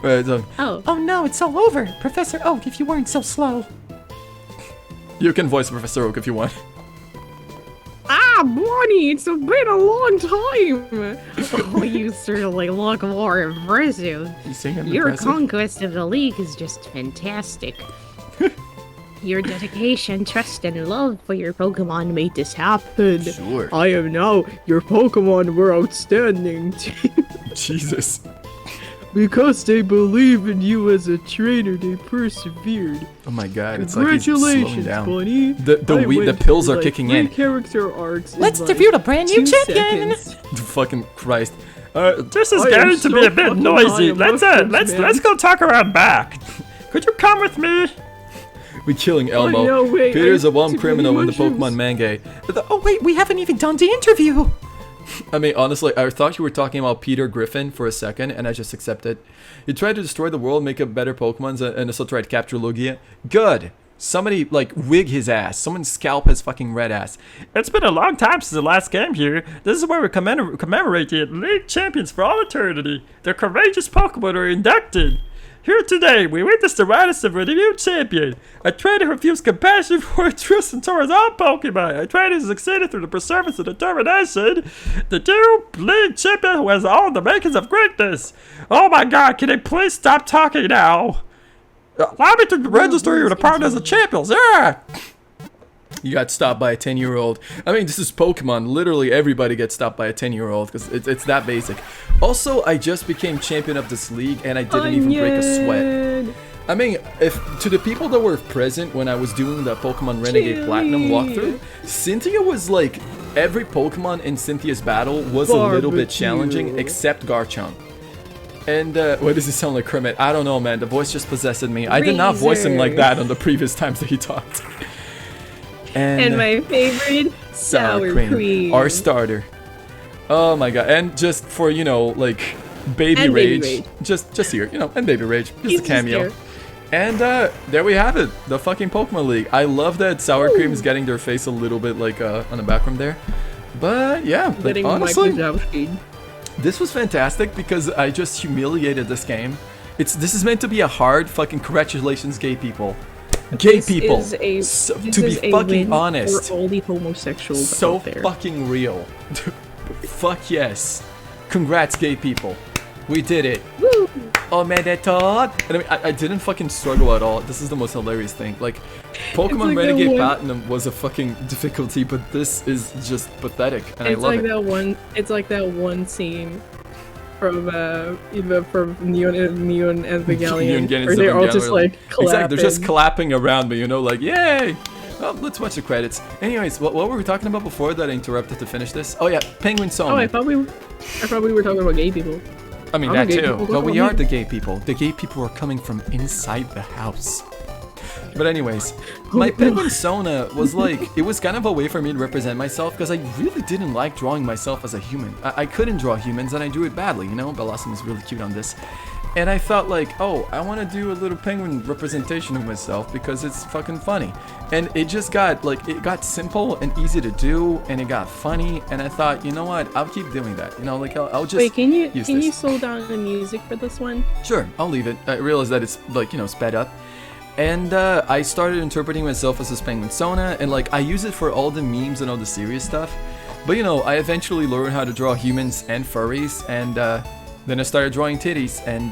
Right, so. Oh no, it's all over. Professor Oak, if you weren't so slow. You can voice Professor Oak if you want. Ah, Bonnie, it's been a long time. Oh, you certainly look more impressive. Your conquest of the league is just fantastic. Your dedication, trust, and love for your Pokemon made this happen. Sure. I am now your Pokemon were outstanding. Jesus. Because they believe in you as a trainer, they persevered. Oh my god, it's like he's slowing down. Bunny. The pills are kicking in. Character arcs. Let's debut a brand new champion. Fucking Christ. This is going to be a bit noisy. Let's go talk around back. Could you come with me? We're killing Elmo. Oh, no, wait, Peter's I a one took criminal in the mushrooms. Pokemon manga. Oh wait, we haven't even done the interview. I mean, honestly, I thought you were talking about Peter Griffin for a second, and I just accepted. He tried to destroy the world, make up better Pokemons, and also tried to capture Lugia. Good. Somebody, like, wig his ass. Someone scalp his fucking red ass. It's been a long time since the last game here. This is where we commemorate the League Champions for all eternity. The courageous Pokemon are inducted. Here today, we witness the rise of a new champion. A trainer who feels compassion for trust and towards all Pokemon. A trainer who succeeded through the perseverance and determination. The new League Champion who has all the makings of greatness. Oh my god, can they please stop talking now? Allow me to register you to partner as a champion, yeah! You got stopped by a 10-year-old. I mean, this is Pokemon. Literally everybody gets stopped by a 10-year-old because it's that basic. Also, I just became champion of this league and I didn't even break a sweat. I mean, if to the people that were present when I was doing the Pokemon Renegade Platinum walkthrough, Cynthia was like, every Pokemon in Cynthia's battle was a little bit challenging except Garchomp. And, what does it sound like, Kermit? I don't know, man. The voice just possessed me. I did not voice him like that on the previous times that he talked. And my favorite, sour cream. Our starter. Oh my god. And just for, you know, like, Baby And Rage. Baby Rage. Just here, you know, and Baby Rage. Just He's a cameo. just And, there we have it. The fucking Pokemon League. I love that Sour Cream is getting their face a little bit, like, on the background there. But, yeah, like, Getting honestly, Microsoft. this was fantastic because I just humiliated this game. This is meant to be a hard fucking congratulations, gay people. Gay people. To be fucking honest. For all the homosexuals So out there. fucking real. Fuck yes. Congrats, gay people. We did it. Woo! Oh man, that thought. And I mean, I didn't fucking struggle at all. This is the most hilarious thing. Like, Pokemon like Renegade that Platinum was a fucking difficulty, but this is just pathetic, and I It's love like it. that one. It's like that one scene from either from Neon Evangelion, Neon where they're all just Evangelion. like clapping. Exactly, they're just clapping around me, you know, like, yay! Well, let's watch the credits. Anyways, what were we talking about before that I interrupted to finish this? Oh yeah, Penguin Song. Oh, I thought we were talking about gay people. I mean, I'm that gay too. people, But don't we want are me. the gay people. The gay people are coming from inside the house. But anyways, my Penguin Sona was like, it was kind of a way for me to represent myself because I really didn't like drawing myself as a human. I couldn't draw humans and I drew it badly, you know? Blossom is really cute on this. And I thought like, oh, I want to do a little penguin representation of myself because it's fucking funny. And it just got, like, it got simple and easy to do and it got funny. And I thought, you know what, I'll keep doing that. You know, like, I'll just Wait, can you use this. slow down the music for this one? Sure, I'll leave it. I realized that it's, like, you know, sped up. And I started interpreting myself as this Penguin Sona, and like I use it for all the memes and all the serious stuff. But you know, I eventually learned how to draw humans and furries, and then I started drawing titties, and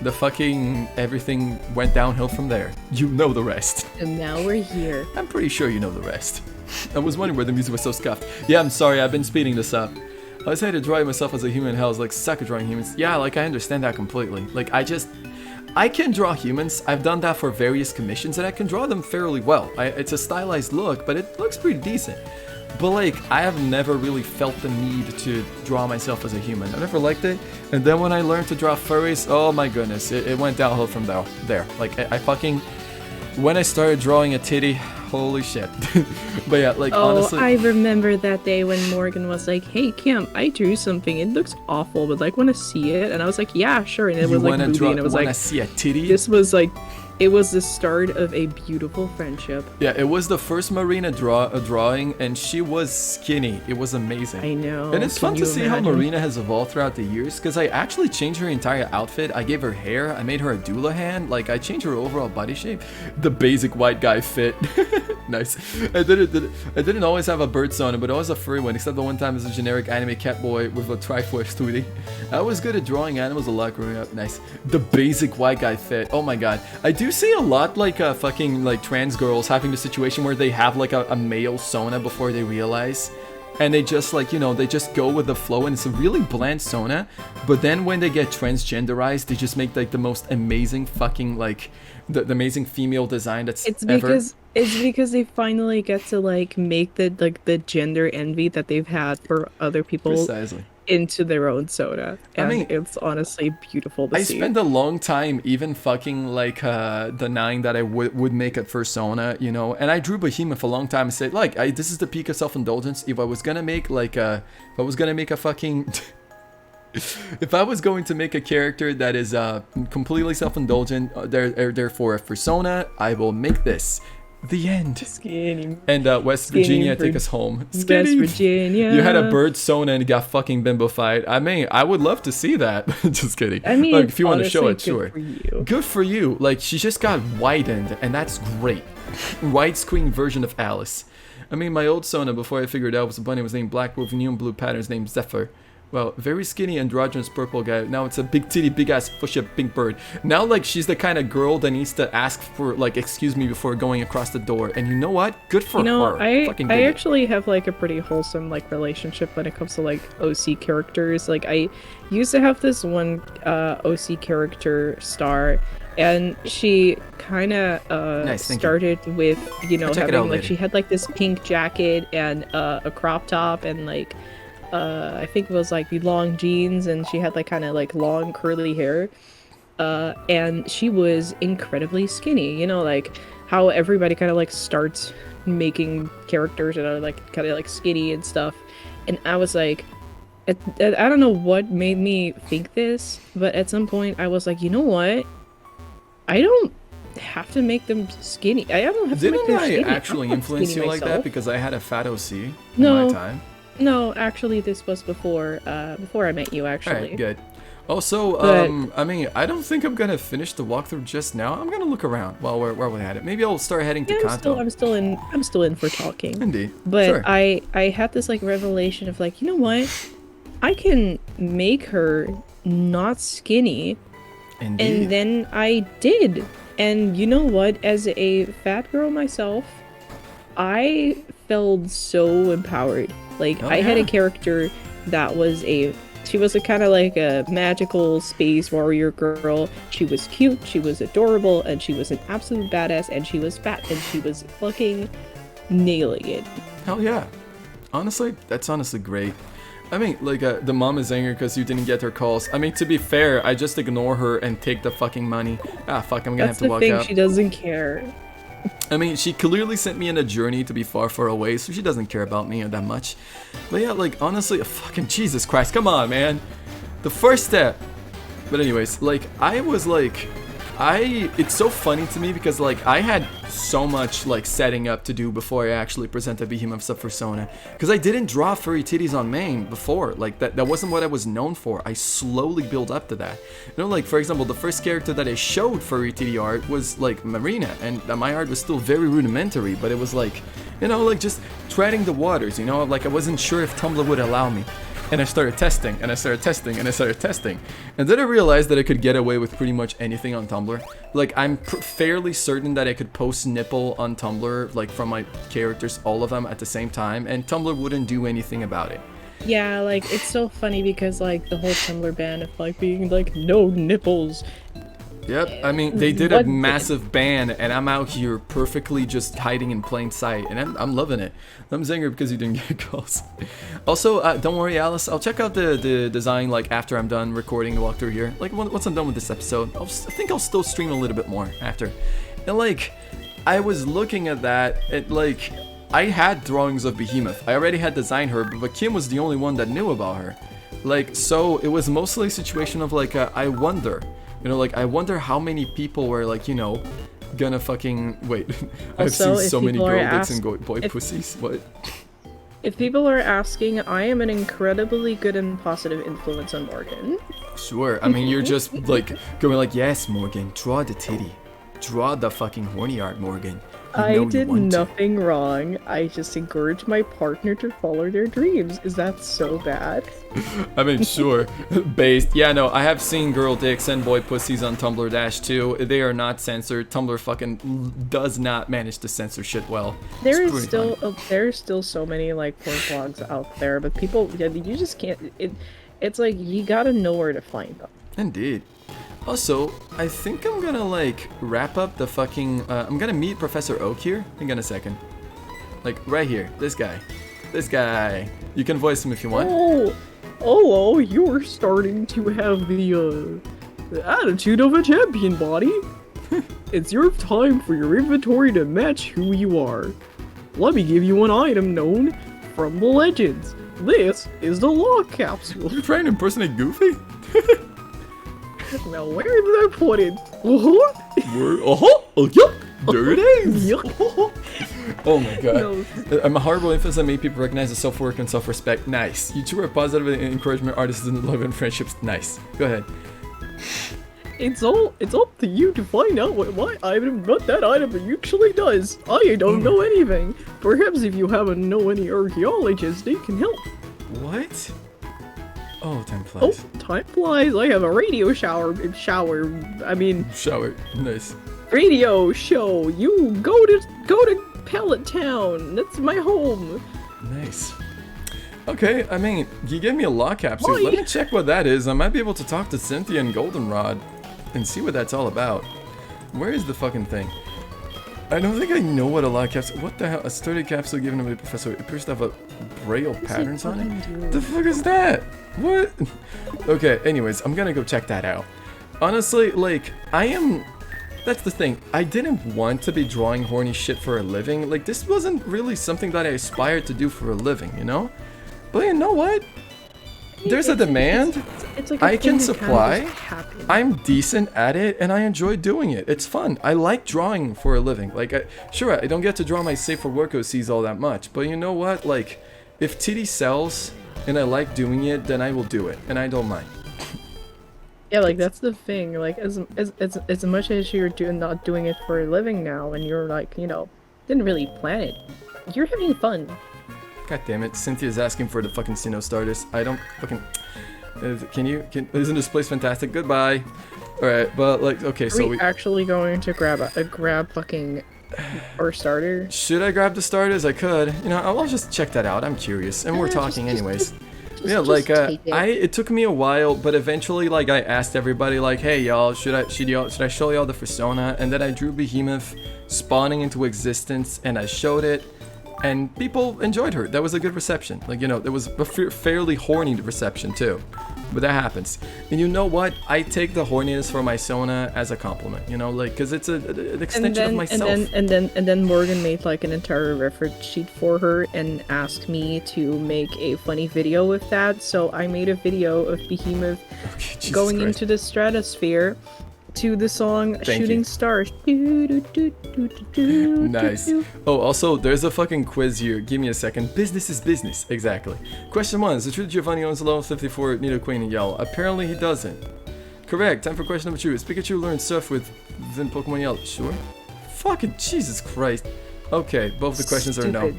the fucking everything went downhill from there. You know the rest. And now we're here. I'm pretty sure you know the rest. I was wondering where the music was so scuffed. Yeah, I'm sorry, I've been speeding this up. I decided to draw myself as a human. Hell, I was like, suck at drawing humans. Yeah, like I understand that completely. Like I can draw humans. I've done that for various commissions and I can draw them fairly well. It's a stylized look, but it looks pretty decent. But like, I have never really felt the need to draw myself as a human. I never liked it. And then when I learned to draw furries, oh my goodness, it went downhill from there. Like, I fucking, when I started drawing a titty, holy shit. But yeah, like, honestly. I remember that day when Morgan was like, hey Kim, I drew something, it looks awful, but like, wanna see it? And I was like, yeah, sure. And it was like booty, and it was like, see a titty? this was like, it was the start of a beautiful friendship. Yeah, it was the first Marina drawing, and she was skinny. It was amazing. I know. And it's fun Can to you see how imagine? Marina has evolved throughout the years, because I actually changed her entire outfit. I gave her hair, I made her a doula hand, like I changed her overall body shape. The basic white guy fit. Nice. I didn't always have a bird sona, but always a furry one, except the one time as a generic anime cat boy with a Triforce hoodie. I was good at drawing animals a lot growing up. Nice. The basic white guy fit. Oh my god. I do see a lot like fucking like trans girls having the situation where they have like a male sona before they realize. And they just like, you know, they just go with the flow and it's a really bland sona. But then when they get transgenderized, they just make like the most amazing fucking like the amazing female design that's ever. It's because they finally get to like make the gender envy that they've had for other people Precisely. into their own soda. And I mean, it's honestly beautiful to I see. spent a long time even fucking like the 9 that I would make at Persona, you know, and I drew Behemoth a long time and said like this is the peak of self-indulgence. If I was gonna make like if I was going to make a character that is completely self-indulgent, therefore a Persona, I will make this. The end. Skinny. And West Virginia, take us home. West Virginia. You had a bird Sona and got fucking bimbofied. I mean, I would love to see that. Just kidding. I mean, like, if you want to show it, good sure. for you. Good for you. Like, she just got widened, and that's great. Widescreen version of Alice. I mean, my old Sona, before I figured out was a bunny, was named Black with neon blue patterns named Zephyr. Well, very skinny, androgynous purple guy. Now it's a big titty, big ass, pushy pink bird. Now, like, she's the kind of girl that needs to ask for, like, excuse me before going across the door. And you know what? Good for her. I actually have, like, a pretty wholesome, like, relationship when it comes to, like, OC characters. Like, I used to have this one OC character, Star, and she kind of started with, you know, having, like, she had, like, this pink jacket and a crop top and, like, I think it was like long jeans, and she had like kind of like long curly hair, and she was incredibly skinny, you know, like how everybody kind of like starts making characters that are like kind of like skinny and stuff. And I was like, I don't know what made me think this, but at some point I was like, you know what, I don't have to make them skinny. I don't have to make them skinny. Didn't I actually influence you like that because I had a fat OC in my time? No, actually, this was before I met you, actually. Alright, good. Also, I mean, I don't think I'm gonna finish the walkthrough just now. I'm gonna look around while we're at it. Maybe I'll start heading to Kanto. I'm still in for talking. Indeed. But sure. I had this like revelation of like, you know what? I can make her not skinny. Indeed. And then I did. And you know what? As a fat girl myself, I felt so empowered. Like, I had a character that was she was a kind of like a magical space warrior girl. She was cute, she was adorable, and she was an absolute badass, and she was fat, and she was fucking nailing it. Hell yeah. Honestly, that's honestly great. I mean, like, the mom is angry because you didn't get her calls. I mean, to be fair, I just ignore her and take the fucking money. Ah, fuck, I'm gonna have to walk out. That's the thing, she doesn't care. I mean, she clearly sent me on a journey to be far, far away, so she doesn't care about me that much. But yeah, like, honestly, fucking Jesus Christ, come on, man. The first step. But anyways, like, I was like, it's so funny to me because, like, I had so much, like, setting up to do before I actually presented Behemoth's Persona. Because I didn't draw furry titties on main before. Like, that wasn't what I was known for. I slowly built up to that. You know, like, for example, the first character that I showed furry titty art was, like, Marina. And my art was still very rudimentary, but it was, like, you know, like, just treading the waters, you know? Like, I wasn't sure if Tumblr would allow me. And I started testing, and I started testing, and I started testing. And then I realized that I could get away with pretty much anything on Tumblr. Like, I'm fairly certain that I could post nipple on Tumblr, like, from my characters, all of them, at the same time, and Tumblr wouldn't do anything about it. Yeah, like, it's so funny because, like, the whole Tumblr ban of, like, being, like, no nipples. Yep, I mean, they did a massive ban, and I'm out here perfectly just hiding in plain sight, and I'm loving it. I'm angry because you didn't get calls. Also, don't worry, Alice, I'll check out the design, like, after I'm done recording the walkthrough here. Like, once I'm done with this episode, I think I'll still stream a little bit more after. And, like, I was looking at that, and, like, I had drawings of Behemoth. I already had designed her, but Kim was the only one that knew about her. Like, so it was mostly a situation of, like, I wonder. You know, like, I wonder how many people were, like, you know, gonna fucking... Wait, I've seen so many girl dicks and boy pussies. What? If people are asking, I am an incredibly good and positive influence on Morgan. Sure, I mean, you're just, like, going like, yes, Morgan, draw the titty. Draw the fucking horny art, Morgan. I did nothing wrong. I just encouraged my partner to follow their dreams. Is that so bad? I mean, sure. Based. Yeah, no, I have seen girl dicks and boy pussies on Tumblr Dash too. They are not censored. Tumblr fucking does not manage to censor shit well. There's still so many, like, porn blogs out there, but people, yeah, you just can't, it's like, you gotta know where to find them. Indeed. Also, I think I'm gonna, like, wrap up the fucking... I'm gonna meet Professor Oak here. Hang on a second. Like, right here. This guy. This guy. You can voice him if you want. Oh, Oh, you're starting to have the attitude of a champion, buddy. It's your time for your inventory to match who you are. Let me give you an item known from the legends. This is the lock capsule. You're trying to impersonate Goofy? Now, where did I put it? Oh, yup. There it is. Yuck. Oh my god. No. I'm a horrible influence that made people recognize the self-work and self-respect. Nice. You two are positive encouragement artists in love and friendships. Nice. Go ahead. It's up to you to find out what that item actually does. I don't know anything. Perhaps if you happen to know any archaeologists, they can help. What? Oh, time flies. Oh, time flies. I have a radio shower. Shower. Nice. Radio show. You go to Pellet Town. That's my home. Nice. Okay, I mean, you gave me a lock capsule. Why? Let me check what that is. I might be able to talk to Cynthia and Goldenrod and see what that's all about. Where is the fucking thing? I don't think I know what a lock capsule. What the hell? A sturdy capsule given to a professor. It appears to have a braille patterns on it. The fuck is that? What? Okay, anyways, I'm gonna go check that out. Honestly, like, that's the thing. I didn't want to be drawing horny shit for a living. Like, this wasn't really something that I aspired to do for a living, you know? But you know what? There's a demand. It's like I can supply. happen. I'm decent at it, and I enjoy doing it. It's fun. I like drawing for a living. Like, sure, I don't get to draw my safe for work OCs all that much, but you know what? Like, if TD sells and I like doing it, then I will do it, and I don't mind. Yeah, like that's the thing. Like as much as you're not doing it for a living now, and you're like, you know, didn't really plan it. You're having fun. God damn it, Cynthia's asking for the fucking Sinnoh Stardust. I don't fucking... Isn't this place fantastic? Goodbye. Alright, but like, okay, so we... actually going to grab fucking... or starter? Should I grab the starters? I could. You know, I'll just check that out. I'm curious. And we're talking anyways. Yeah, like, it took me a while, but eventually, like, I asked everybody, like, hey, y'all, should I show y'all the persona? And then I drew Behemoth spawning into existence, and I showed it. And people enjoyed her. That was a good reception. Like, you know, there was a fairly horny reception too. But that happens. And you know what? I take the horniness for my Sona as a compliment. You know, like, because it's an extension of myself. And then Morgan made like an entire reference sheet for her and asked me to make a funny video with that. So I made a video of Behemoth going into the stratosphere to the song Shooting Stars. Nice. Oh, also, there's a fucking quiz here. Give me a second. Business is business. Exactly. Question 1. Is it true that Giovanni owns a level 54 Nidoqueen in Yellow? Apparently he doesn't. Correct. Time for question number 2. Is Pikachu learned stuff within Pokemon Yellow? Sure. Fucking Jesus Christ. Okay, both the questions are no.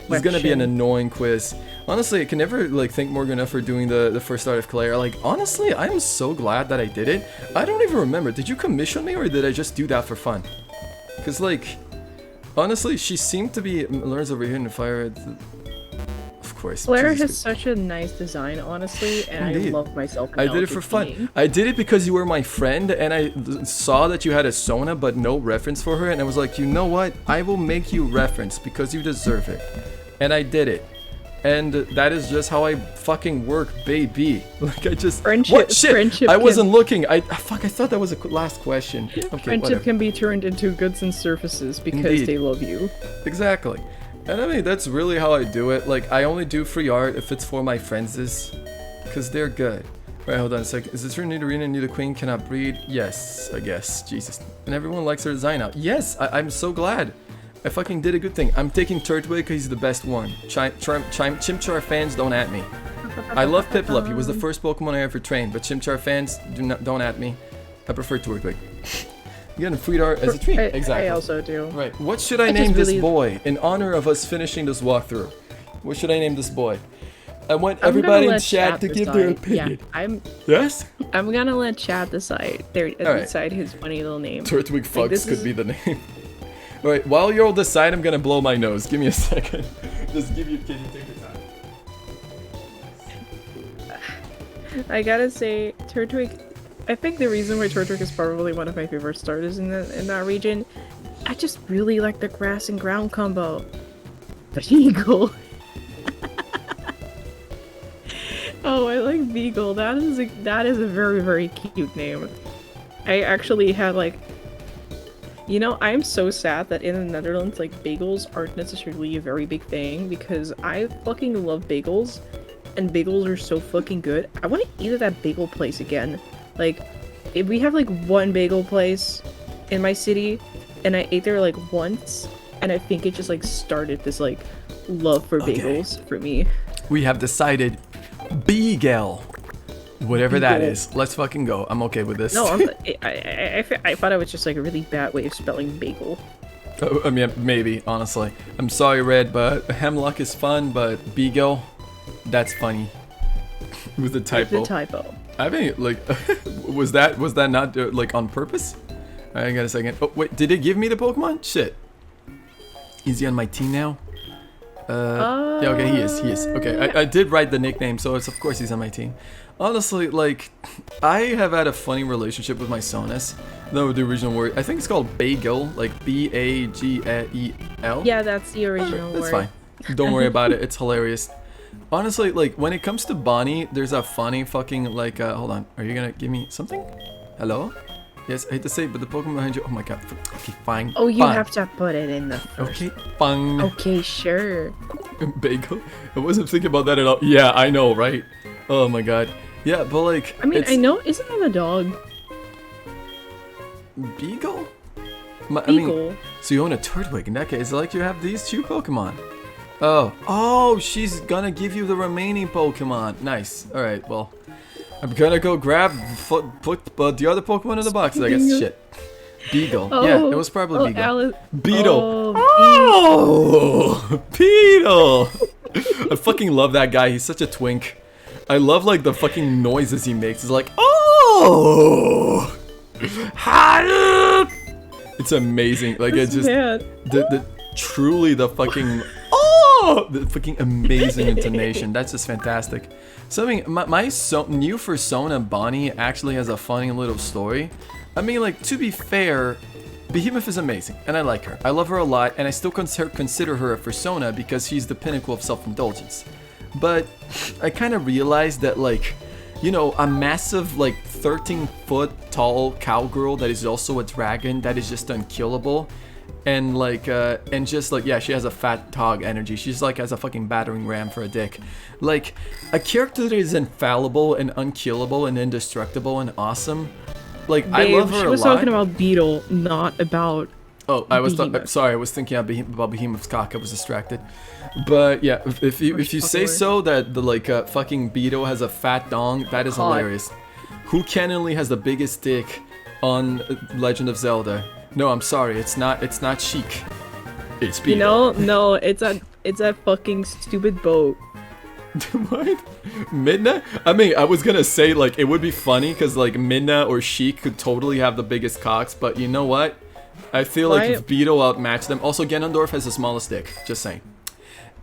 It's gonna be an annoying quiz. Honestly, I can never like thank Morgan enough for doing the first art of Claire. Like, honestly, I'm so glad that I did it. I don't even remember. Did you commission me or did I just do that for fun? Cause like, honestly, she seemed to be learns over here in the fire. Of course. Claire has such a nice design, honestly, and Indeed. I love myself. I did it for fun. I did it because you were my friend, and I saw that you had a Sona, but no reference for her, and I was like, you know what? I will make you reference because you deserve it. And I did it. And that is just how I fucking work, baby. Like, I just... What? Shit! Friendship I wasn't looking. Fuck, I thought that was a last question. Okay, friendship whatever. can be turned into goods and services because Indeed. they love you. Exactly. And I mean, that's really how I do it. Like, I only do free art if it's for my friends, because they're good. Alright, hold on a second. Is it true Nidorina and Nidoqueen cannot breed? Yes, I guess. Jesus. And everyone likes her design now. Yes, I'm so glad. I fucking did a good thing. I'm taking Turtwig because he's the best one. Chimchar fans, don't at me. I love Piplup. He was the first Pokemon I ever trained, but Chimchar fans, don't at me. I prefer Turtwig. You got a free art as a treat. Exactly. I also do. Right. What should I name this boy in honor of us finishing this walkthrough? What should I name this boy? I want everybody in chat to give their opinion. Yeah, Yes? I'm gonna let chat decide. Decide his funny little name. Turtwig Fucks could be the name. Alright, while you all decide, I'm gonna blow my nose. Give me a second. Just give you take your time. I gotta say, Turtwig. I think the reason why Turtwig is probably one of my favorite starters in that region, I just really like the grass and ground combo. The eagle. Oh, I like Beagle. That is a very, very cute name. I actually had like, you know, I'm so sad that in the Netherlands, like, bagels aren't necessarily a very big thing because I fucking love bagels, and bagels are so fucking good. I want to eat at that bagel place again. Like, if we have like one bagel place in my city, and I ate there like once, and I think it just like started this like love for bagels for me. We have decided Beagle. Whatever that is, let's fucking go. I'm okay with this. No, I thought it was just like a really bad way of spelling bagel. Oh, I mean, maybe, honestly. I'm sorry, Red, but hemlock is fun, but Beagle, that's funny. With the typo. The typo. I mean, like, was that not like on purpose? I got a second. Oh wait, did it give me the Pokemon? Shit. Is he on my team now? Yeah, okay, he is. Okay, I did write the nickname, so it's of course he's on my team. Honestly, like, I have had a funny relationship with my Sonus. Though the original word, I think it's called Bagel, like B-A-G-E-L. Yeah, that's the original word. It's fine. Don't worry about it. It's hilarious. Honestly, like, when it comes to Bonnie, there's a funny fucking, like, hold on. Are you gonna give me something? Hello? Yes, I hate to say it, but the Pokemon behind you, oh my god. Okay, fine. Oh, you fine. have to put it in the first. Okay, fine. Okay, sure. Bagel? I wasn't thinking about that at all. Yeah, I know, right? Oh my god. Yeah, but like... I mean, I know, isn't that a dog? Beagle? Beagle. I mean, so you own a Turtwig. In that case, like you have these two Pokemon. Oh, she's gonna give you the remaining Pokemon. Nice. Alright, well, I'm gonna go grab, put the other Pokemon in the box, I guess. Shit. Beagle. Oh, yeah, it was probably Beagle. Beetle. Oh, Beetle. I fucking love that guy. He's such a twink. I love like the fucking noises he makes. It's like, oh, it's amazing. Like it's just the truly the fucking the fucking amazing intonation. That's just fantastic. So I mean, my new persona Bonnie actually has a funny little story. I mean, like, to be fair, Behemoth is amazing, and I like her. I love her a lot, and I still consider her a persona because she's the pinnacle of self-indulgence. But I kind of realized that, like, you know, a massive, like, 13-foot tall cowgirl that is also a dragon that is just unkillable, and, like, and just, like, yeah, she has a fat hog energy. She's, like, has a fucking battering ram for a dick. Like, a character that is infallible and unkillable and indestructible and awesome. Like, Babe, I love her a lot. She was talking about Beetle, not about. Oh, I was sorry. I was thinking about Behemoth's cock. I was distracted. But yeah, if you say so that the like fucking Beetle has a fat dong, that is hilarious. Who canonly has the biggest dick on Legend of Zelda? No, I'm sorry. It's not Sheik. It's Beetle. You know, no, it's a fucking stupid boat. What? Midna? I mean, I was gonna say, like, it would be funny because, like, Midna or Sheik could totally have the biggest cocks, but you know what? I feel like if Beetle outmatched them. Also, Ganondorf has the smallest dick. Just saying.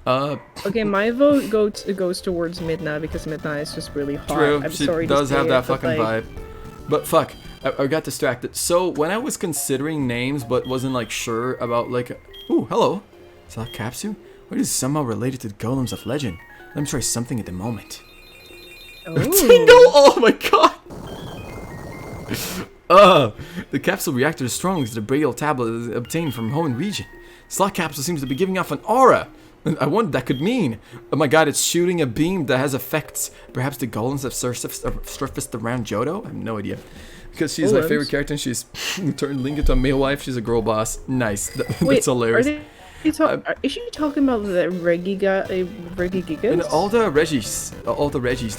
Okay, my vote goes towards Midna because Midna is just really hot. True, I'm she sorry does to say have that it, but, fucking like, vibe. But fuck, I got distracted. So, when I was considering names but wasn't, like, sure about, like... Ooh, hello. Is that Capsule? Or is it somehow related to the golems of legend? Let me try something at the moment. Oh. Tingle! Oh my god! The capsule reacted as strongly as the Braille tablet is obtained from Hoenn region. Slot capsule seems to be giving off an aura. I wonder what that could mean. Oh my god, it's shooting a beam that has effects. Perhaps the golems have surfaced around Johto? I have no idea. Because she's my favorite character and she's turned Link into a male wife. She's a girl boss. Nice. That's hilarious. Is she talking about the Regigigas? And all the Regis,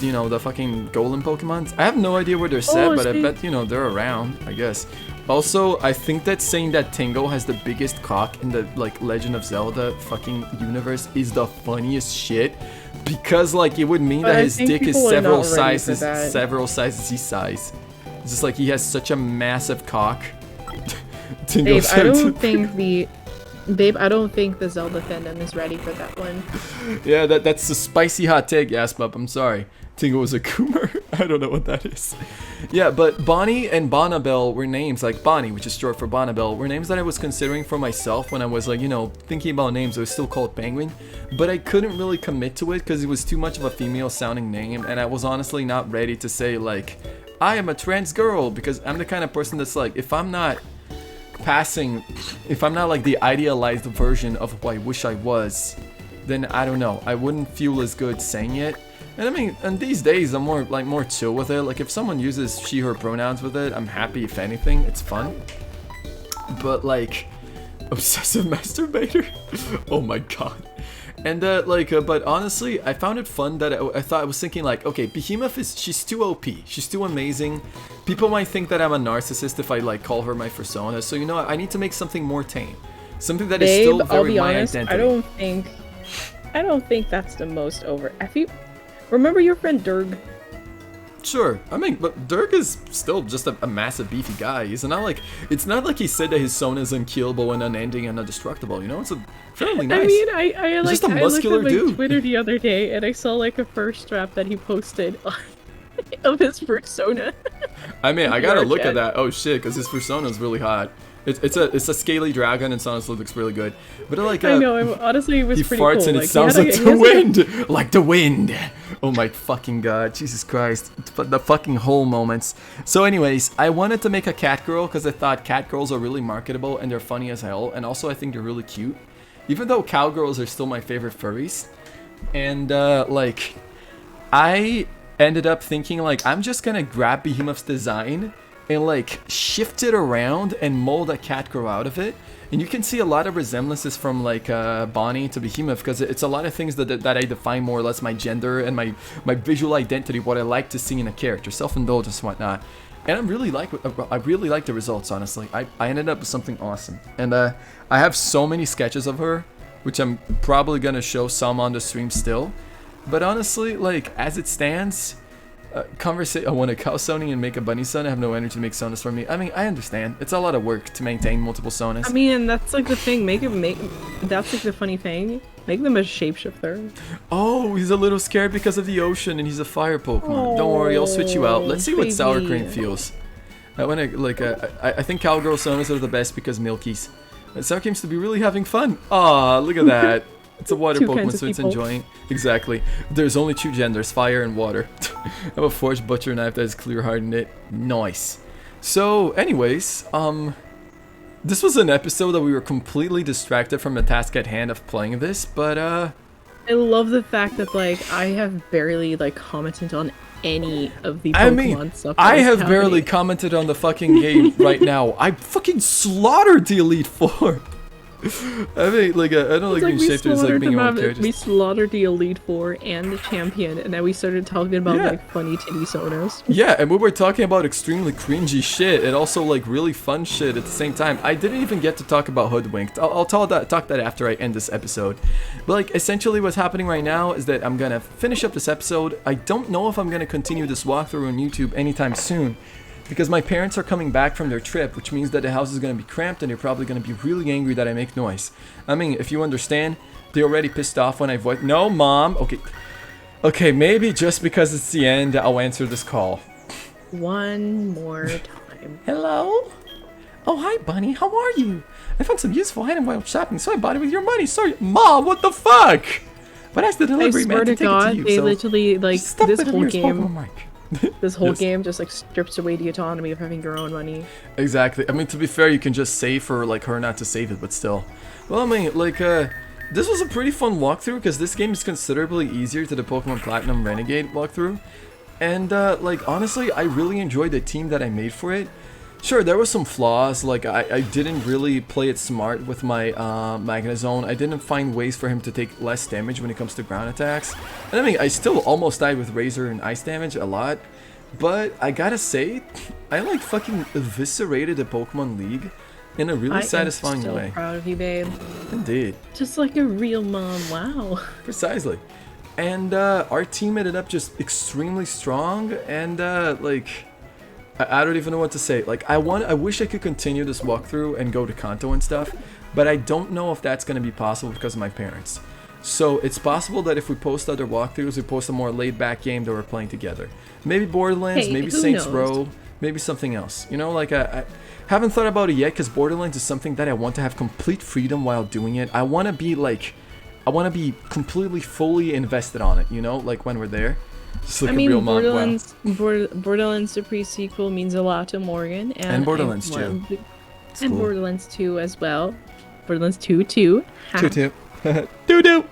you know, the fucking golem Pokemons. I have no idea where they're set, but I bet, you know, they're around, I guess. Also, I think that saying that Tingle has the biggest cock in the, like, Legend of Zelda fucking universe is the funniest shit. Because, like, it would mean that his dick is several sizes his size. It's just like he has such a massive cock. Babe, I don't think the Zelda fandom is ready for that one. Yeah, that's a spicy hot take, Yaspub. I'm sorry. Tingle was a Coomer. I don't know what that is. Yeah, but Bonnie and Bonnabelle were names, like Bonnie, which is short for Bonnabelle, were names that I was considering for myself when I was like, you know, thinking about names. I was still called Penguin, but I couldn't really commit to it because it was too much of a female sounding name, and I was honestly not ready to say like, I am a trans girl, because I'm the kind of person that's like, if I'm not like the idealized version of who I wish I was, then I don't know, I wouldn't feel as good saying it. And I mean, and these days I'm more chill with it. Like if someone uses she, her pronouns with it, I'm happy. If anything, it's fun. But like, obsessive masturbator? Oh my god. And but honestly, I found it fun that I was thinking like, okay, Behemoth she's too OP, she's too amazing. People might think that I'm a narcissist if I like call her my persona. So you know, I need to make something more tame, something that is still very I'll be my honest, identity. I don't think that's the most over. If you remember your friend Durg. Sure, I mean, but Dirk is still just a massive beefy guy. It's not like he said that his Sona is unkillable and unending and indestructible. You know, it's a fairly nice. I mean, I just a muscular I looked at dude. my Twitter the other day and I saw like a first strap that he posted of his persona. I mean, I gotta look at that. Oh shit, because his persona is really hot. It's a scaly dragon and honestly looks really good. But like, I know, honestly, it was he pretty farts cool. and it Like, sounds like the wind, like the wind. Oh my fucking god, Jesus Christ, the fucking whole moments. So anyways, I wanted to make a cat girl because I thought cat girls are really marketable and they're funny as hell, and also I think they're really cute. Even though cowgirls are still my favorite furries, and like, I ended up thinking like I'm just gonna grab Behemoth's design and like shift it around and mold a cat girl out of it. And you can see a lot of resemblances from like Bonnie to Behemoth because it's a lot of things that I define more or less my gender and my visual identity, what I like to see in a character, self-indulgence, whatnot. And I really like the results, honestly. I ended up with something awesome. And I have so many sketches of her, which I'm probably gonna show some on the stream still. But honestly, like as it stands, I want a cow Sony and make a bunny son. I have no energy to make sonas for me. I mean, I understand. It's a lot of work to maintain multiple sonas. I mean, that's like the thing. That's like the funny thing. Make them a shapeshifter. Oh, he's a little scared because of the ocean and he's a fire Pokemon. Don't worry, I'll switch you out. Let's see what sour cream feels. I want to like. I think cowgirl sonas are the best because milkies. Sour seems to be really having fun. Aw, look at that. It's a water Pokemon, so it's enjoying. Exactly. There's only two genders, fire and water. I have a forged butcher knife that has clear heart in it. Nice. So, anyways, this was an episode that we were completely distracted from the task at hand of playing this, but I love the fact that like I have barely like commented on any of the Pokemon stuff. I have barely commented on the fucking game right now. I fucking slaughtered the Elite Four. I mean, like, I don't like being shaped as like being a character. We slaughtered the Elite Four and the Champion, and then we started talking about like funny titty sonas. Yeah, and we were talking about extremely cringy shit and also like really fun shit at the same time. I didn't even get to talk about Hoodwinked. I'll talk that after I end this episode. But like, essentially what's happening right now is that I'm gonna finish up this episode. I don't know if I'm gonna continue this walkthrough on YouTube anytime soon, because my parents are coming back from their trip, which means that the house is going to be cramped and they're probably going to be really angry that I make noise. I mean, if you understand, they're already pissed off when I voice. No, Mom. Okay, maybe just because it's the end, I'll answer this call. One more time. Hello? Oh, hi, Bunny. How are you? I found some useful item while shopping, so I bought it with your money. Sorry. Mom, what the fuck? But asked the delivery man to take it to you, they so literally, like, this whole game... This whole Yes. game just like strips away the autonomy of having your own money. Exactly. I mean, to be fair, you can just save for like her not to save it, but still. Well, I mean, like, this was a pretty fun walkthrough because this game is considerably easier to the Pokemon Platinum Renegade walkthrough. And, like, honestly, I really enjoyed the team that I made for it. Sure, there were some flaws, like I didn't really play it smart with my Magnezone. I didn't find ways for him to take less damage when it comes to ground attacks. And I mean, I still almost died with Razor and Ice damage a lot. But I gotta say, I like fucking eviscerated the Pokemon League in a really satisfying way. I'm so proud of you, babe. Indeed. Just like a real mom, wow. Precisely. And our team ended up just extremely strong and like... I don't even know what to say. Like, I wish I could continue this walkthrough and go to Kanto and stuff, but I don't know if that's going to be possible because of my parents. So it's possible that if we post other walkthroughs, we post a more laid-back game that we're playing together. Maybe Borderlands, Hey, maybe who Saints knows? Row, maybe something else. You know, like I haven't thought about it yet because Borderlands is something that I want to have complete freedom while doing it. I want to be completely, fully invested on it. You know, like when we're there. Just like I a mean, real mod. Wow. Borderlands the pre-sequel means a lot to Morgan, And Borderlands 2. And cool. Borderlands 2 as well. Borderlands 2 too. Ha. Toot toot.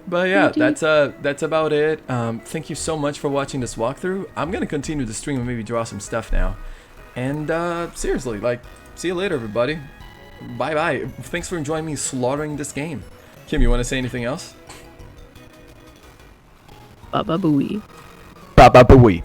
But yeah, that's about it. Thank you so much for watching this walkthrough. I'm gonna continue the stream and maybe draw some stuff now. And seriously, like, see you later, everybody. Bye bye. Thanks for joining me slaughtering this game. Kim, you want to say anything else? Baba booey. Baba booey.